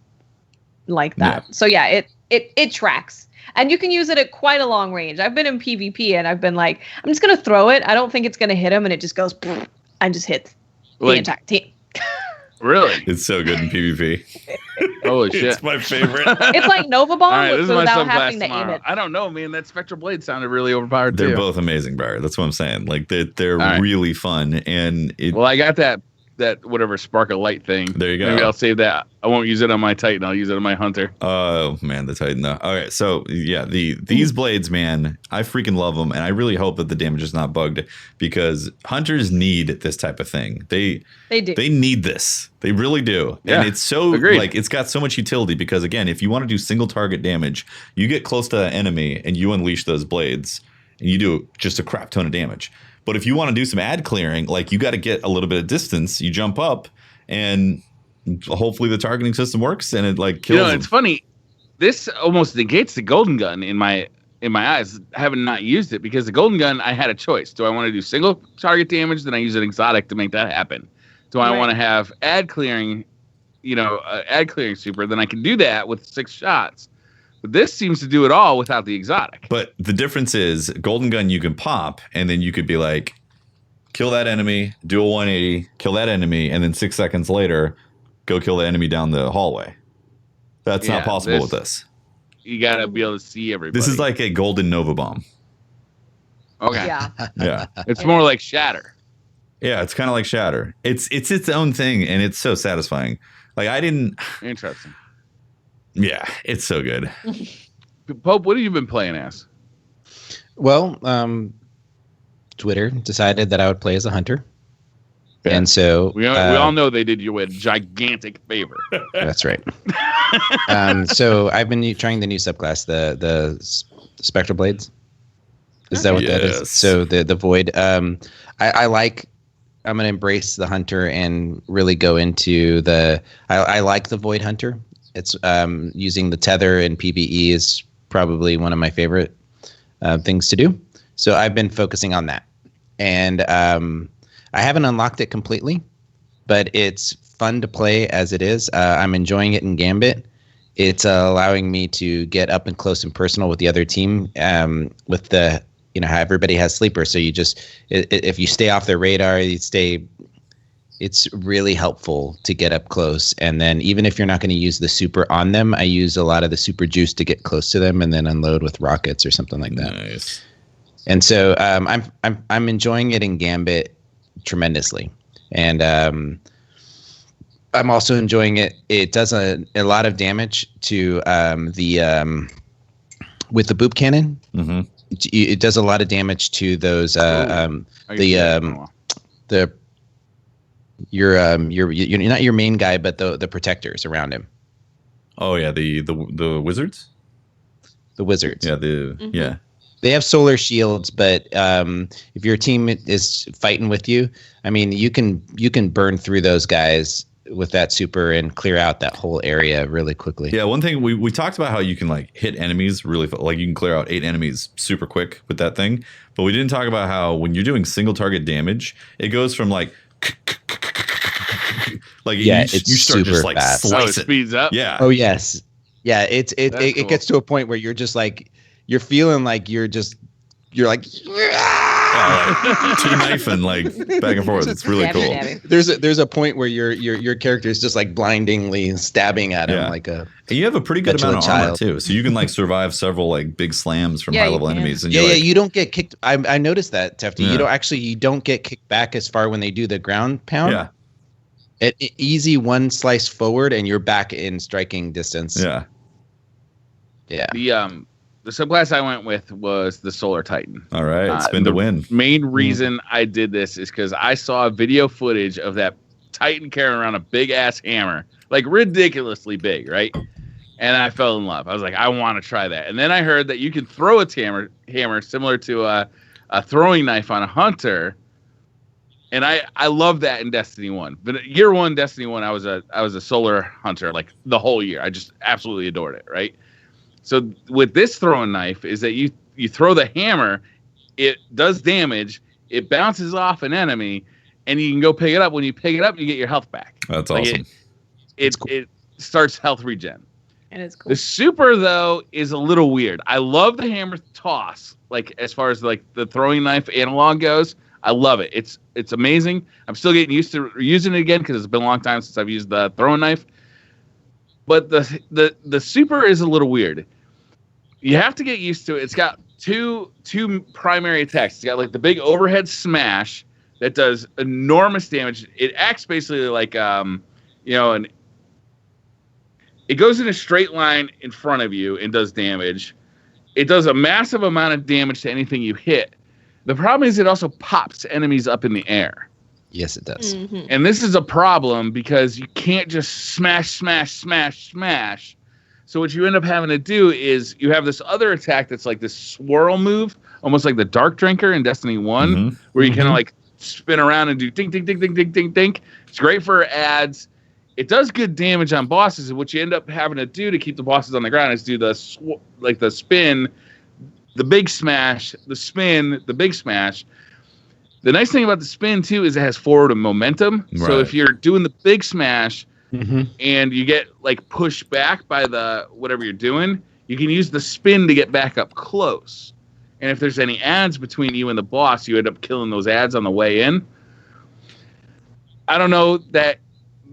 like that. Yeah. So yeah, it tracks. And you can use it at quite a long range. I've been in PvP and I've been like, I'm just going to throw it. I don't think it's going to hit him. And it just goes and just hits the entire team. Really? It's so good in PvP. Holy shit. It's my favorite. It's like Nova Bomb right, without having to aim it. I don't know, man. That Spectral Blade sounded really overpowered They're too. both amazing, Barry. That's what I'm saying. Like they're really fun. And well, I got that whatever spark of light thing. There you go. Maybe I'll save that. I won't use it on my Titan. I'll use it on my Hunter. Oh man, the Titan though. All right, so yeah, these blades, man, I freaking love them, and I really hope that the damage is not bugged because hunters need this type of thing. They do. They need this. They really do. Yeah, and it's so agreed. like it's got so much utility because again, if you want to do single target damage, you get close to that enemy and you unleash those blades, and you do just a crap ton of damage. But if you want to do some ad clearing, like you got to get a little bit of distance, you jump up, and hopefully the targeting system works, and it like kills. It's funny. This almost negates the golden gun in my eyes. Having not used it because the golden gun, I had a choice. Do I want to do single target damage? Then I use an exotic to make that happen. Do I want to have ad clearing? Ad clearing super. Then I can do that with 6 shots. But this seems to do it all without the exotic. But the difference is golden gun you can pop, and then you could be like, kill that enemy, do a 180, kill that enemy, and then 6 seconds later, go kill the enemy down the hallway. That's not possible with this. You got to be able to see everybody. This is like a golden Nova Bomb. Okay. Yeah. It's more like Shatter. Yeah, it's kind of like Shatter. It's its own thing, and it's so satisfying. Like Interesting. Yeah, it's so good. Pope, what have you been playing as? Well, Twitter decided that I would play as a hunter. Yeah. And so we all know they did you a gigantic favor. That's right. So I've been trying the new subclass, the Spectral Blades. Is that what that is? So the Void. I'm going to embrace the hunter and really go into I like the Void Hunter. It's using the tether in PvE is probably one of my favorite things to do. So I've been focusing on that. And I haven't unlocked it completely, but it's fun to play as it is. I'm enjoying it in Gambit. It's allowing me to get up and close and personal with the other team with the, how everybody has sleeper. So you just, if you stay off their radar, it's really helpful to get up close. And then even if you're not going to use the super on them, I use a lot of the super juice to get close to them and then unload with rockets or something like that. Nice. And so I'm enjoying it in Gambit tremendously. And I'm also enjoying it. It does a lot of damage to with the boop cannon. Mm-hmm. It does a lot of damage to those you're not your main guy, but the protectors around him. Oh yeah, the wizards. The wizards. Yeah, yeah. They have solar shields, but if your team is fighting with you, I mean, you can burn through those guys with that super and clear out that whole area really quickly. Yeah, one thing we talked about how you can like hit enemies really like you can clear out 8 enemies super quick with that thing, but we didn't talk about how when you're doing single target damage, it goes from like you start just like fast. slice it speeds up. Yeah. Oh yes. Yeah, it cool. gets to a point where you're just like you're feeling like you're like two knifing like back and forth. It's really cool. There's a point where your character is just like blindingly stabbing at him like a. And you have a pretty good amount of armor child. too, so you can like survive several like big slams from high level enemies. And you don't get kicked. I noticed that, Tefty. Yeah. You don't get kicked back as far when they do the ground pound. Yeah. Easy one slice forward and you're back in striking distance. Yeah. Yeah. The subclass I went with was the Solar Titan. All right, spin to win. Main reason I did this is because I saw video footage of that Titan carrying around a big ass hammer, like ridiculously big, right? And I fell in love. I was like, I want to try that. And then I heard that you can throw a hammer similar to a throwing knife on a hunter. And I love that in Destiny 1. But year 1, Destiny 1, I was a solar hunter like the whole year. I just absolutely adored it, right? So with this throwing knife is that you throw the hammer, it does damage, it bounces off an enemy, and you can go pick it up. When you pick it up, you get your health back. That's awesome. It starts health regen. And it's cool. The super though is a little weird. I love the hammer toss, like as far as like the throwing knife analog goes. I love it. It's amazing. I'm still getting used to using it again because it's been a long time since I've used the throwing knife. But the super is a little weird. You have to get used to it. It's got two primary attacks. It's got like the big overhead smash that does enormous damage. It acts basically like it goes in a straight line in front of you and does damage. It does a massive amount of damage to anything you hit. The problem is it also pops enemies up in the air. Yes, it does. Mm-hmm. And this is a problem because you can't just smash. So what you end up having to do is you have this other attack that's like this swirl move, almost like the Dark Drinker in Destiny 1, where you kind of like spin around and do ding, ding, ding, ding, ding, ding, ding. It's great for ads. It does good damage on bosses, and what you end up having to do to keep the bosses on the ground is do the spin, the big smash, the spin, the big smash. The nice thing about the spin, too, is it has forward momentum. Right. So if you're doing the big smash and you get like pushed back by the whatever you're doing, you can use the spin to get back up close. And if there's any ads between you and the boss, you end up killing those ads on the way in. I don't know that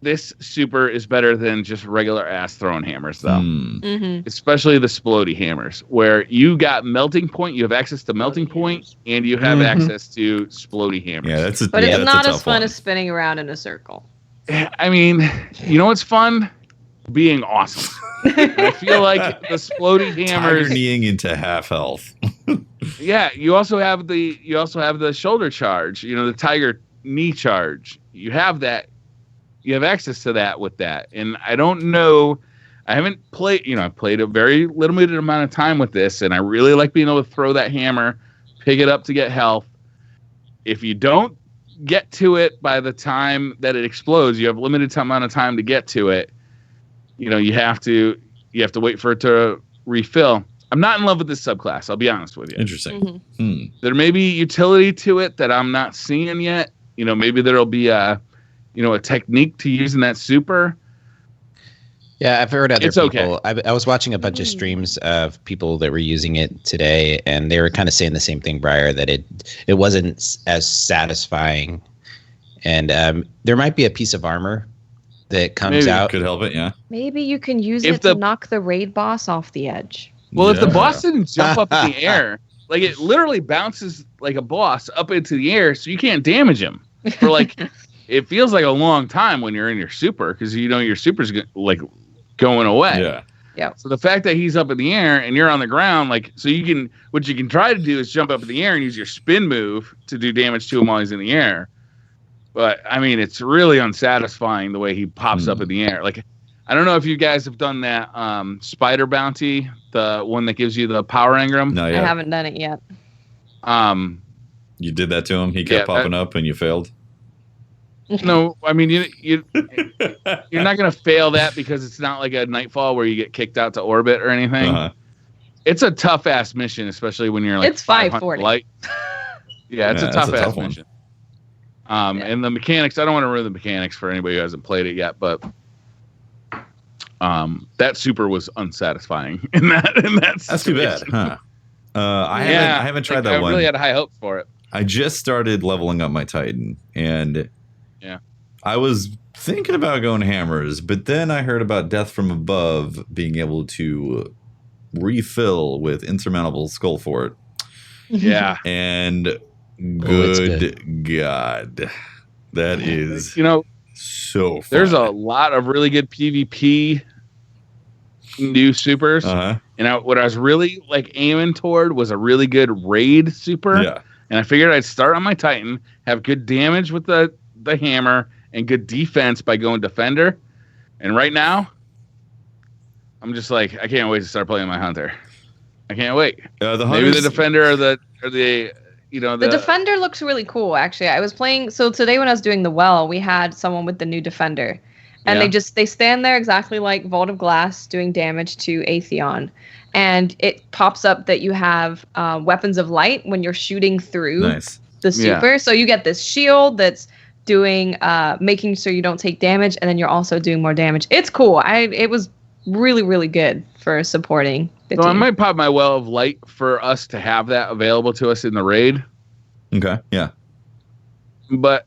this super is better than just regular ass throwing hammers, though. Especially the splody hammers, where you got melting point, you have access to melting point, and you have access to splody hammers. Yeah, but it's not as fun as spinning around in a circle. I mean, you know what's fun? Being awesome. I feel like the splody hammers kneeing into half health. Yeah, you also have the shoulder charge, the tiger knee charge. You have that. You have access to that with that. And I don't know, I haven't played, I've played a very limited amount of time with this, and I really like being able to throw that hammer, pick it up to get health. If you don't get to it by the time that it explodes, you have a limited amount of time to get to it. You have to wait for it to refill. I'm not in love with this subclass, I'll be honest with you. Interesting. There may be utility to it that I'm not seeing yet. Maybe there'll be a technique to using that super. Yeah, I've heard other it's people. Okay. I was watching a bunch of streams of people that were using it today, and they were kind of saying the same thing, Briar, that it wasn't as satisfying. And there might be a piece of armor that comes out. Could help it, yeah. Maybe you can use it to knock the raid boss off the edge. Well, if the boss didn't jump up in the air, like it literally bounces like a boss up into the air, so you can't damage him for like. It feels like a long time when you're in your super because your super's like going away. Yeah. So the fact that he's up in the air and you're on the ground, what you can try to do is jump up in the air and use your spin move to do damage to him while he's in the air. But I mean, it's really unsatisfying the way he pops up in the air. Like I don't know if you guys have done that spider bounty, the one that gives you the power engram. No, I haven't done it yet. You did that to him. He kept popping up, and you failed. No, I mean you're not gonna fail that because it's not like a Nightfall where you get kicked out to orbit or anything. Uh-huh. It's a tough ass mission, especially when you're like it's 540 light. Yeah, it's a tough ass one. mission. And the mechanics, I don't want to ruin the mechanics for anybody who hasn't played it yet, but that super was unsatisfying in that That's too bad, huh? I haven't tried that one. I really had high hopes for it. I just started leveling up my Titan, and I was thinking about going hammers, but then I heard about Death from Above being able to refill with insurmountable skull fort. Yeah. And good God, that is so fun. There's a lot of really good PvP new supers. And what I was really like aiming toward was a really good raid super. Yeah. And I figured I'd start on my Titan, have good damage with the hammer, and good defense by going defender. And right now, I'm just like, I can't wait to start playing my hunter. I can't wait. Maybe the defender or the the defender looks really cool. Actually, I was playing. So today when I was doing the well, we had someone with the new defender, and they stand there exactly like Vault of Glass doing damage to Atheon. And it pops up that you have weapons of light when you're shooting through the super. Yeah. So you get this shield that's doing making sure you don't take damage, and then you're also doing more damage. It's cool. It was really, really good for supporting the team. I might pop my well of light for us to have that available to us in the raid. Okay. Yeah. But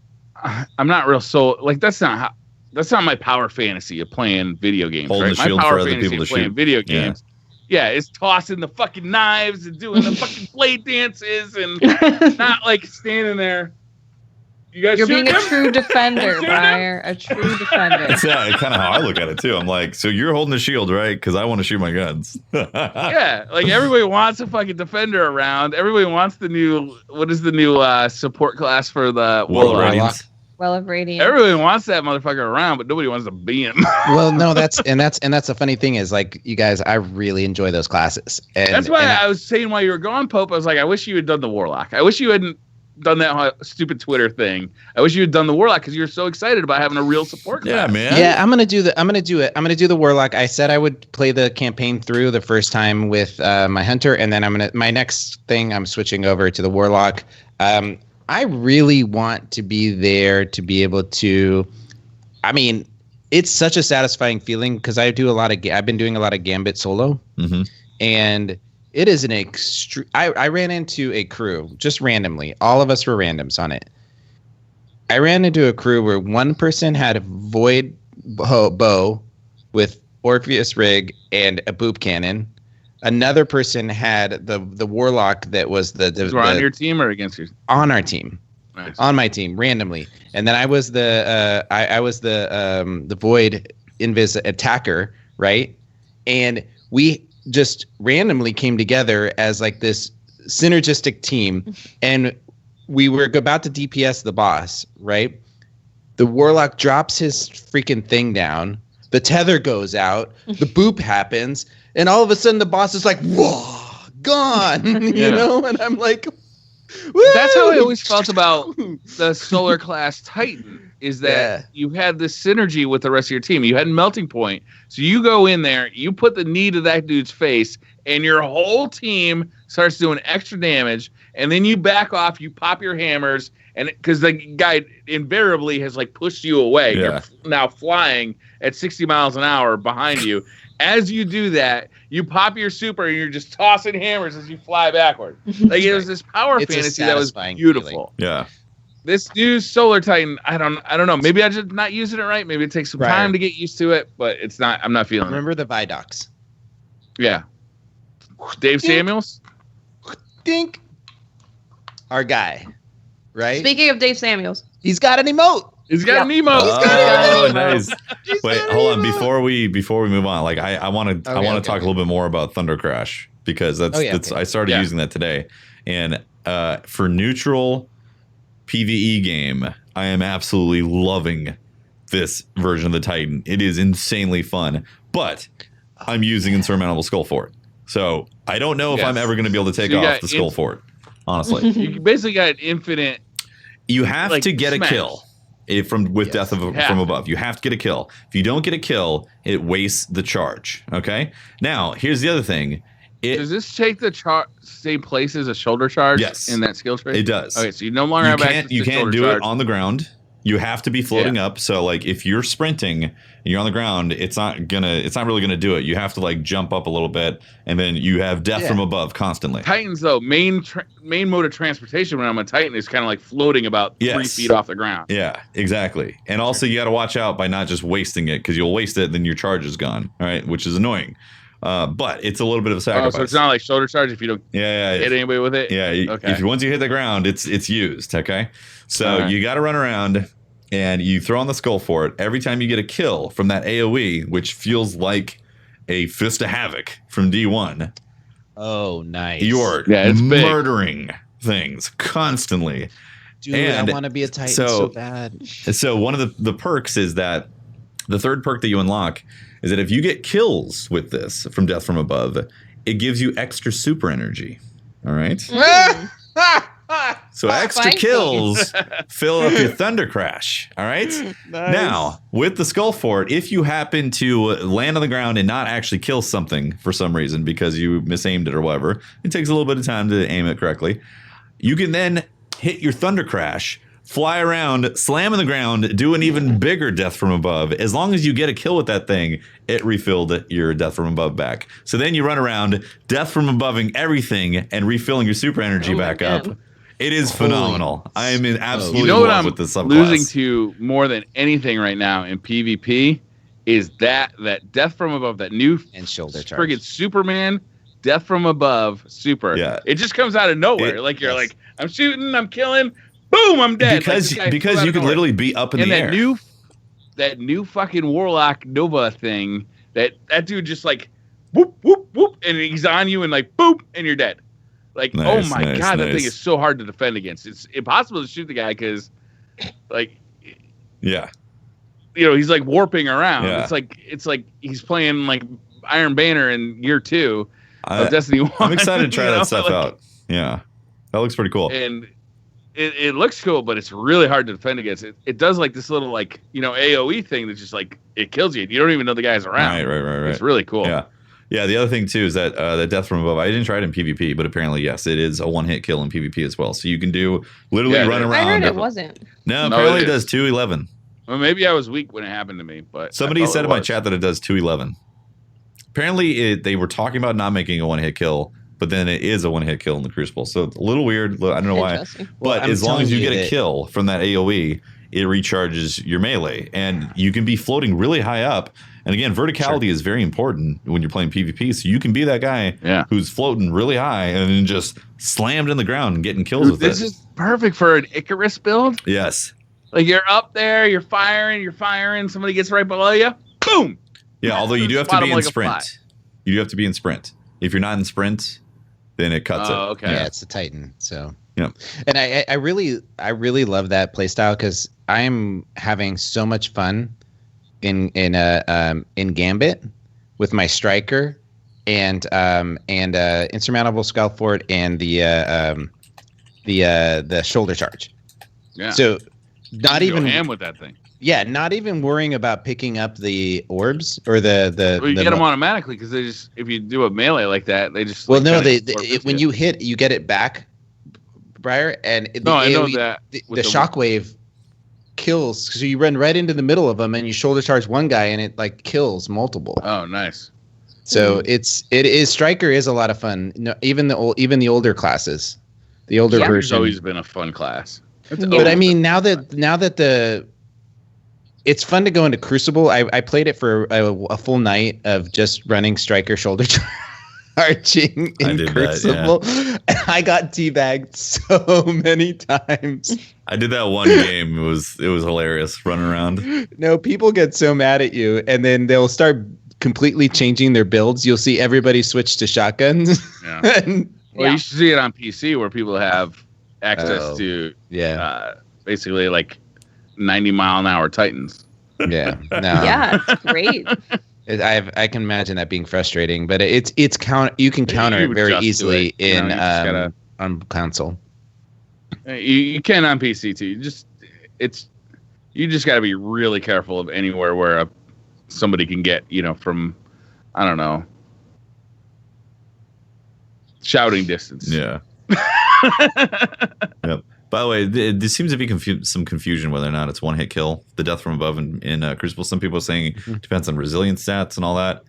I'm not real that's not my power fantasy of playing video games. Holding right? My power fantasy of playing video games. Yeah, it's tossing the fucking knives and doing the fucking blade dances and not like standing there. You're being a true defender, Briar. A true defender. That's kind of how I look at it too. I'm like, so you're holding the shield, right? Because I want to shoot my guns. Yeah, like everybody wants a fucking defender around. Everybody wants the new. What is the new support class for the Warlock? Well of Radiance. Everybody wants that motherfucker around, but nobody wants to be him. Well, no, that's the funny thing is, like, you guys, I really enjoy those classes. And that's why I was saying while you were gone, Pope, I was like, I wish you had done the Warlock. I wish you hadn't done that stupid Twitter thing. I wish you had done the Warlock because you were so excited about having a real support class. Yeah, man. Yeah, I'm gonna do it. I'm gonna do the Warlock. I said I would play the campaign through the first time with my Hunter, and then my next thing I'm switching over to the Warlock. I really want to be there to be able to. I mean, it's such a satisfying feeling because I've been doing a lot of Gambit solo, and it is an extreme. I ran into a crew just randomly. All of us were randoms on it. I ran into a crew where one person had a void bow with Orpheus rig and a boop cannon. Another person had the Warlock that was on your team or against you? On our team. Nice. On my team, randomly. And then I was the void invis attacker, right? And we just randomly came together as like this synergistic team, and we were about to DPS the boss, right? The Warlock drops his freaking thing down, the tether goes out, the boop happens, and all of a sudden the boss is like, whoa, gone, you know? And I'm like, woo! That's how I always felt about the Solar Class Titan, is that you had this synergy with the rest of your team. You had a melting point. So you go in there, you put the knee to that dude's face, and your whole team starts doing extra damage, and then you back off, you pop your hammers, and because the guy invariably has like pushed you away. You're now flying at 60 miles an hour behind you. As you do that, you pop your super and you're just tossing hammers as you fly backward. Like it was this power fantasy that was beautiful. Feeling. Yeah. This new Solar Titan, I don't know. Maybe I'm just not using it right. Maybe it takes some time to get used to it, but I'm not feeling Remember the Vidocs. Yeah. Dave Samuels? Dink. Our guy. Right? Speaking of Dave Samuels. He's got an emote. He's got an emote. Oh, nice. Wait, hold on. Before we move on, like I want to talk a little bit more about Thunder Crash because I started using that today. And for neutral PvE game, I am absolutely loving this version of the Titan. It is insanely fun, but I'm using Insurmountable Skull for it. So I don't know if I'm ever going to be able to take off the skull for it, honestly. You basically got an infinite. You have to get a kill with Death from Above. You have to get a kill. If you don't get a kill, it wastes the charge. Okay? Now, here's the other thing. Does this take the same place as a shoulder charge in that skill tree? It does. Okay, so you no longer have access to You can't do charge. it on the ground. You have to be floating up. So like if you're sprinting and you're on the ground, it's not really gonna do it. You have to like jump up a little bit, and then you have Death from Above constantly. Titans though, main mode of transportation when I'm a Titan is kind of like floating about 3 feet off the ground. Yeah, exactly. And also you got to watch out by not just wasting it, because you'll waste it, then your charge is gone. All right, which is annoying. But it's a little bit of a sacrifice. So it's not like shoulder charge if you don't hit anybody with it? Yeah. Okay. Once you hit the ground, it's used. Okay. So you got to run around and you throw on the skull for it. Every time you get a kill from that AoE, which feels like a Fist of Havoc from D1. Oh, nice. You're murdering things constantly. Dude, I want to be a Titan so bad. So one of the perks is that the third perk that you unlock is that if you get kills with this from Death from Above, it gives you extra super energy. All right? So extra kills fill up your Thunder Crash. All right? Nice. Now, with the Skull Fort, if you happen to land on the ground and not actually kill something for some reason because you misaimed it or whatever, it takes a little bit of time to aim it correctly. You can then hit your Thunder Crash, fly around, slam in the ground, do an even bigger Death from Above. As long as you get a kill with that thing, it refilled your Death from Above back. So then you run around, Death from Aboving everything and refilling your super energy back up. It is phenomenal. I am in absolutely love with this subclass. Losing to more than anything right now in PvP is that Death from Above, that new and shoulder charge. Friggin' Superman Death from Above super. Yeah. It just comes out of nowhere. You're like, I'm shooting, I'm killing. Boom! I'm dead. Because you could literally be up in the air. That new fucking Warlock Nova thing. That dude just like whoop whoop whoop, and he's on you and like boop, and you're dead. Like oh my god, that thing is so hard to defend against. It's impossible to shoot the guy because, like, he's like warping around. Yeah. It's like he's playing like Iron Banner in year 2 of Destiny 1. I'm excited to try that stuff out. Yeah, that looks pretty cool. And it looks cool, but it's really hard to defend against. It does like this little like AoE thing that just like it kills you. You don't even know the guy's around. Right. It's really cool. Yeah. The other thing too is that the Death from Above. I didn't try it in PvP, but apparently yes, it is a one-hit kill in PvP as well. So you can do literally run around. I heard it wasn't. No, apparently it does 211. Well, maybe I was weak when it happened to me, but somebody said in my chat that it does 211. Apparently they were talking about not making a one-hit kill. But then it is a one-hit kill in the Crucible. So it's a little weird. I don't know why. But as long as you get a kill from that AoE, it recharges your melee. And you can be floating really high up. And again, verticality is very important when you're playing PvP. So you can be that guy who's floating really high and then just slammed in the ground and getting kills with it. This is perfect for an Icarus build. Yes. Like you're up there, you're firing. Somebody gets right below you. Boom. Yeah, although you do have to be in sprint. You do have to be in sprint. If you're not in sprint, then it cuts it. Okay. Yeah, it's a Titan. So and I really love that playstyle because I'm having so much fun in Gambit with my striker and Insurmountable Skull Fort and the shoulder charge. Yeah. So not even go ham with that thing. Yeah, not even worrying about picking up the orbs or the. Well, you get them automatically because they just if you do a melee like that, they just. Well, no, when you hit, you get it back, Briar, and I know that the shockwave kills. So you run right into the middle of them, and you shoulder charge one guy, and it like kills multiple. Oh, nice. So it is Striker is a lot of fun. No, even the older classes, the older version. It's always been a fun class. But I mean, now that it's fun to go into Crucible. I played it for a full night of just running Striker shoulder charging in Crucible. And I got teabagged so many times. I did that one game. It was hilarious running around. No, people get so mad at you, and then they'll start completely changing their builds. You'll see everybody switch to shotguns. Yeah. You should see it on PC where people have access to basically like 90-mile-an-hour Titans. Yeah. No. Yeah, it's great. I can imagine that being frustrating, but it's you can counter it very easily on console. You can on PC too. You just got to be really careful of anywhere where somebody can get, from, I don't know, shouting distance. Yeah. Yep. By the way, there seems to be some confusion whether or not it's one-hit kill. The death from above in Crucible. Some people are saying it depends on resilience stats and all that.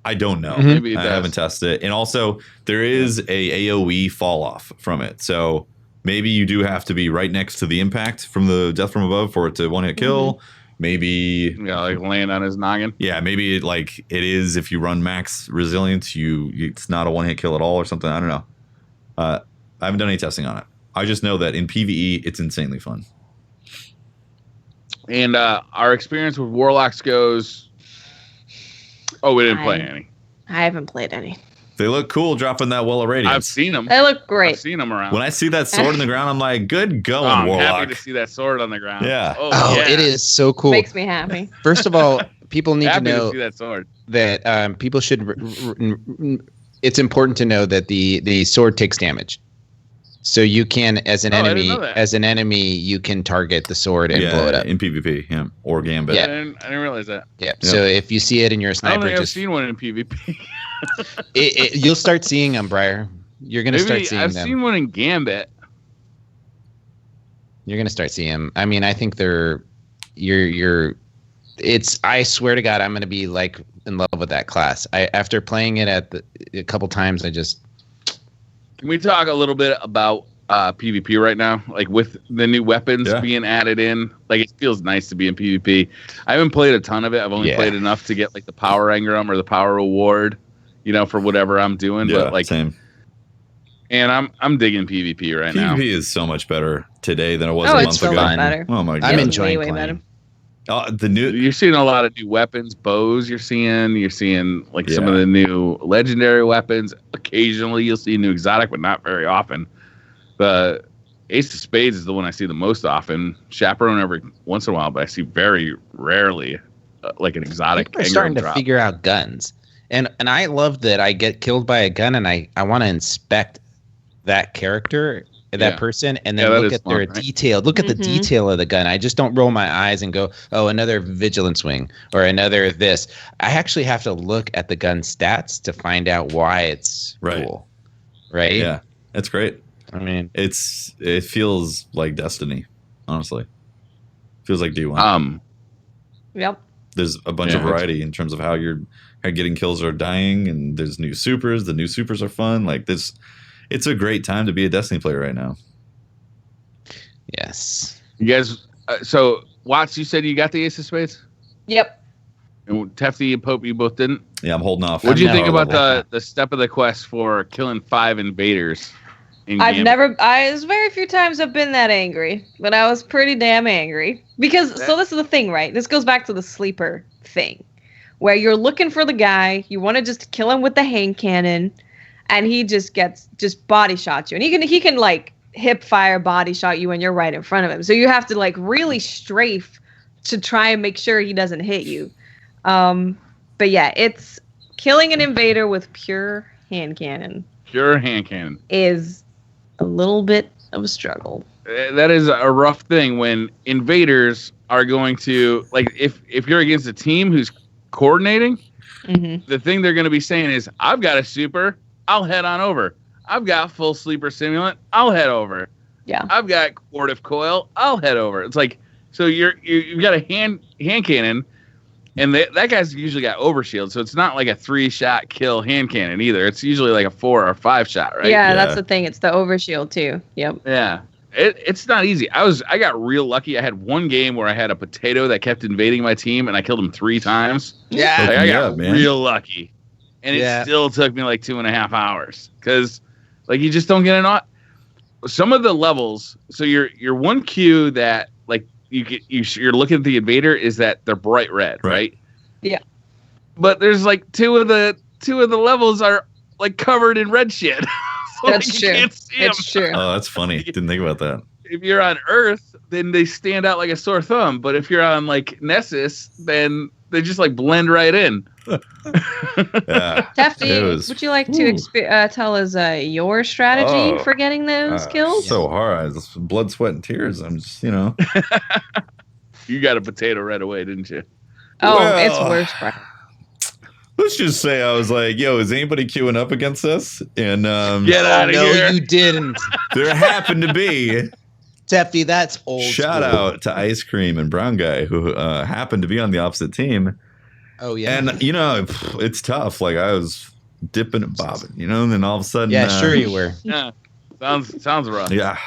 I don't know. Maybe I haven't tested it. And also, there is a AoE fall off from it. So maybe you do have to be right next to the impact from the death from above for it to one-hit kill. Maybe like land on his noggin. Yeah, maybe it is if you run max resilience, it's not a one-hit kill at all or something. I don't know. I haven't done any testing on it. I just know that in PvE, it's insanely fun. And our experience with Warlocks goes... Oh, we didn't play any. I haven't played any. They look cool dropping that wall of radiance. I've seen them. They look great. I've seen them around. When I see that sword in the ground, I'm like, good going, I'm Warlock. happy to see that sword on the ground. Yeah. Oh, yeah. It is so cool. Makes me happy. First of all, people need to know see that sword. that people should... it's important to know that the sword takes damage. So you can, as an enemy, you can target the sword and blow it up in PvP, or Gambit. Yeah. I didn't realize that. Yeah. So if you see it in your sniper, I don't think I've seen one in PvP. You'll start seeing them, Briar. You're gonna start seeing them. I've seen one in Gambit. You're gonna start seeing them. I mean, I think they're. I swear to God, I'm gonna be like in love with that class. After playing it a couple times, I just. Can we talk a little bit about PvP right now? Like with the new weapons being added in, like it feels nice to be in PvP. I haven't played a ton of it. I've only played enough to get like the power engram or the power reward, for whatever I'm doing. Yeah, but same. And I'm digging PvP right now. PvP is so much better today than it was a month ago. It's so much better. Oh my God. I'm enjoying playing. You're seeing a lot of new weapons, bows. You're seeing like some of the new legendary weapons. Occasionally, you'll see a new exotic, but not very often. The Ace of Spades is the one I see the most often. Chaperone every once in a while, but I see very rarely like an exotic. People are starting to figure out guns, and I love that I get killed by a gun, and I want to inspect that character. That person, and then look at their detail. Look at the detail of the gun. I just don't roll my eyes and go, "Oh, another vigilance wing or another this." I actually have to look at the gun stats to find out why it's cool. Right? Yeah, that's great. I mean, it feels like Destiny. Honestly, feels like D1. Yep. There's a bunch of variety in terms of how you're getting kills or dying, and there's new supers. The new supers are fun. Like this. It's a great time to be a Destiny player right now. Yes. You guys, so Watts, you said you got the Ace of Spades? Yep. And Tefty and Pope, you both didn't? Yeah, I'm holding off. What do you think about the step of the quest for killing 5 invaders? There's very few times I've been that angry, but I was pretty damn angry. Because, so this is the thing, right? This goes back to the sleeper thing, where you're looking for the guy, you want to just kill him with the hand cannon, and he just body shots you. And he can like hip fire body shot you when you're right in front of him. So you have to like really strafe to try and make sure he doesn't hit you. But yeah, it's killing an invader with pure hand cannon. Pure hand cannon. Is a little bit of a struggle. That is a rough thing when invaders are going to, like, if you're against a team who's coordinating, the thing they're going to be saying is, I've got a super, I'll head on over. I've got full sleeper simulant, I'll head over. Yeah. I've got Quartif coil, I'll head over. It's like, so you've got a hand cannon, and that guy's usually got overshield, so it's not like a 3-shot kill hand cannon either. It's usually like a 4 or 5-shot, right? Yeah, that's the thing. It's the overshield too. Yep. Yeah. It's not easy. I got real lucky. I had one game where I had a potato that kept invading my team, and I killed him 3 times. Yeah, like, I got real lucky, and it still took me like 2.5 hours because, like, you just don't get enough. Some of the levels. So your one cue that like you're looking at the invader is that they're bright red, right? Yeah. But there's like two of the levels are like covered in red shit. That's true. It's true. Oh, that's funny. Didn't think about that. if you're on Earth, then they stand out like a sore thumb. But if you're on like Nessus, then they just like blend right in. Tefty, would you like to tell us your strategy for getting those kills? So hard. It's blood, sweat, and tears. I'm just, You got a potato right away, didn't you? Oh, it's worse, bro. Let's just say I was like, yo, is anybody queuing up against us? And get out of here. No, you didn't. There happened to be. Tefty, that's old. Shout out to Ice Cream and Brown Guy who happened to be on the opposite team. Oh, yeah. And, it's tough. Like, I was dipping and bobbing, and then all of a sudden. Yeah, sure you were. Yeah. Sounds rough. Yeah.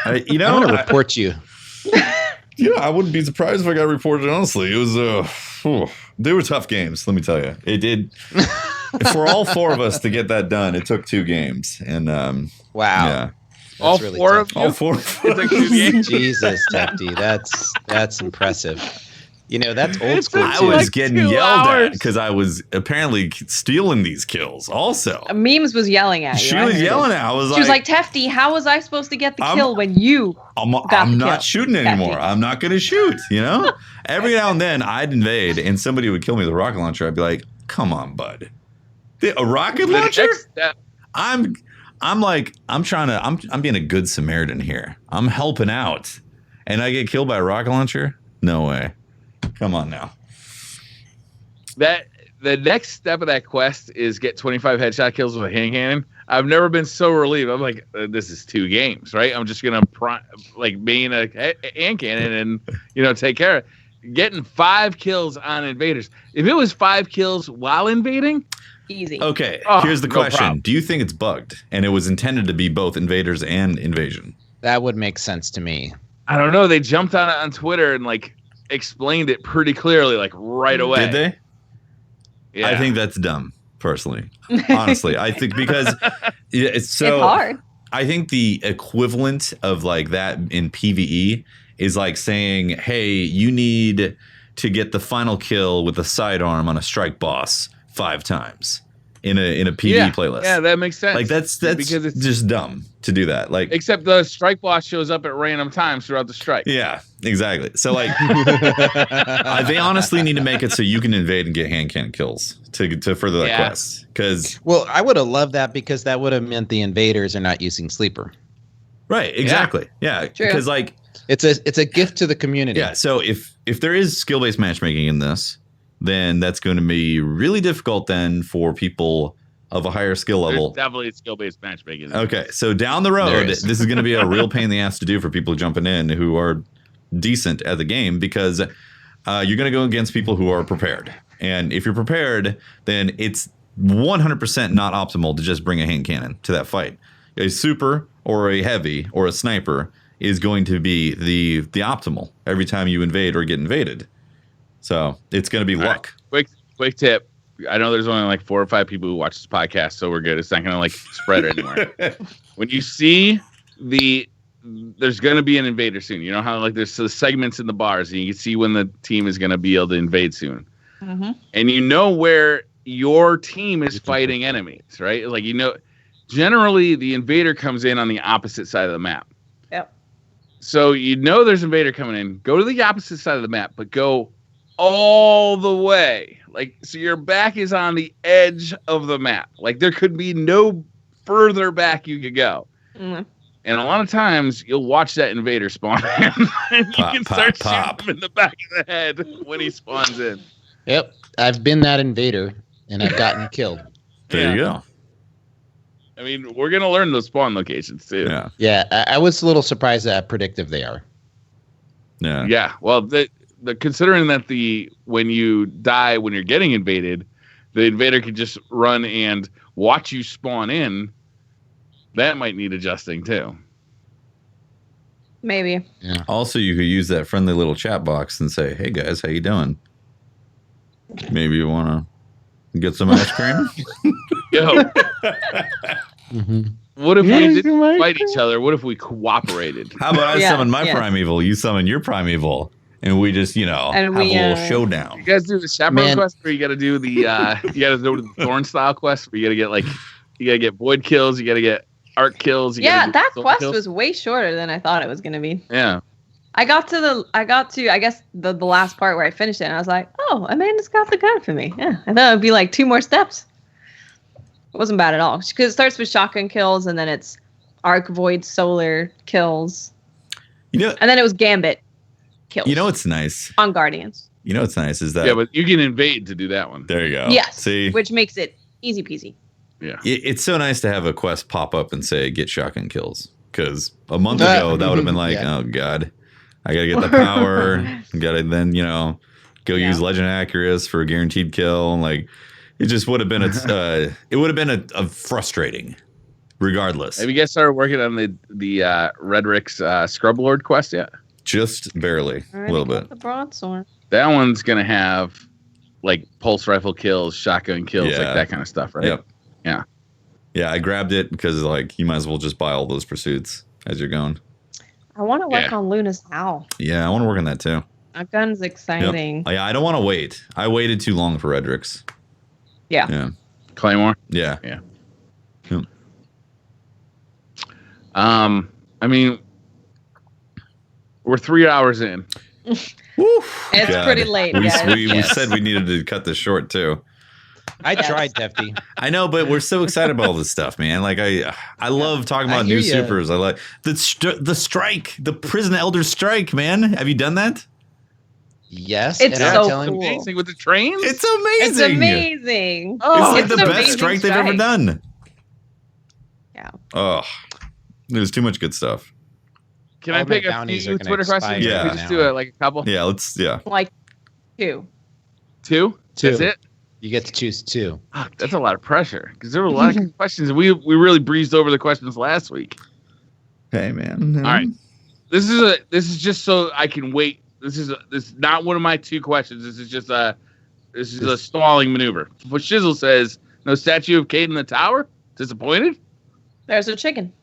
I'm going to report you. I wouldn't be surprised if I got reported, honestly. It was, they were tough games, let me tell you. It did. For all four of us to get that done, it took 2 games. And, wow. Yeah. All really four of you? All 4 of us. Jesus, Tefty. That's impressive. That's old school, I too. was getting yelled at because I was apparently stealing these kills also. Memes was yelling at you. She was yelling at me. She was like, Tefty, how was I supposed to get the kill when you I'm not shooting anymore. Tefty. I'm not going to shoot, Every now and then I'd invade and somebody would kill me with a rocket launcher. I'd be like, come on, bud. A rocket launcher? I'm being a good Samaritan here. I'm helping out. And I get killed by a rocket launcher? No way. Come on now. The next step of that quest is get 25 headshot kills with a hand cannon. I've never been so relieved. I'm like, this is 2 games, right? I'm just gonna being a hand cannon and take care of it. Getting 5 kills on invaders. If it was 5 kills while invading, easy. Okay, here's the question: problem. Do you think it's bugged and it was intended to be both invaders and invasion? That would make sense to me. I don't know. They jumped on it on Twitter and explained it pretty clearly, right away. Did they? Yeah. I think that's dumb, personally. Honestly, I think because it's hard. I think the equivalent of that in PvE is like saying, hey, you need to get the final kill with a sidearm on a strike boss 5 times in a PvE playlist. Yeah, that makes sense. That's because it's just dumb to do that. Except the strike boss shows up at random times throughout the strike. Yeah, exactly. So they honestly need to make it so you can invade and get hand cannon kills to further that quest. I would have loved that because that would have meant the invaders are not using sleeper. Right. Exactly. Yeah. Because it's a gift to the community. Yeah. So if there is skill-based matchmaking in this, then that's going to be really difficult then for people of a higher skill level. There's definitely skill-based matchmaking. Okay, so down the road, this is going to be a real pain in the ass to do for people jumping in who are decent at the game because you're going to go against people who are prepared. And if you're prepared, then it's 100% not optimal to just bring a hand cannon to that fight. A super or a heavy or a sniper is going to be the optimal every time you invade or get invaded. So it's going to be luck. Right. Quick tip. I know there's only 4 or 5 people who watch this podcast, so we're good. It's not going to spread anywhere. When you see there's going to be an invader soon. You know how there's the segments in the bars, and you can see when the team is going to be able to invade soon. Mm-hmm. And you know where your team is fighting enemies, right? Generally the invader comes in on the opposite side of the map. Yep. So there's an invader coming in. Go to the opposite side of the map, but go all the way. So your back is on the edge of the map. There could be no further back you could go. Mm-hmm. And a lot of times you'll watch that invader spawn in and you can start shooting him in the back of the head when he spawns in. Yep. I've been that invader and I've gotten killed. There you go. I mean, we're going to learn those spawn locations too. Yeah. Yeah. I was a little surprised at how predictive they are. Yeah. Yeah. Well, the considering that when you die when you're getting invaded, the invader can just run and watch you spawn in. That might need adjusting too. Maybe. Yeah. Also, you could use that friendly little chat box and say, "Hey guys, how you doing? Maybe you want to get some ice cream?" Yo. Mm-hmm. What if we didn't fight each other? What if we cooperated? How about I summon my primeval, you summon your primeval, and we just, have a little showdown. You guys do the chaperone quest, or you got to do the you got to do the thorn style quest, where you got to get you got to get void kills, you got to get arc kills. Yeah, that quest was way shorter than I thought it was gonna be. Yeah. I got to I guess the last part where I finished it, and I was like, oh, Amanda's got the gun for me. Yeah, I thought it would be like 2 more steps. It wasn't bad at all because it starts with shotgun kills, and then it's arc void solar kills. And then it was Gambit kills. You know what's nice? On Guardians. You know what's nice is that... Yeah, but you can invade to do that one. There you go. Yes. See? Which makes it easy peasy. Yeah. It's so nice to have a quest pop up and say, get shotgun kills. Because a month ago, that would have been like, oh, God. I got to get the power. Got to then, go use Legend Accurus for a guaranteed kill. Like, it just would have been a frustrating, regardless. Have you guys started working on the Redrick's Scrub Lord quest yet? Just barely, a little bit. The broadsword. That one's gonna have like pulse rifle kills, shotgun kills, like that kind of stuff, right? Yep. Yeah. Yeah, I grabbed it because like you might as well just buy all those pursuits as you're going. I want to work on Luna's Howl. Yeah, I want to work on that too. That gun's exciting. Yep. Yeah, I don't want to wait. I waited too long for Redrick's. Yeah. Yeah. Claymore. Yeah. Yeah. Yep. I mean, we're 3 hours in. It's pretty late, guys. We said we needed to cut this short too. I tried, Defty. I know, but we're so excited about all this stuff, man. Like I love talking about new supers. I like the strike, the prison elder strike, man. Have you done that? Yes, it's so cool. Amazing with the trains. It's amazing. It's amazing. Oh, it's like the best strike they've ever done. Yeah. Oh, there's too much good stuff. Can I pick a few Twitter questions? Yeah. We just do it like a couple. Yeah, let's. Yeah. Like 2. 2? That's it. You get to choose 2. Oh, that's a lot of pressure because there were a lot of questions. We really breezed over the questions last week. Hey, man. All right. This is just so I can wait. This is not one of my 2 questions. This is just a stalling maneuver. What Shizzle says, no statue of Kate in the tower? Disappointed? There's a chicken.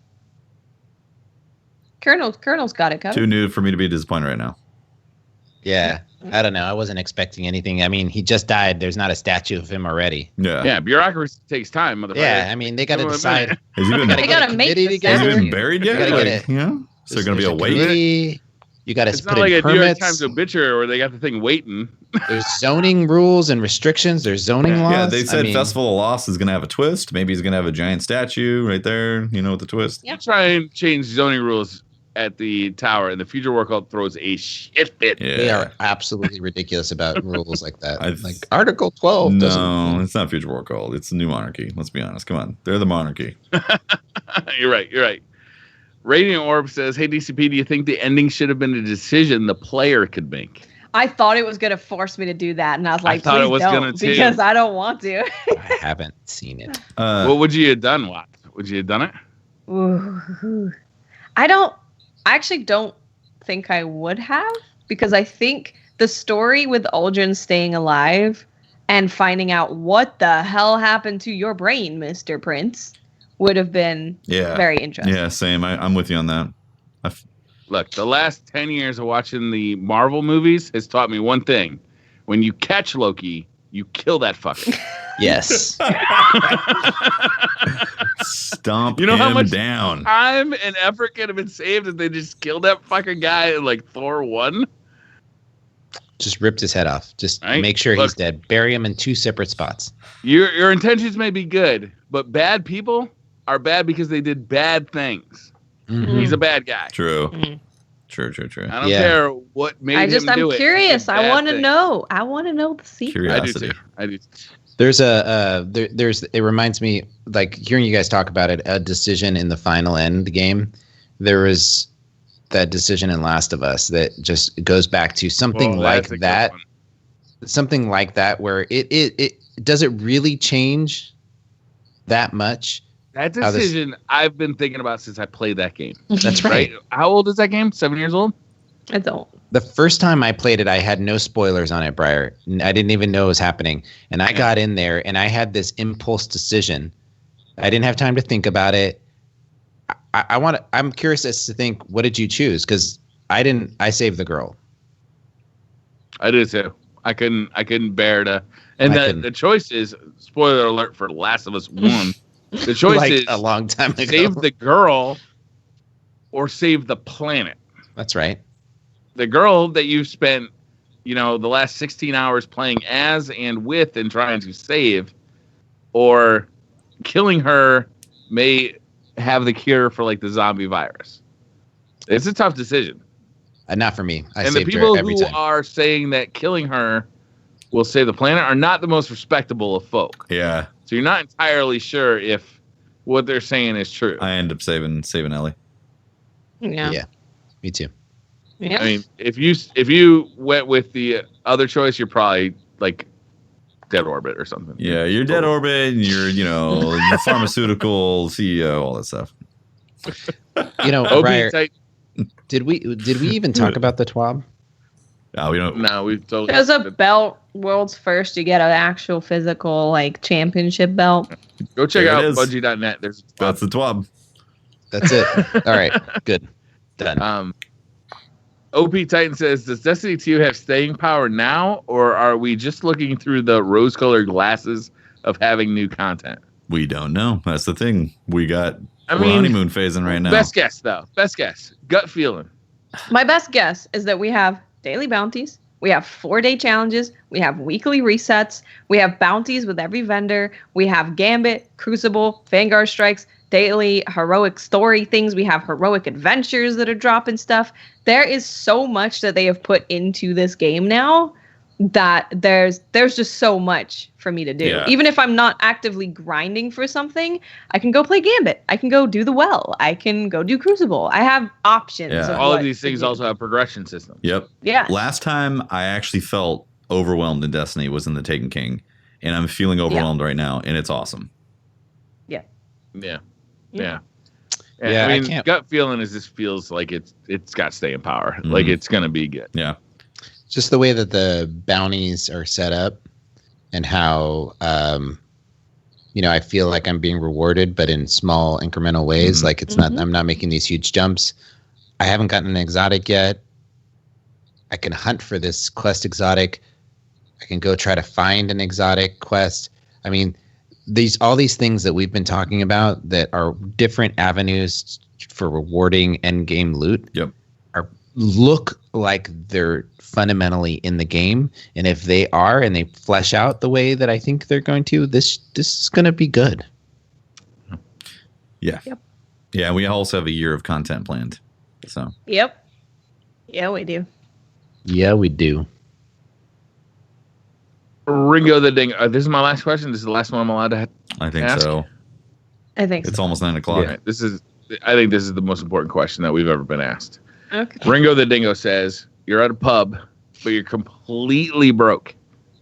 Colonel's got it covered. Too new for me to be disappointed right now. Yeah. I don't know. I wasn't expecting anything. I mean, he just died. There's not a statue of him already. Yeah. Yeah. Bureaucracy takes time, motherfucker. Yeah. I mean, they got to decide. Has he been, they got to make the has he been buried yet? So they're going to be a wait? You got to It's put not like in a New York permits. Times obituary where they got the thing waiting. There's zoning rules and restrictions. There's zoning laws. Yeah, they said Festival of Lost is going to have a twist. Maybe he's going to have a giant statue right there, with the twist. You try and change zoning rules at the tower, and the Future War Cult throws a shit fit. Yeah. They are absolutely ridiculous about rules like that. Like Article 12 No, it's not Future War Cult. It's the New Monarchy. Let's be honest. Come on. They're the monarchy. You're right. Radiant Orb says, hey, DCP, do you think the ending should have been a decision the player could make? I thought it was going to force me to do that, and I was like, I thought it please was don't, gonna too. because I don't want to. I haven't seen it. What would you have done, Watt? Would you have done it? Ooh. I actually don't think I would have, because I think the story with Uldren staying alive and finding out what the hell happened to your brain, Mr. Prince, would have been very interesting. Yeah, same. I'm with you on that. Look, the last 10 years of watching the Marvel movies has taught me one thing. When you catch Loki, you kill that fucker. Yes. Stomp You know how him much down. time and effort could have been saved if they just killed that fucking guy in like Thor 1? Just ripped his head off. Just Right? make sure Look. he's dead. Bury him in 2 separate spots. Your intentions may be good, but bad people are bad because they did bad things. Mm-hmm. He's a bad guy. True. Mhm. True. I don't care what made him do it. I'm curious. I want to thing. know. I want to know the secret. Curiosity. I do too. There's it reminds me, like hearing you guys talk about it, a decision in the final end game. There was that decision in Last of Us that just goes back to something like that. Something like that where it does it really change that much? That decision I've been thinking about since I played that game. That's right. How old is that game? 7 years old? I don't. The first time I played it, I had no spoilers on it, Briar. I didn't even know it was happening. And I got in there and I had this impulse decision. I didn't have time to think about it. I'm curious as to think, what did you choose? Because I saved the girl. I did too. I couldn't bear to. And the choice is, spoiler alert for Last of Us 1. The choice like is a long time ago. save the girl or save the planet. That's right. The girl that you've spent, the last 16 hours playing as and with and trying to save, or killing her may have the cure for like the zombie virus. It's a tough decision. Not for me. I and the saved people her every who time. are saying that killing her will save the planet are not the most respectable of folk. Yeah. So you're not entirely sure if what they're saying is true. I end up saving Ellie. Yeah. Me too. Yeah. I mean, if you went with the other choice, you're probably like Dead Orbit or something. Yeah, you're Dead Orbit, and you're, the pharmaceutical CEO, all that stuff. Briar, did we even talk about the TWAB? No, we don't. No, we totally. There's a belt, world's first. You get an actual physical like championship belt. Go check There out it is. Bungie.net. That's the TWAB. That's it. All right, good, done. OP Titan says, does Destiny 2 have staying power now, or are we just looking through the rose-colored glasses of having new content? We don't know. That's the thing. We're honeymoon phasing right now. Best guess, though. Best guess. Gut feeling. My best guess is that we have daily bounties. We have 4-day challenges. We have weekly resets. We have bounties with every vendor. We have Gambit, Crucible, Vanguard Strikes, daily heroic story things. We have heroic adventures that are dropping stuff. There is so much that they have put into this game now that there's just so much for me to do. Yeah. Even if I'm not actively grinding for something, I can go play Gambit. I can go do the Well. I can go do Crucible. I have options. Yeah. Of All what of these to things do. also have progression systems. Yep. Yeah. Last time I actually felt overwhelmed in Destiny was in the Taken King, and I'm feeling overwhelmed right now, and it's awesome. Yeah. Yeah. Yeah. Yeah, I I mean, can't- gut feeling is this feels like it's got staying power. Mhm. Like it's gonna be good. Yeah. Just the way that the bounties are set up, and how I feel like I'm being rewarded, but in small incremental ways. Mhm. Like it's not. I'm not making these huge jumps. I haven't gotten an exotic yet. I can hunt for this quest exotic. I can go try to find an exotic quest. I mean, all these things that we've been talking about that are different avenues for rewarding end game loot. Yep. Look like they're fundamentally in the game, and if they are, and they flesh out the way that I think they're going to, this is going to be good. Yeah. Yep. Yeah. We also have a year of content planned. So. Yep. Yeah, we do. Yeah, we do. Ringo the Dingo. This is my last question. This is the last one I'm allowed to I think ask? so. I think It's so. almost 9:00. All right, I think this is the most important question that we've ever been asked. Okay. Ringo the Dingo says, you're at a pub, but you're completely broke.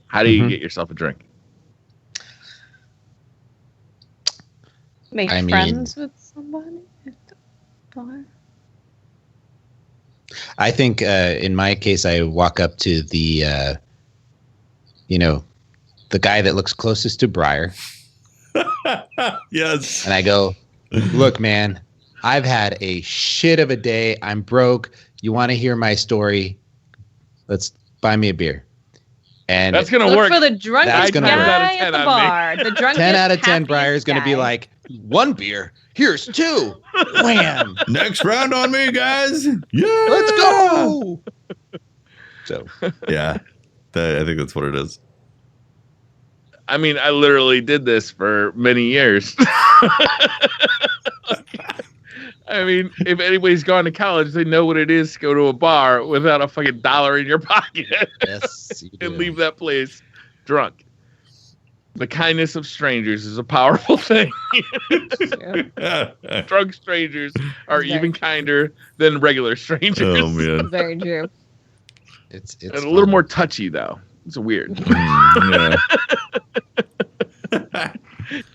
How do you Mhm. get yourself a drink? Make I mean- friends with somebody at the bar. I think in my case, I walk up to the guy that looks closest to Briar, Yes. and I go, "Look, man, I've had a shit of a day. I'm broke. You want to hear my story? Let's buy me a beer." And That's going to Look work. for the drunkest That's gonna work. guy 10 at the out of 10 bar. The drunkest 10 out of 10 happiest Briar's going to be guy. like, "1 beer. Here's 2. Wham. Next round on me, guys. Yeah. Let's go." So, Yeah. I think that's what it is. I mean, I literally did this for many years. I mean, if anybody's gone to college, they know what it is to go to a bar without a fucking dollar in your pocket yes, you and do. leave that place drunk. The kindness of strangers is a powerful thing. Drunk strangers are Very even true. kinder than regular strangers. Oh man. Very true. It's And a little fun. more touchy, though. It's weird. Yeah.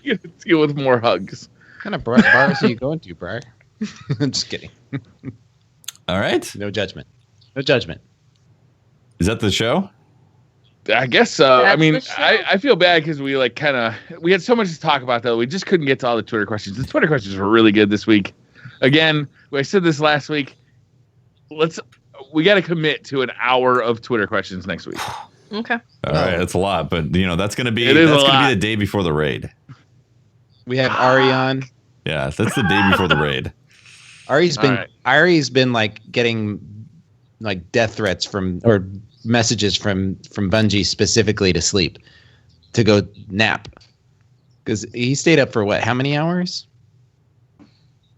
You gotta deal with more hugs. What kind of bars are you going to, Briar? I'm just kidding. All right. No judgment. No judgment. Is that the show? I guess so. I That's mean, the show. I feel bad because we we had so much to talk about, though. We just couldn't get to all the Twitter questions. The Twitter questions were really good this week. Again, I said this last week. We got to commit to an hour of Twitter questions next week. Okay. All right. That's a lot, but that's going to be It is a the lot. day before the raid. We have Ari on. Yeah, that's the day before the raid. Ari's been like getting like death threats or messages from Bungie specifically to sleep, to go nap, because he stayed up for what? How many hours?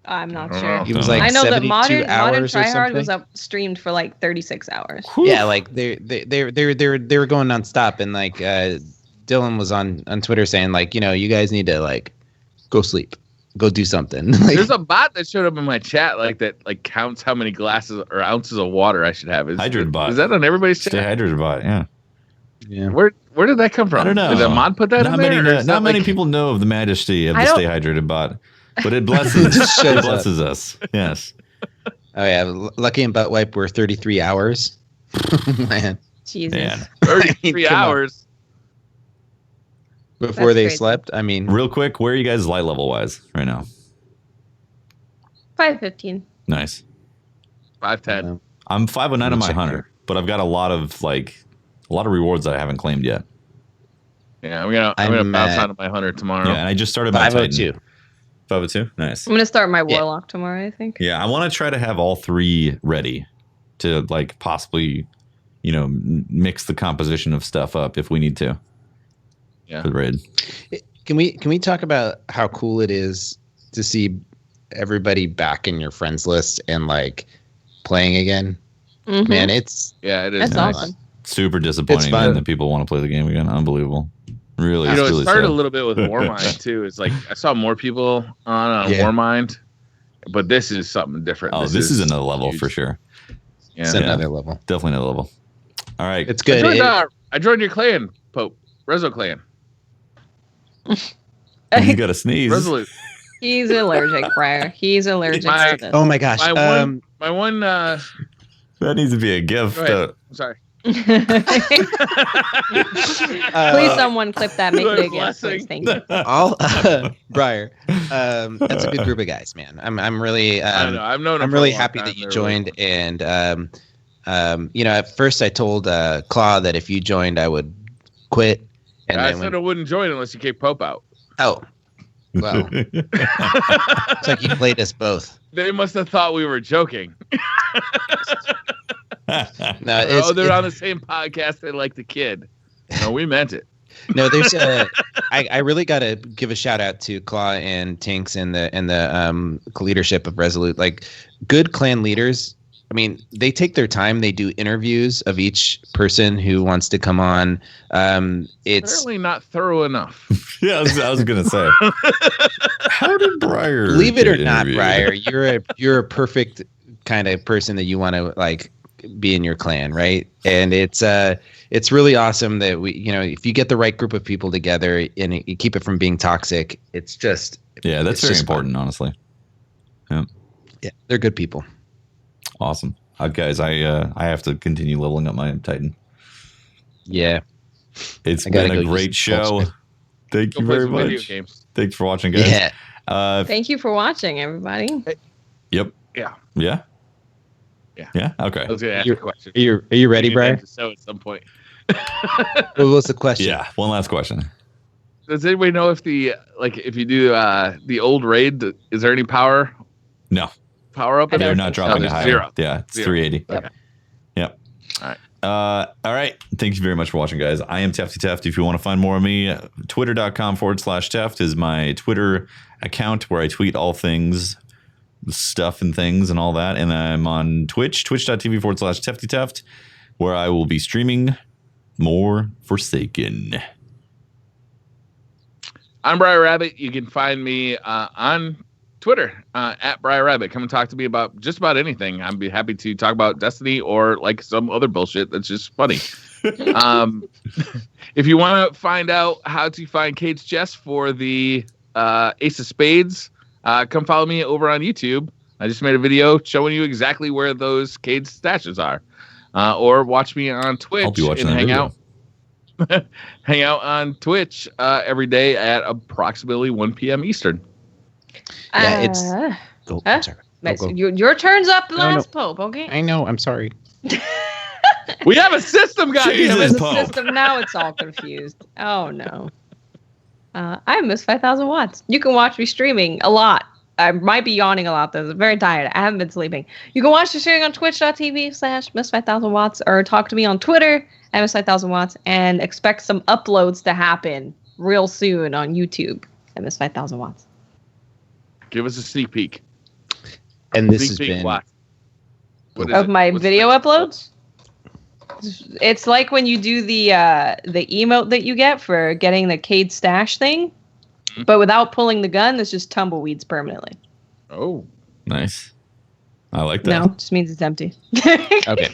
I'm not sure. He was like, I know that 72 modern hours or tryhard was something? up streamed for like 36 hours. Yeah, like they were going nonstop, and like Dylan was on Twitter saying like, you guys need to like go sleep, go do something. Like, there's a bot that showed up in my chat that counts how many glasses or ounces of water I should have. Hydrated bot. Is that on everybody's chat? Stay hydrated bot. Yeah. yeah. Where did that come from? I don't know. Did a mod put that not in many, there? Not many people know of the majesty of the Stay Hydrated bot, but it blesses. It blesses us. Yes. Oh yeah, Lucky and Butt Wipe were 33 hours. Man. Jesus. Man. 33 hours. Before That's they crazy. slept. I mean, Real quick, where are you guys light level wise right now? 515. Nice. 510. I'm 509 on my check hunter, but I've got a lot of rewards that I haven't claimed yet. Yeah, I'm gonna I'm bounce at- onto my hunter tomorrow. Yeah, and I just started my 502. Titan. 502. Nice. I'm gonna start my Warlock tomorrow, I think. Yeah, I want to try to have all three ready to like possibly, mix the composition of stuff up if we need to. Yeah. For the raid. Can we talk about how cool it is to see everybody back in your friends list and like playing again? Mhm. Man, it's Yeah, it is. That's nice. awesome. Super disappointing fun. man, that people want to play the game again. Unbelievable. Really, You it's know, it really started sad. a little bit with Warmind too. It's like I saw more people on Yeah. Warmind, but this is something different. Oh, this is another level huge. for sure. it's Yeah. another level. Definitely another level. All right. It's good. I joined your clan, Pope. Rezo clan. You got to sneeze. Resolute. He's allergic, Briar. He's allergic My- to this. Oh my gosh. My one That needs to be a gift. go ahead. I'm sorry. Please, someone clip that. Make it a gift, Blessing. please. Thank you. All Briar. That's a good group of guys, man. I'm really I know. I've known. I'm them for a really long happy time. that you They're joined. And at first I told Claw that if you joined, I would quit. And I then said I wouldn't join unless you kick Pope out. well, it's like you played us both. They must have thought we were joking. No, They're on the same podcast. They like the kid. No, we meant it. No, there's I really got to give a shout out to Claw and Tinks and the leadership of Resolute. Like good clan leaders. I mean, they take their time. They do interviews of each person who wants to come on. It's Certainly not thorough enough. Yeah, I was gonna say. How did Briar? believe it or get not, interviewed? Briar, you're a perfect kind of person that you want to like be in your clan, right? And it's really awesome that we, if you get the right group of people together and you keep it from being toxic, it's just Yeah, that's it's very just fun. important, honestly. Yeah, they're good people. Awesome, guys. I have to continue leveling up my Titan. Yeah, It's I gotta been a go great use show. Goldsmith. Thank Go you play very some video much. games. Thanks for watching, guys. yeah. Thank you for watching, everybody. Yep. Yeah. Yeah. Yeah. Yeah. Okay. I was going to ask You're- a question. Are you ready, We need to Briar? end the show at some point. What was the question? Yeah. One last question. Does anybody know if if you do the old raid, is there any power No, up? I they're don't not think so. dropping Oh, a high. zero. Yeah, it's Zero. 380. Okay. Yep. All right. All right. Thank you very much for watching, guys. I am Tefty Teft. If you want to find more of me, twitter.com/Teft is my Twitter account where I tweet all things, stuff and things and all that. And I'm on Twitch, twitch.tv/Tefty Teft, where I will be streaming more Forsaken. I'm Briar Rabbit. You can find me on Twitter at Briar Rabbit. Come and talk to me about just about anything. I'd be happy to talk about Destiny or like some other bullshit that's just funny. If you want to find out how to find Kate's chest for the Ace of Spades, come follow me over on YouTube. I just made a video showing you exactly where those Cade's stashes are. Or watch me on Twitch I'll be watching and that hang video. out. Hang out on Twitch every day at approximately 1 p.m. Eastern. Yeah, it's- Go, I'm sorry. Go. Your turn's up, no. last Pope, okay? I know. I'm sorry. We have a system, Jesus. goddammit. The Pope. system, now it's all confused. Oh, no. I miss 5,000 watts. You can watch me streaming a lot. I might be yawning a lot, though. I'm very tired. I haven't been sleeping. You can watch the streaming on twitch.tv/miss5000 watts or talk to me on Twitter at miss5000 watts and expect some uploads to happen real soon on YouTube at miss5000 watts. Give us a sneak peek. And this has been... Of my video uploads? It's like when you do the emote that you get for getting the Cade stash thing, but without pulling the gun, there's just tumbleweeds permanently. Oh, nice. I like that. No, it just means it's empty. Okay.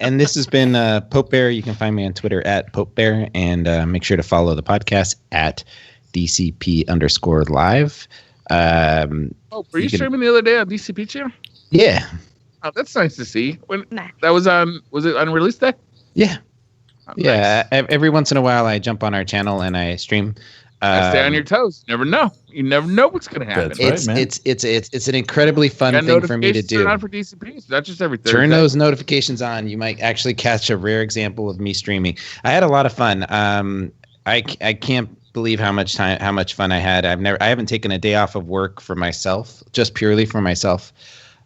And this has been Pope Bear. You can find me on Twitter at Pope Bear, and make sure to follow the podcast at DCP_live. Were you streaming the other day on DCP channel? Yeah. Oh, that's nice to see. That was on, was it on release day? Yeah. Oh, yeah. Nice. Every once in a while, I jump on our channel and I stream. Stay on your toes. Never know. You never know what's going to happen. That's right, It's an incredibly fun thing for me to do. Turn on for DCPs, not just every Thursday. Turn those notifications on. You might actually catch a rare example of me streaming. I had a lot of fun. I can't believe how much fun I had. I haven't taken a day off of work for myself, just purely for myself,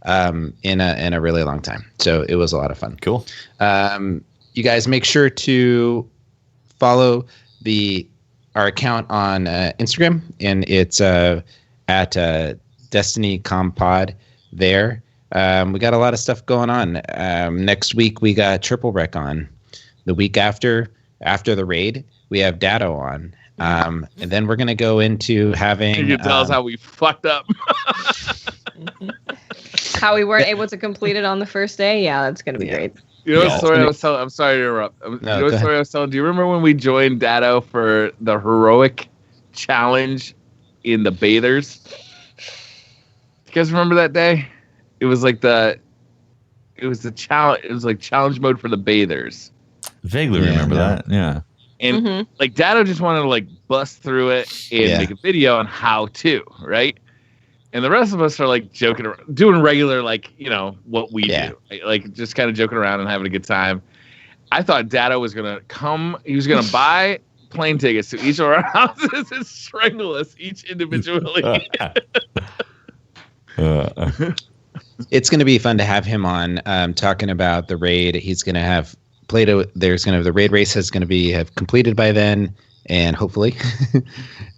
in a really long time. So it was a lot of fun. Cool. You guys make sure to follow our account on Instagram, and it's at DestinyCompod there. We got a lot of stuff going on. Next week we got Triple Wreck on. The week after the raid, we have Datto on. And then we're gonna go into having. Can you tell us how we fucked up? How we weren't able to complete it on the first day? Yeah, that's gonna be great. You know what story I was telling? I'm sorry to interrupt. You know what story I was telling? Do you remember when we joined Datto for the heroic challenge in the bathers? You guys remember that day? It was like the challenge. It was like challenge mode for the bathers. Vaguely remember that. Yeah. And like Datto just wanted to like bust through it and make a video on how to, right? And the rest of us are like joking around, doing regular, like, you know, what we do. Right? Like just kind of joking around and having a good time. I thought Datto was going to come. He was going to buy plane tickets to each of our houses and strangle us each individually. It's going to be fun to have him on talking about the raid. He's going to have the raid race is going to have completed by then, and hopefully.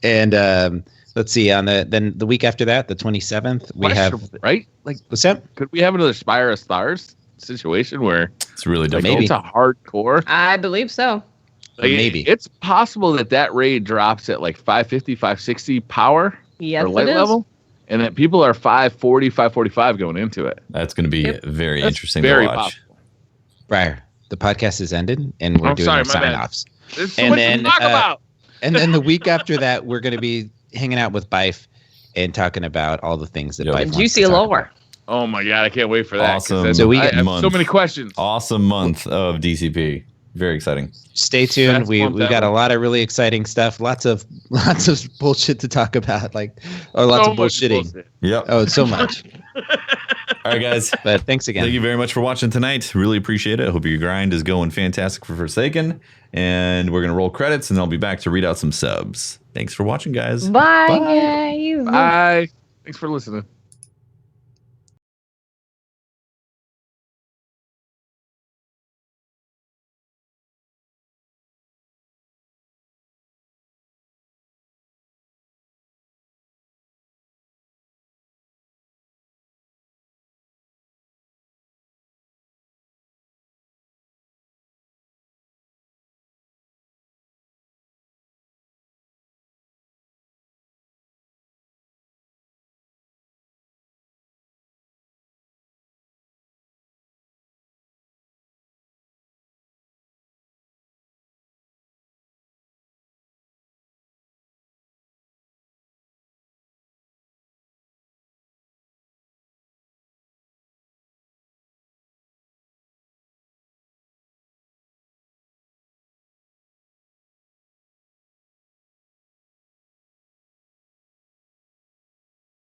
And let's see, then the week after that, the 27th, we have right. Like, what's that? Could we have another Spire of Stars situation where it's really difficult? Maybe it's a hardcore. I believe so. Like, maybe it's possible that raid drops at like 550, 560 power or light level, and that people are 540, 545 going into it. That's going to be very interesting very to watch. Possible. Briar, the podcast has ended, and we're doing sign-offs. There's so much to talk about. And then the week after that, we're going to be hanging out with Bife and talking about all the things that Bife wants juicy to talk lore. about. Oh my god, I can't wait for that. Awesome. So I have so many questions. Awesome month of DCP. Very exciting. Stay tuned. We've got a lot of really exciting stuff. Lots of bullshit to talk about. Lots of bullshitting. Bullshit. Yep. Oh, so much. All right, guys. But thanks again. Thank you very much for watching tonight. Really appreciate it. Hope your grind is going fantastic for Forsaken. And we're going to roll credits, and I'll be back to read out some subs. Thanks for watching, guys. Bye. Guys. Bye. Thanks for listening.